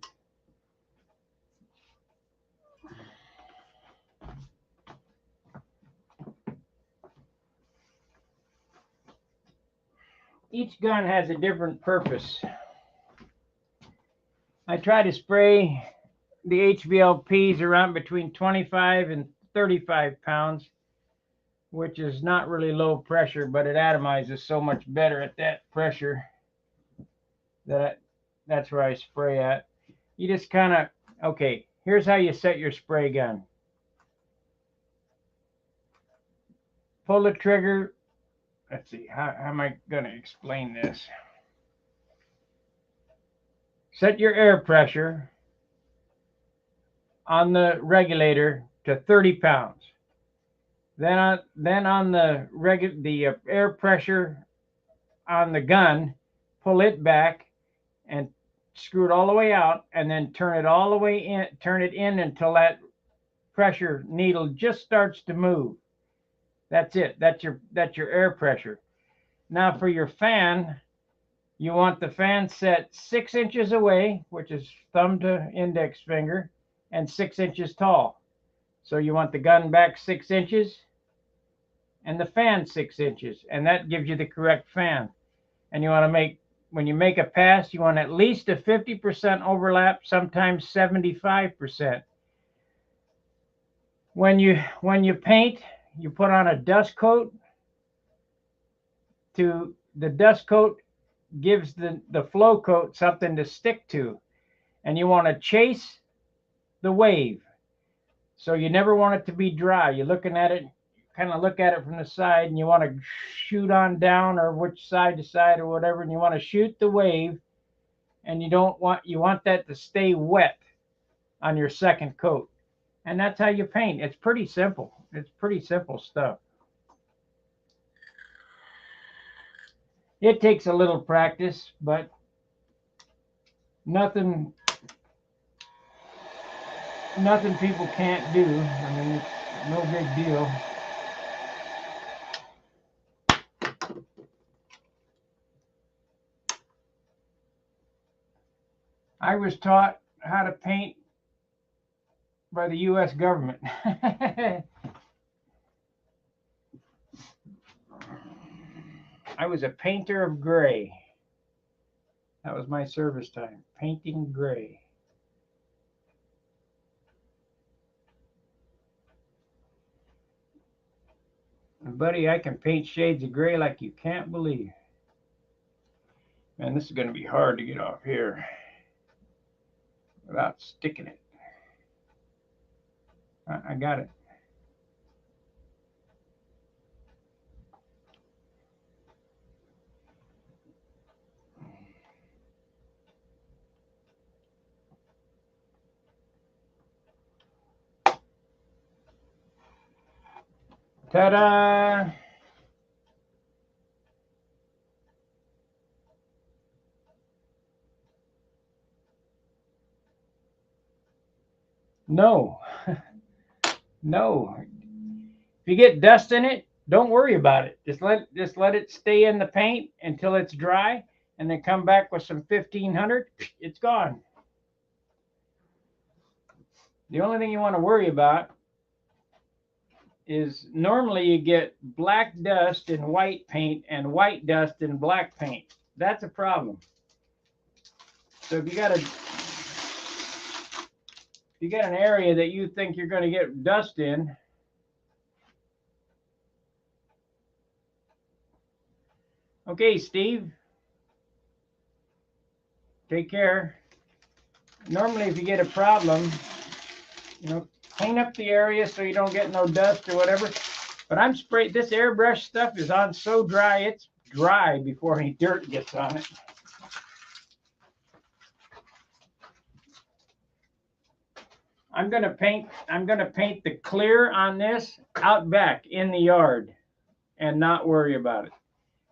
Each gun has a different purpose. I try to spray the HVLPs around between 25 and 35 pounds, which is not really low pressure, but it atomizes so much better at that pressure that that's where I spray at. You just kind of, okay, here's how you set your spray gun. Pull the trigger. Let's see, how am I going to explain this? Set your air pressure on the regulator to 30 pounds. Then on the air pressure on the gun, pull it back and screw it all the way out, and then turn it all the way in. Turn it in until that pressure needle just starts to move. That's it. That's your air pressure. Now for your fan, you want the fan set 6 inches away, which is thumb to index finger, and 6 inches tall. So you want the gun back 6 inches and the fan 6 inches, and that gives you the correct fan. And you want to make, when you make a pass, you want at least a 50% overlap, sometimes 75%. When you paint, you put on a dust coat. The dust coat gives the flow coat something to stick to. and you want to chase the wave. So you never want it to be dry. You're looking at it, kind of look at it from the side, and you want to shoot on down or which side to side or whatever, and you want to shoot the wave, and you want that to stay wet on your second coat. And that's how you paint. It's pretty simple. It's pretty simple stuff. It takes a little practice, but nothing people can't do. I mean, it's no big deal. I was taught how to paint by the U.S. government. I was a painter of gray. That was my service time, painting gray. And buddy, I can paint shades of gray like you can't believe. Man, this is going to be hard to get off here without sticking it. I got it. Ta-da! No. No. If you get dust in it, don't worry about it. Just let it stay in the paint until it's dry, and then come back with some 1500. It's gone. The only thing you want to worry about is normally you get black dust in white paint and white dust in black paint. That's a problem. So if you got an area that you think you're going to get dust in, okay, Steve, take care. Normally, if you get a problem, clean up the area so you don't get no dust or whatever. But I'm sprayed. This airbrush stuff is on so dry, it's dry before any dirt gets on it. I'm gonna paint the clear on this out back in the yard and not worry about it.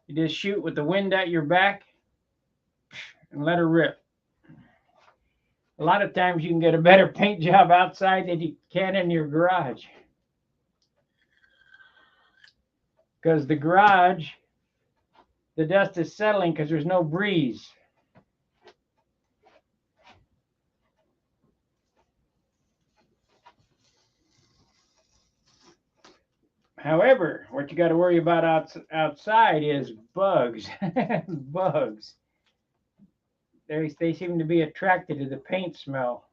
You just shoot with the wind at your back and let her rip. A lot of times you can get a better paint job outside than you can in your garage. Because the garage, the dust is settling because there's no breeze. However, what you got to worry about outside is bugs. Bugs. They seem to be attracted to the paint smell.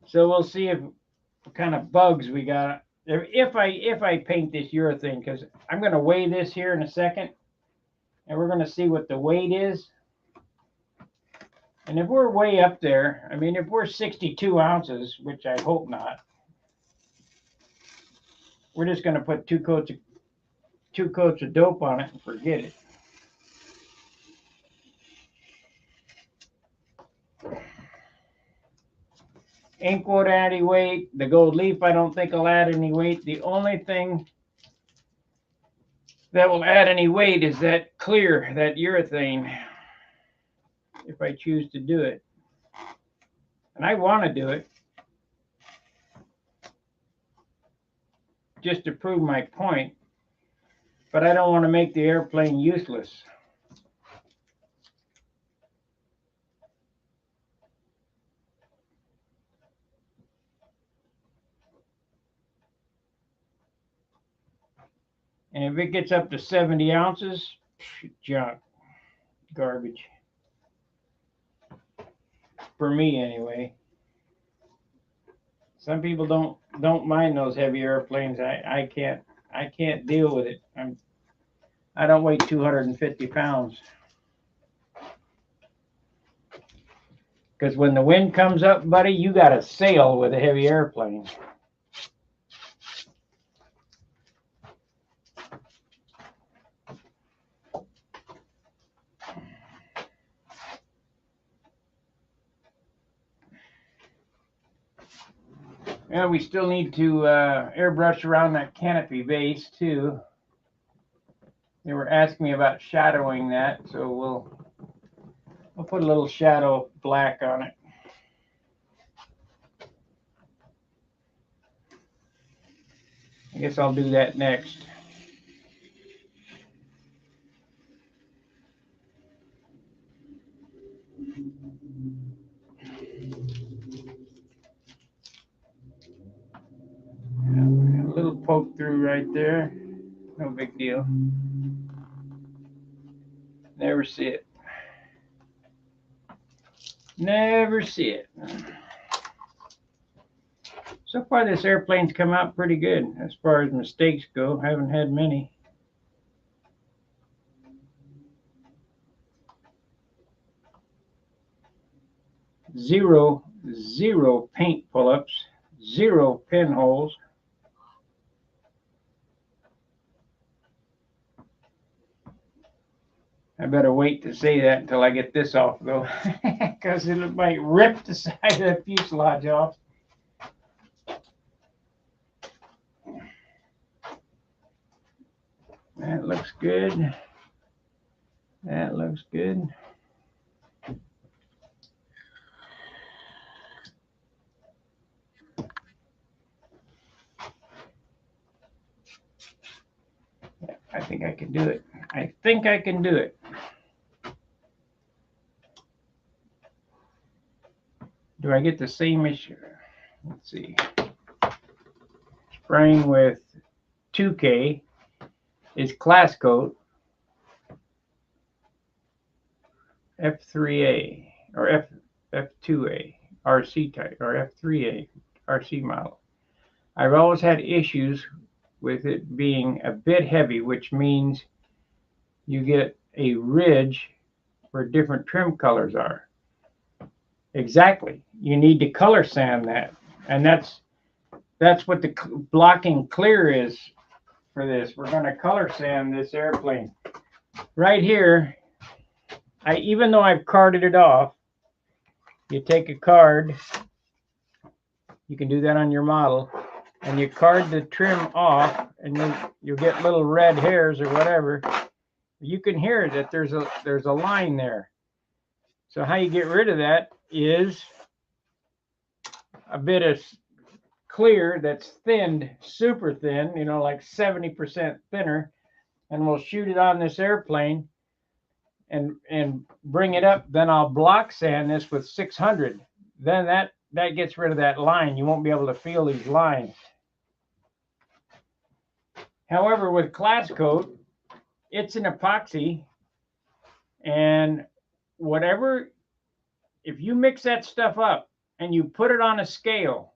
So we'll see what kind of bugs we got. If I paint this urethane, because I'm going to weigh this here in a second, and we're going to see what the weight is. And if we're way up there, I mean, if we're 62 ounces, which I hope not, we're just going to put two coats of dope on it and forget it. Ink won't add any weight. The gold leaf I don't think will add any weight. The only thing that will add any weight is that clear, that urethane, if I choose to do it. And I want to do it just to prove my point, but I don't want to make the airplane useless. And if it gets up to 70 ounces, junk, garbage. For me, anyway. Some people don't mind those heavy airplanes. I can't deal with it. I don't weigh 250 pounds. Because when the wind comes up, buddy, you got to sail with a heavy airplane. And we still need to airbrush around that canopy base too. They were asking me about shadowing that, so we'll put a little shadow black on it. I guess I'll do that next. A little poke through right there. No big deal. Never see it. Never see it. So far, this airplane's come out pretty good as far as mistakes go. Haven't had many. Zero paint pull-ups, 0 pinholes. I better wait to say that until I get this off, though, because it might rip the side of the fuselage off. That looks good. That looks good. Yeah, I think I can do it. I think I can do it. Do I get the same issue? Let's see. Spraying with 2K is class coat F3A or F2A RC type or F3A RC model. I've always had issues with it being a bit heavy, which means you get a ridge where different trim colors are. Exactly. You need to color sand that. And that's what the blocking clear is for this. We're going to color sand this airplane. Right here, even though I've carded it off, you take a card, you can do that on your model, and you card the trim off, and you'll get little red hairs or whatever. You can hear that there's a line there. So how you get rid of that is a bit of clear that's thinned, super thin, like 70% thinner, and we'll shoot it on this airplane and bring it up. Then I'll block sand this with 600. Then that gets rid of that line. You won't be able to feel these lines. However, with class coat, it's an epoxy, and if you mix that stuff up and you put it on a scale,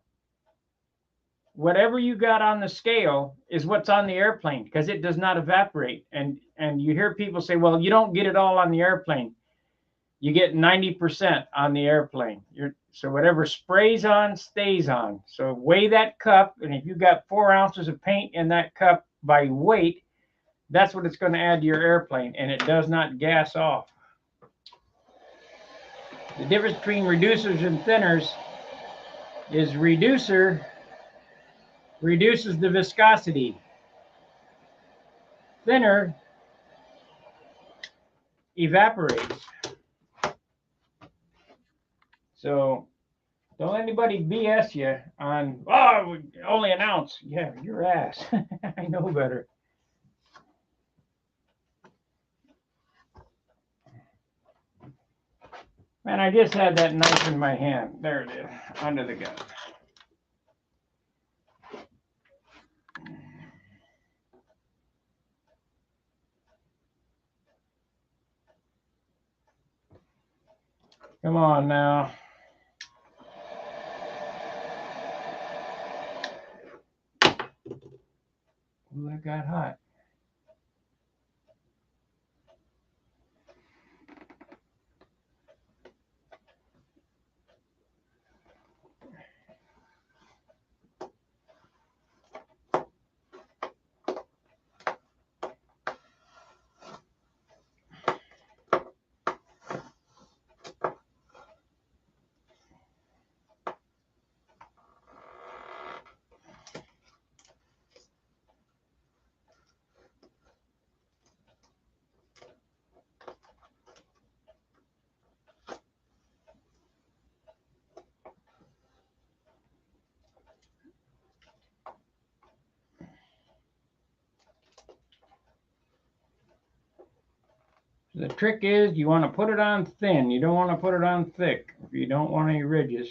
whatever you got on the scale is what's on the airplane, because it does not evaporate. And you hear people say, well, you don't get it all on the airplane. You get 90% on the airplane. So whatever sprays on, stays on. So weigh that cup, and if you've got 4 ounces of paint in that cup by weight, that's what it's going to add to your airplane, and it does not gas off. The difference between reducers and thinners is reducer reduces the viscosity. Thinner evaporates. So don't let anybody BS you on, oh, only an ounce. Yeah, your ass. I know better. Man, I just had that knife in my hand. There it is, under the gun. Come on now. Ooh, that got hot. The trick is you want to put it on thin. You don't want to put it on thick. You don't want any ridges.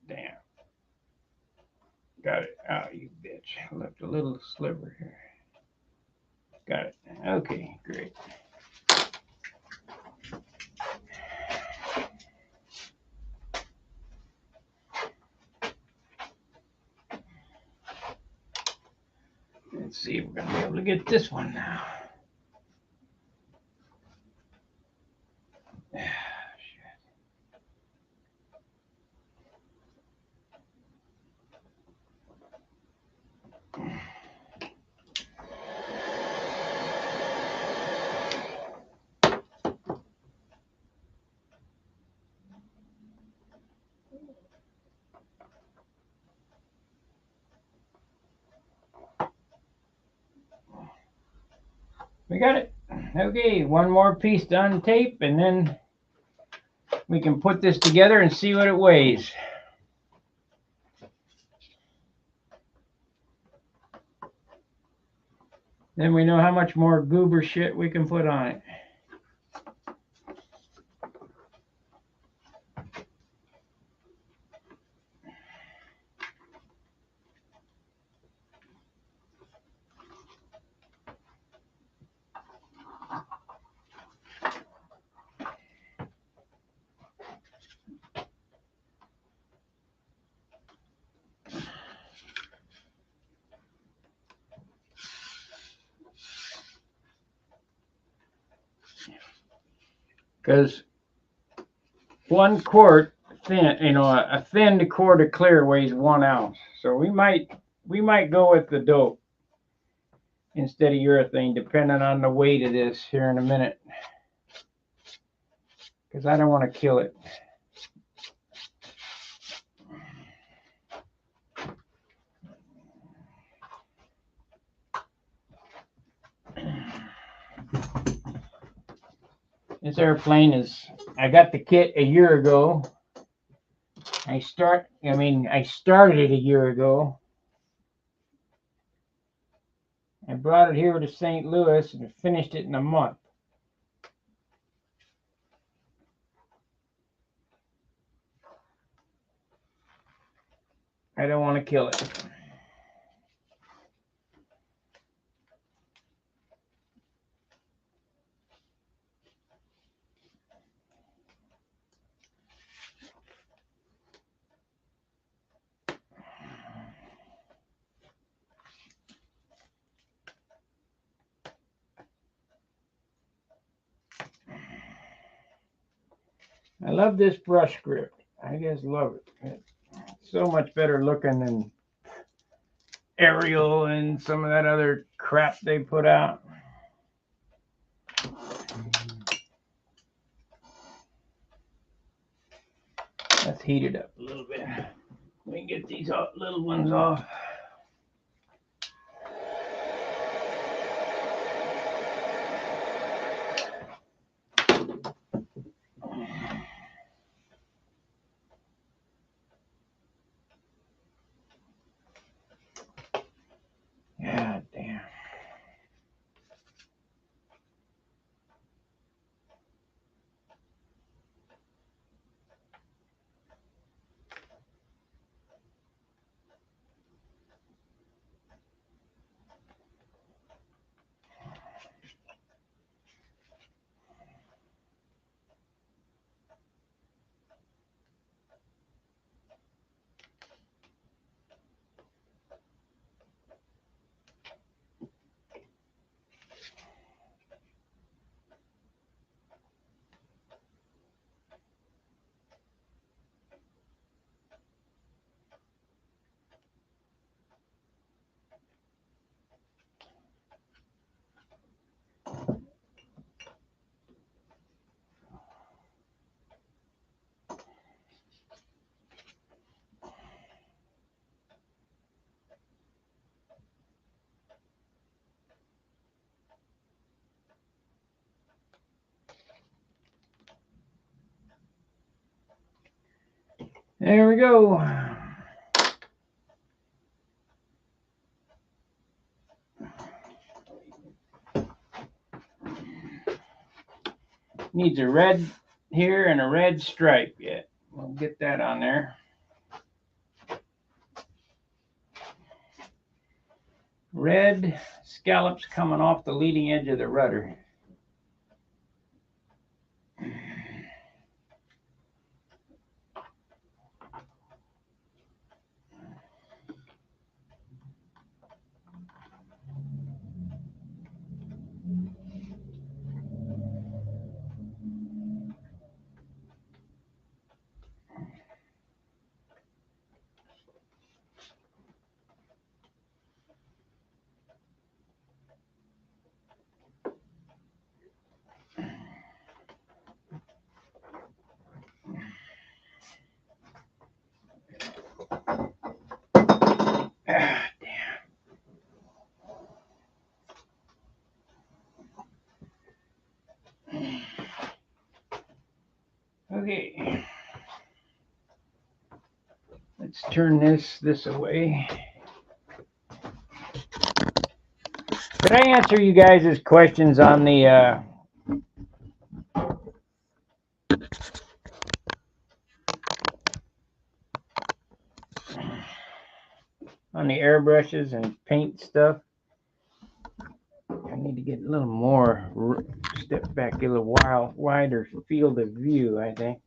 Damn. Got it. Oh, you bitch. I left a little sliver here. Got it. Okay, great. Let's see if we're going to be able to get this one now. We got it. Okay, one more piece to untape, and then we can put this together and see what it weighs. Then we know how much more goober shit we can put on it. Because 1 quart thin, a thin quart of clear weighs 1 ounce. So we might go with the dope instead of urethane, depending on the weight of this here in a minute. Because I don't want to kill it. This airplane I got the kit a year ago. I started it a year ago. I brought it here to St. Louis and finished it in a month. I don't want to kill it. I love this brush grip. I just love it. It's so much better looking than Ariel and some of that other crap they put out. Let's heat it up a little bit. We can get these little ones off. God damn. There we go. Needs a red here and a red stripe yet. We'll get that on there. Red scallops coming off the leading edge of the rudder. Okay, let's turn this away. Could I answer you guys' questions on the airbrushes and paint stuff? I need to get a little more, step back, get a little wider field of view, I think.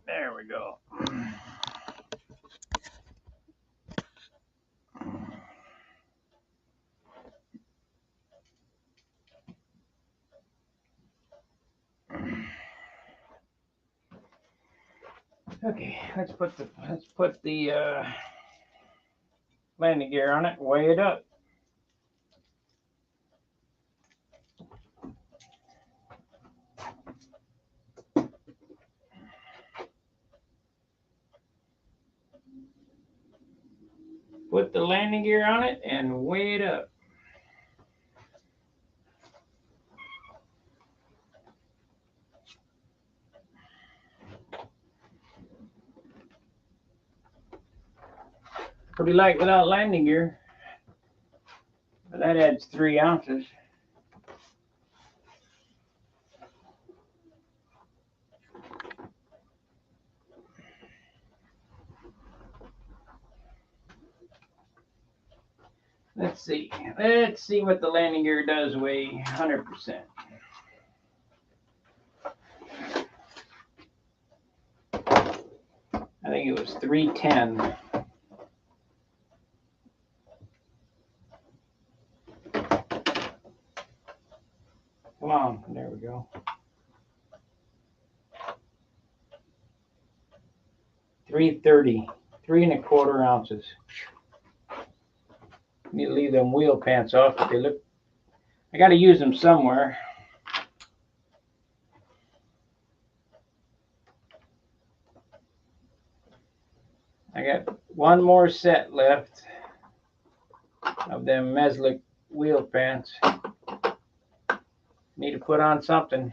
There we go. Okay, let's put the landing gear on it, weigh it up. Put the landing gear on it and weigh it up. Pretty light without landing gear, but that adds 3 ounces. Let's see what the landing gear does weigh 100%. I think it was 310. Come on, there we go. 330, 3¼ ounces. Need to leave them wheel pants off, but they look, I got to use them somewhere. I got one more set left of them Meslick wheel pants. Need to put on something.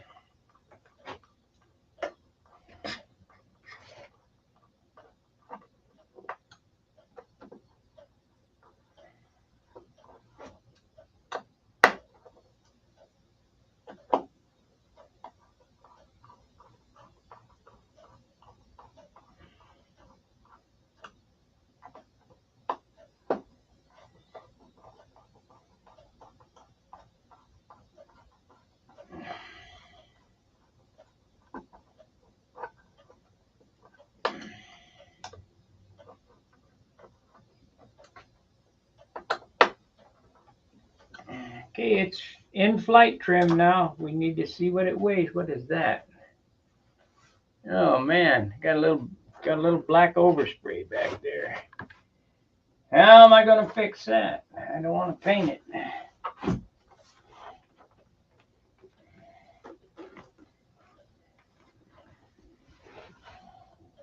Okay, it's in flight trim now. We need to see what it weighs. What is that? Oh man, got a little black overspray back there. How am I going to fix that? I don't want to paint it.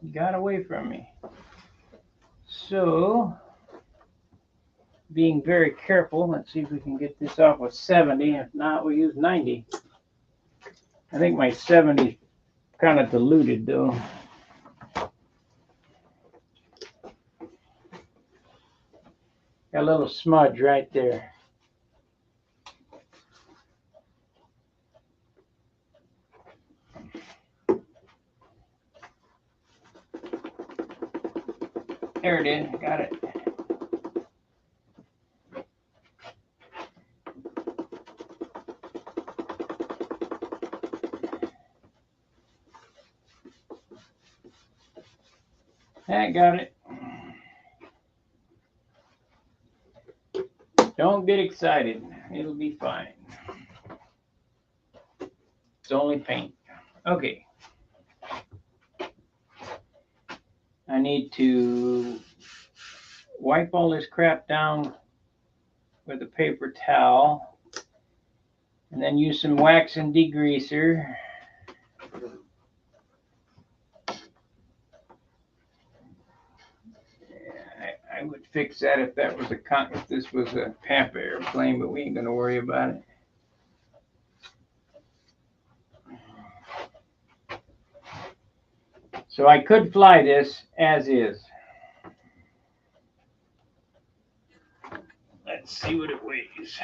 It got away from me. So, being very careful, let's see if we can get this off with 70. If not, we'll use 90. I think my 70 is kind of diluted though. Got a little smudge right there. There it is. Got it. I got it. Don't get excited. It'll be fine. It's only paint. Okay. I need to wipe all this crap down with a paper towel and then use some wax and degreaser. I would fix that if this was a Pampa airplane, but we ain't gonna worry about it. So I could fly this as is. Let's see what it weighs.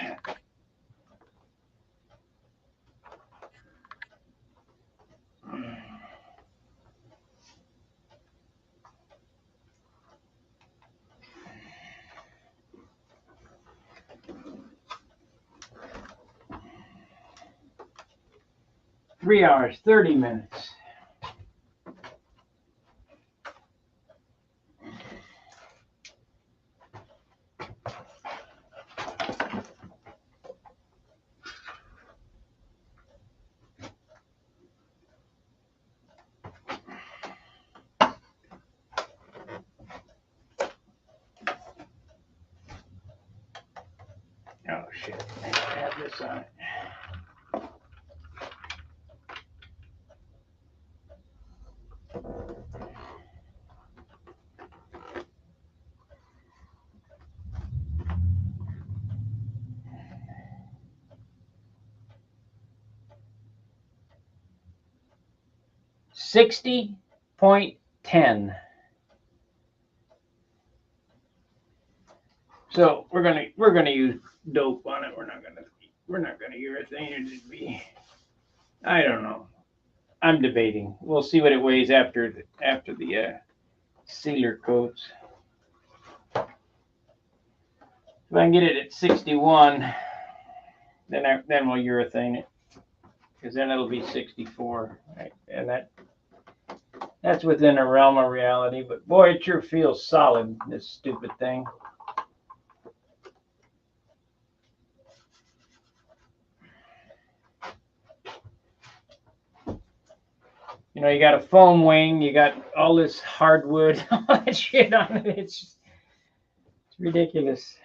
Three hours, 30 minutes. Oh shit, I have this on it. $60.10. So we're gonna use dope on it. We're not gonna urethane it. Be, I don't know. I'm debating. We'll see what it weighs after the sealer coats. If I can get it at 61, then we'll urethane it, because then it'll be 64, right? And that's within a realm of reality. But boy, it sure feels solid, this stupid thing. You know, you got a foam wing, you got all this hardwood, all that shit on it. It's ridiculous.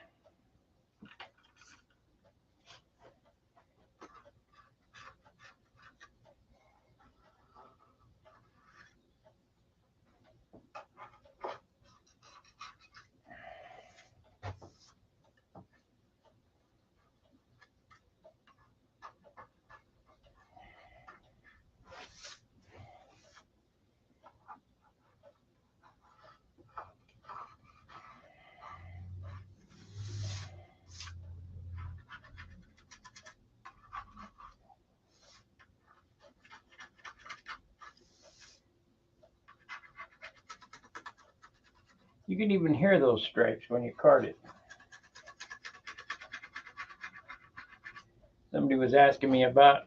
You can even hear those stripes when you cart it. Somebody was asking me about,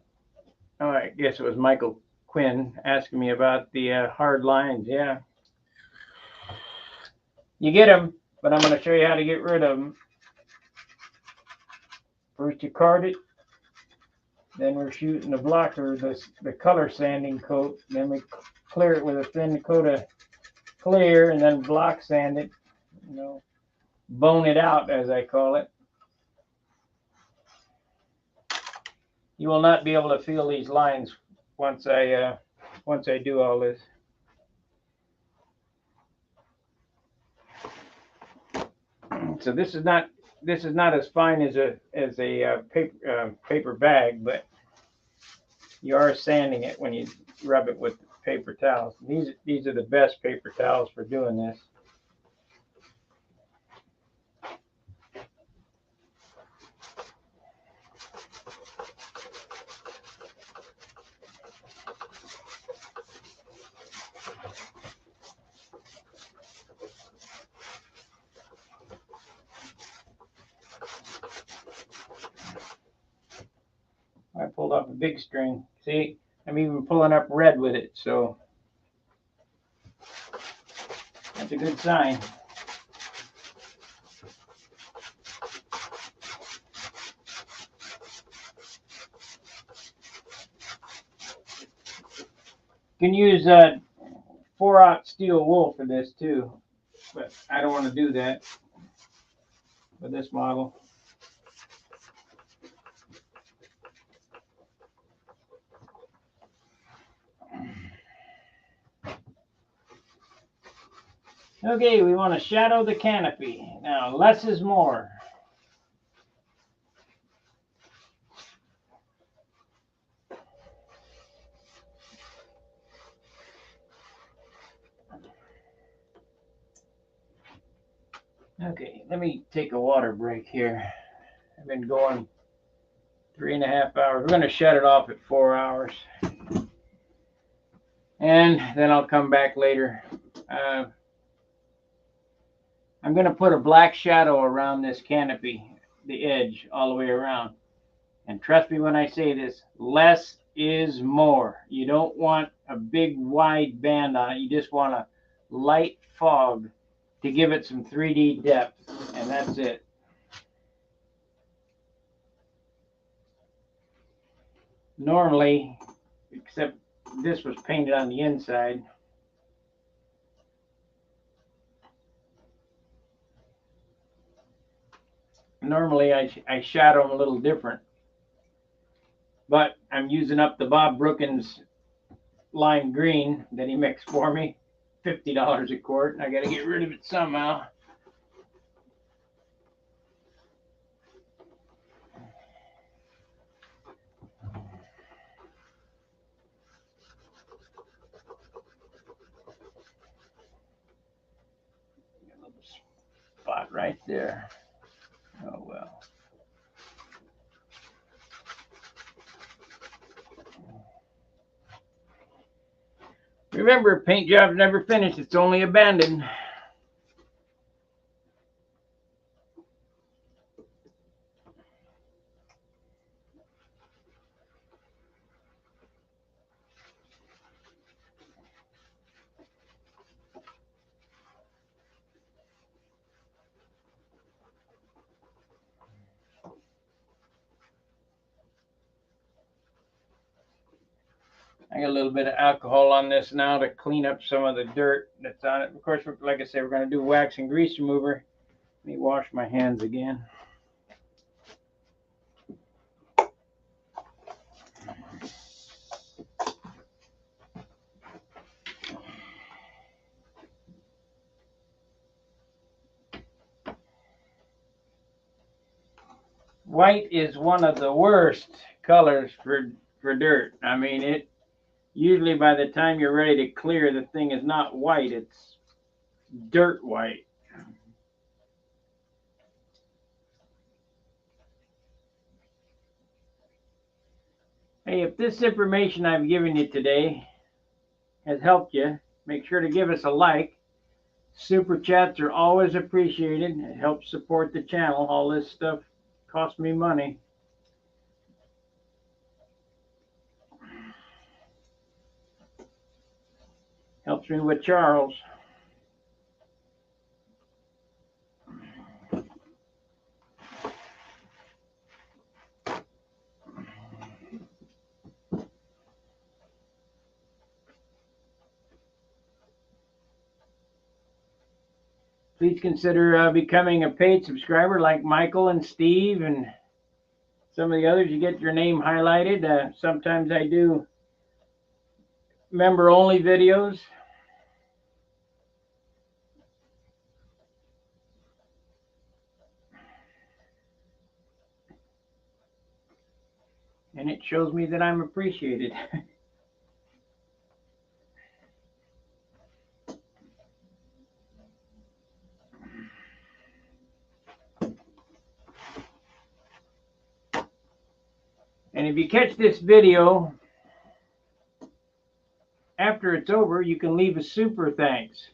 oh, I guess it was Michael Quinn asking me about the hard lines. Yeah. You get them, but I'm going to show you how to get rid of them. First you cart it, then we're shooting the blocker, the color sanding coat, then we clear it with a thin coat of clear, and then block sand it, you know, bone it out, as I call it. You will not be able to feel these lines once I do all this. So this is not as fine as a paper bag, but you are sanding it when you rub it with paper towels. These are the best paper towels for doing this. I pulled off a big string. See, I'm even pulling up red with it, so that's a good sign. You can use 4/0 steel wool for this too, but I don't want to do that for this model. Okay, we want to shadow the canopy. Now, less is more. Okay, let me take a water break here. I've been going 3.5 hours. We're going to shut it off at 4 hours. And then I'll come back later. I'm going to put a black shadow around this canopy, the edge, all the way around. And trust me when I say this, less is more. You don't want a big wide band on it. You just want a light fog to give it some 3D depth. And that's it. Normally, except this was painted on the inside. Normally I shadow them a little different. But I'm using up the Bob Brookins lime green that he mixed for me. $50 a quart. And I got to get rid of it somehow. A little spot right there. Oh well. Remember, paint job's never finished. It's only abandoned. I got a little bit of alcohol on this now to clean up some of the dirt that's on it. Of course, like I said, we're going to do wax and grease remover. Let me wash my hands again. White is one of the worst colors for dirt. I mean, it usually by the time you're ready to clear, the thing is not white, it's dirt white. Hey, if this information I've given you today has helped you, make sure to give us a like. Super chats are always appreciated. It helps support the channel. All this stuff costs me money. Helps me with Charles. Please consider becoming a paid subscriber like Michael and Steve and some of the others. You get your name highlighted. Sometimes I do member-only videos. And it shows me that I'm appreciated. And if you catch this video after it's over, you can leave a super thanks,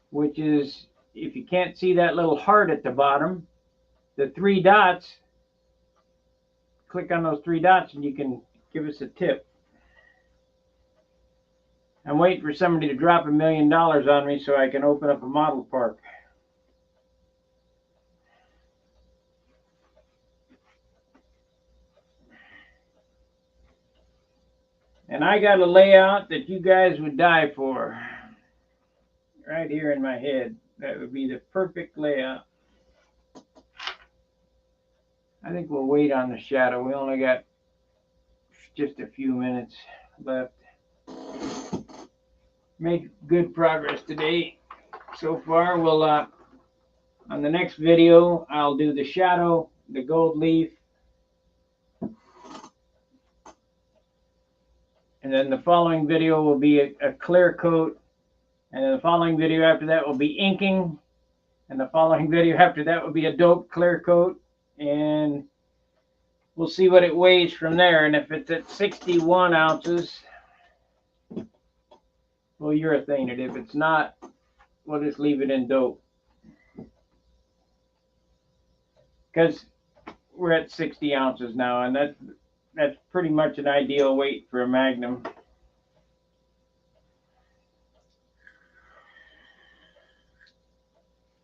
which is, if you can't see that little heart at the bottom, the 3 dots click on those three dots and you can give us a tip. I'm waiting for somebody to drop $1 million on me so I can open up a model park. And I got a layout that you guys would die for. Right here in my head. That would be the perfect layout. I think we'll wait on the shadow. We only got just a few minutes left. Made good progress today so far. We'll on the next video I'll do the shadow, the gold leaf, and then the following video will be a clear coat, and then the following video after that will be inking, and the following video after that will be a dope clear coat, and we'll see what it weighs from there. And if it's at 61 ounces, we'll urethane it. If it's not, we'll just leave it in dope. Because we're at 60 ounces now, and that's pretty much an ideal weight for a Magnum.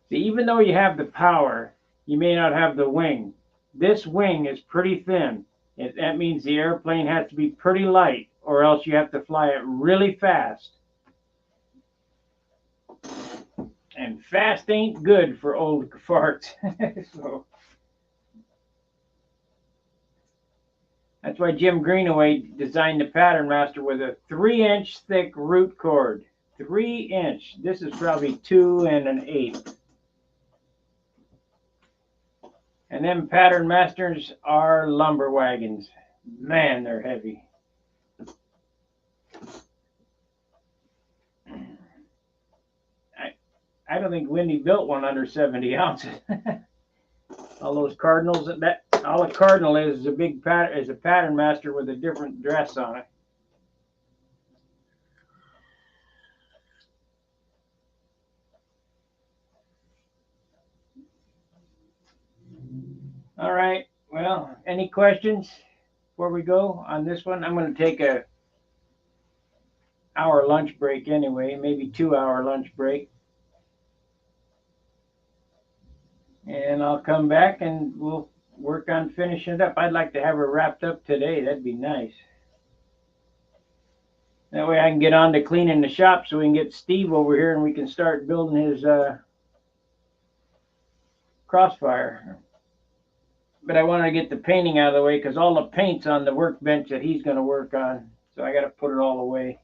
See, even though you have the power, you may not have the wing. This wing is pretty thin. That means the airplane has to be pretty light, or else you have to fly it really fast. And fast ain't good for old farts. So that's why Jim Greenaway designed the Pattern Master with a 3-inch thick root cord. 3-inch. This is probably 2 1/8. And them Pattern Masters are lumber wagons. Man, they're heavy. I don't think Wendy built one under 70 ounces. All those Cardinals, all a Cardinal is a big is a Pattern Master with a different dress on it. All right. Well, any questions before we go on this one? I'm going to take a hour lunch break anyway, maybe 2-hour lunch break. And I'll come back and we'll work on finishing it up. I'd like to have her wrapped up today. That'd be nice. That way I can get on to cleaning the shop so we can get Steve over here and we can start building his Crossfire. But I want to get the painting out of the way because all the paint's on the workbench that he's going to work on. So I got to put it all away.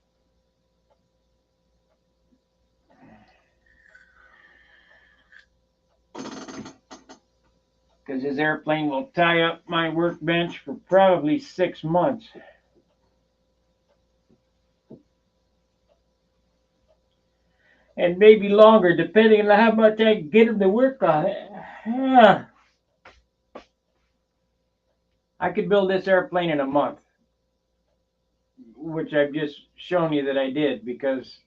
Because his airplane will tie up my workbench for probably 6 months. And maybe longer, depending on how much I can get him to work on it. Yeah. I could build this airplane in a month, which I've just shown you that I did, because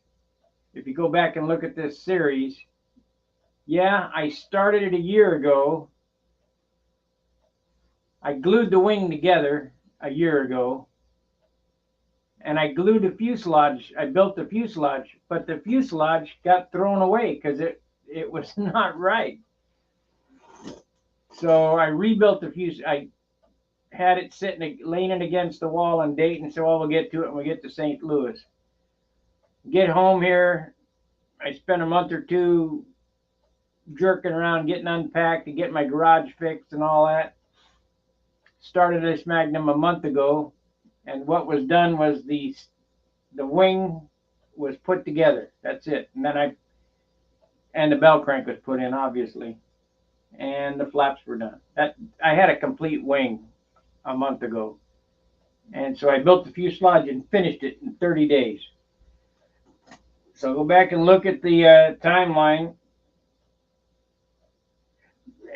if you go back and look at this series, yeah, I started it a year ago. I glued the wing together a year ago, and I glued the fuselage. I built the fuselage, but the fuselage got thrown away because it was not right. So I rebuilt the fuselage. I had it sitting, leaning against the wall in Dayton, so we'll get to it when we get to St. Louis. Get home here, I spent a month or two jerking around, getting unpacked, and getting my garage fixed and all that. Started this Magnum a month ago, and what was done was the wing was put together. That's it. And then and the bell crank was put in, obviously, and the flaps were done. I had a complete wing a month ago, and so I built the fuselage and finished it in 30 days. So go back and look at the timeline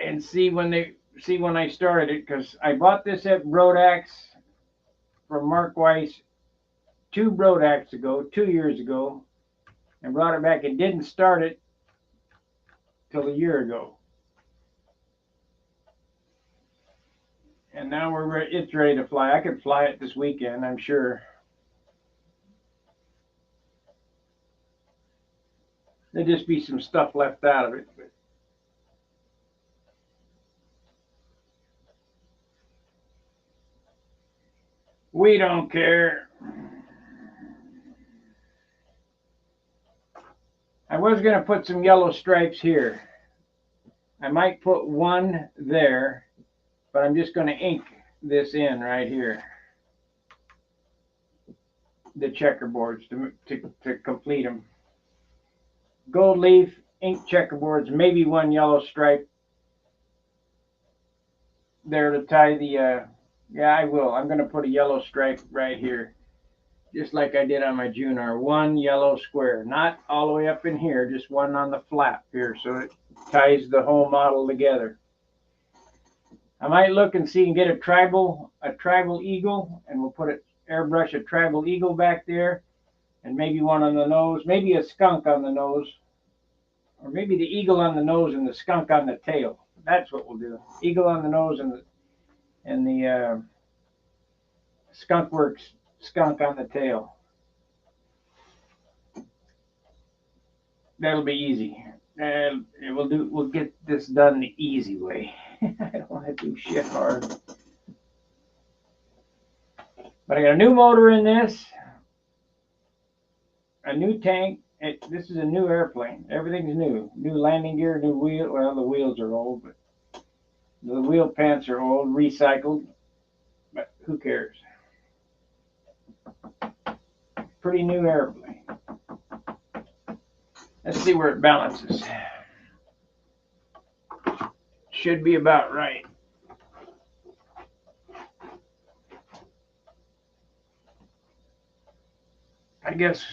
and see when I started it, because I bought this at Brodax from Mark Weiss 2 years ago, and brought it back and didn't start it till a year ago. And now it's ready to fly. I could fly it this weekend, I'm sure. There'd just be some stuff left out of it. But we don't care. I was going to put some yellow stripes here. I might put one there, but I'm just going to ink this in right here. The checkerboards to complete them. Gold leaf, ink checkerboards, maybe one yellow stripe there to tie the, yeah, I will. I'm going to put a yellow stripe right here, just like I did on my Junar. One yellow square, not all the way up in here, just one on the flap here, so it ties the whole model together. I might look and see and get a tribal eagle, and we'll put it, airbrush a tribal eagle back there, and maybe one on the nose, maybe a skunk on the nose, or maybe the eagle on the nose and the skunk on the tail. That's what we'll do. Eagle on the nose and the skunk works skunk on the tail. That'll be easy. We'll get this done the easy way. I don't want to do shit hard. But I got a new motor in this, a new tank. This is a new airplane. Everything's new. New landing gear, new wheel. Well, the wheels are old, but the wheel pants are old, recycled. But who cares? Pretty new airplane. Let's see where it balances. Should be about right. I guess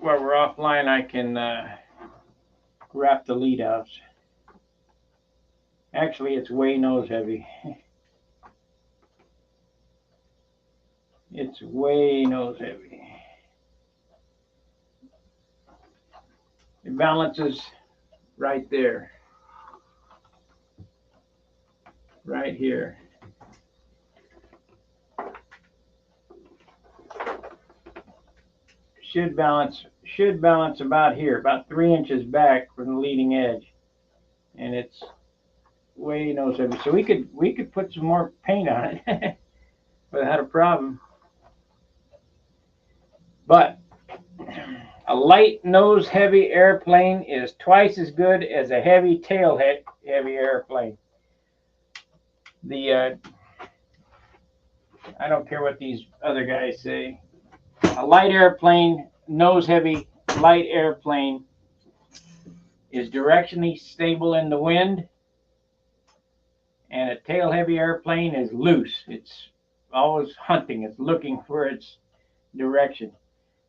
while we're offline, I can wrap the lead outs. Actually, it's way nose heavy. It's way nose heavy. It balances right there. Right here. Should balance about here, about 3 inches back from the leading edge. And it's way nose heavy. So we could put some more paint on it without a problem. But a light nose heavy airplane is twice as good as a heavy tail heavy airplane. I don't care what these other guys say. A light airplane, nose heavy, light airplane is directionally stable in the wind, and a tail heavy airplane is loose. It's always hunting. It's looking for its direction.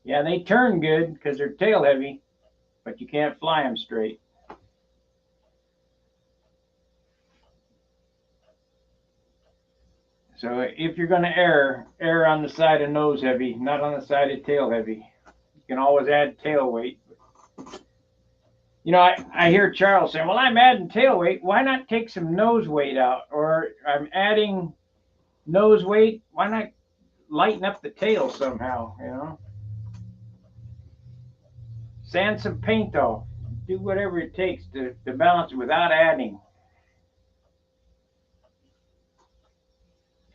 Yeah, they turn good because they're tail heavy, but you can't fly them straight. So if you're going to err on the side of nose heavy, not on the side of tail heavy. You can always add tail weight. You know, I hear Charles saying, well, I'm adding tail weight. Why not take some nose weight out? Or I'm adding nose weight. Why not lighten up the tail somehow, you know? Sand some paint off. Do whatever it takes to balance it without adding.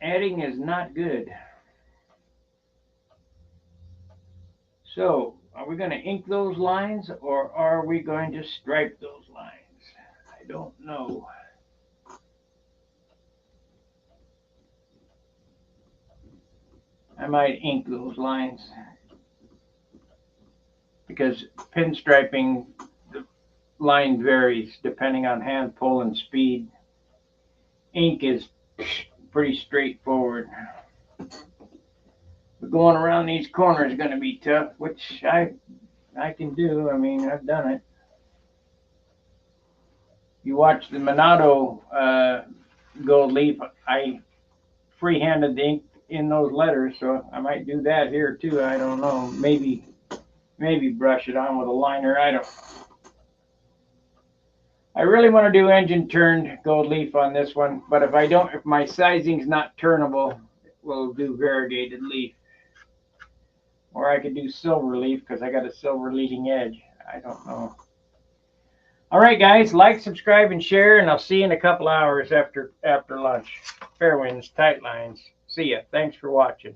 Adding is not good. So, are we going to ink those lines or are we going to stripe those lines? I don't know. I might ink those lines because pinstriping, the line varies depending on hand pull and speed. Ink is pretty straightforward. But going around these corners is going to be tough, which I can do. I mean, I've done it. You watch the Monado gold leaf, I free-handed the ink in those letters, so I might do that here too. I don't know. Maybe brush it on with a liner. I don't. I really want to do engine turned gold leaf on this one, but if I don't, if my sizing's not turnable, we'll do variegated leaf. Or I could do silver leaf because I got a silver leading edge. I don't know. All right, guys, like, subscribe, and share, and I'll see you in a couple hours after lunch. Fair winds, tight lines. See ya. Thanks for watching.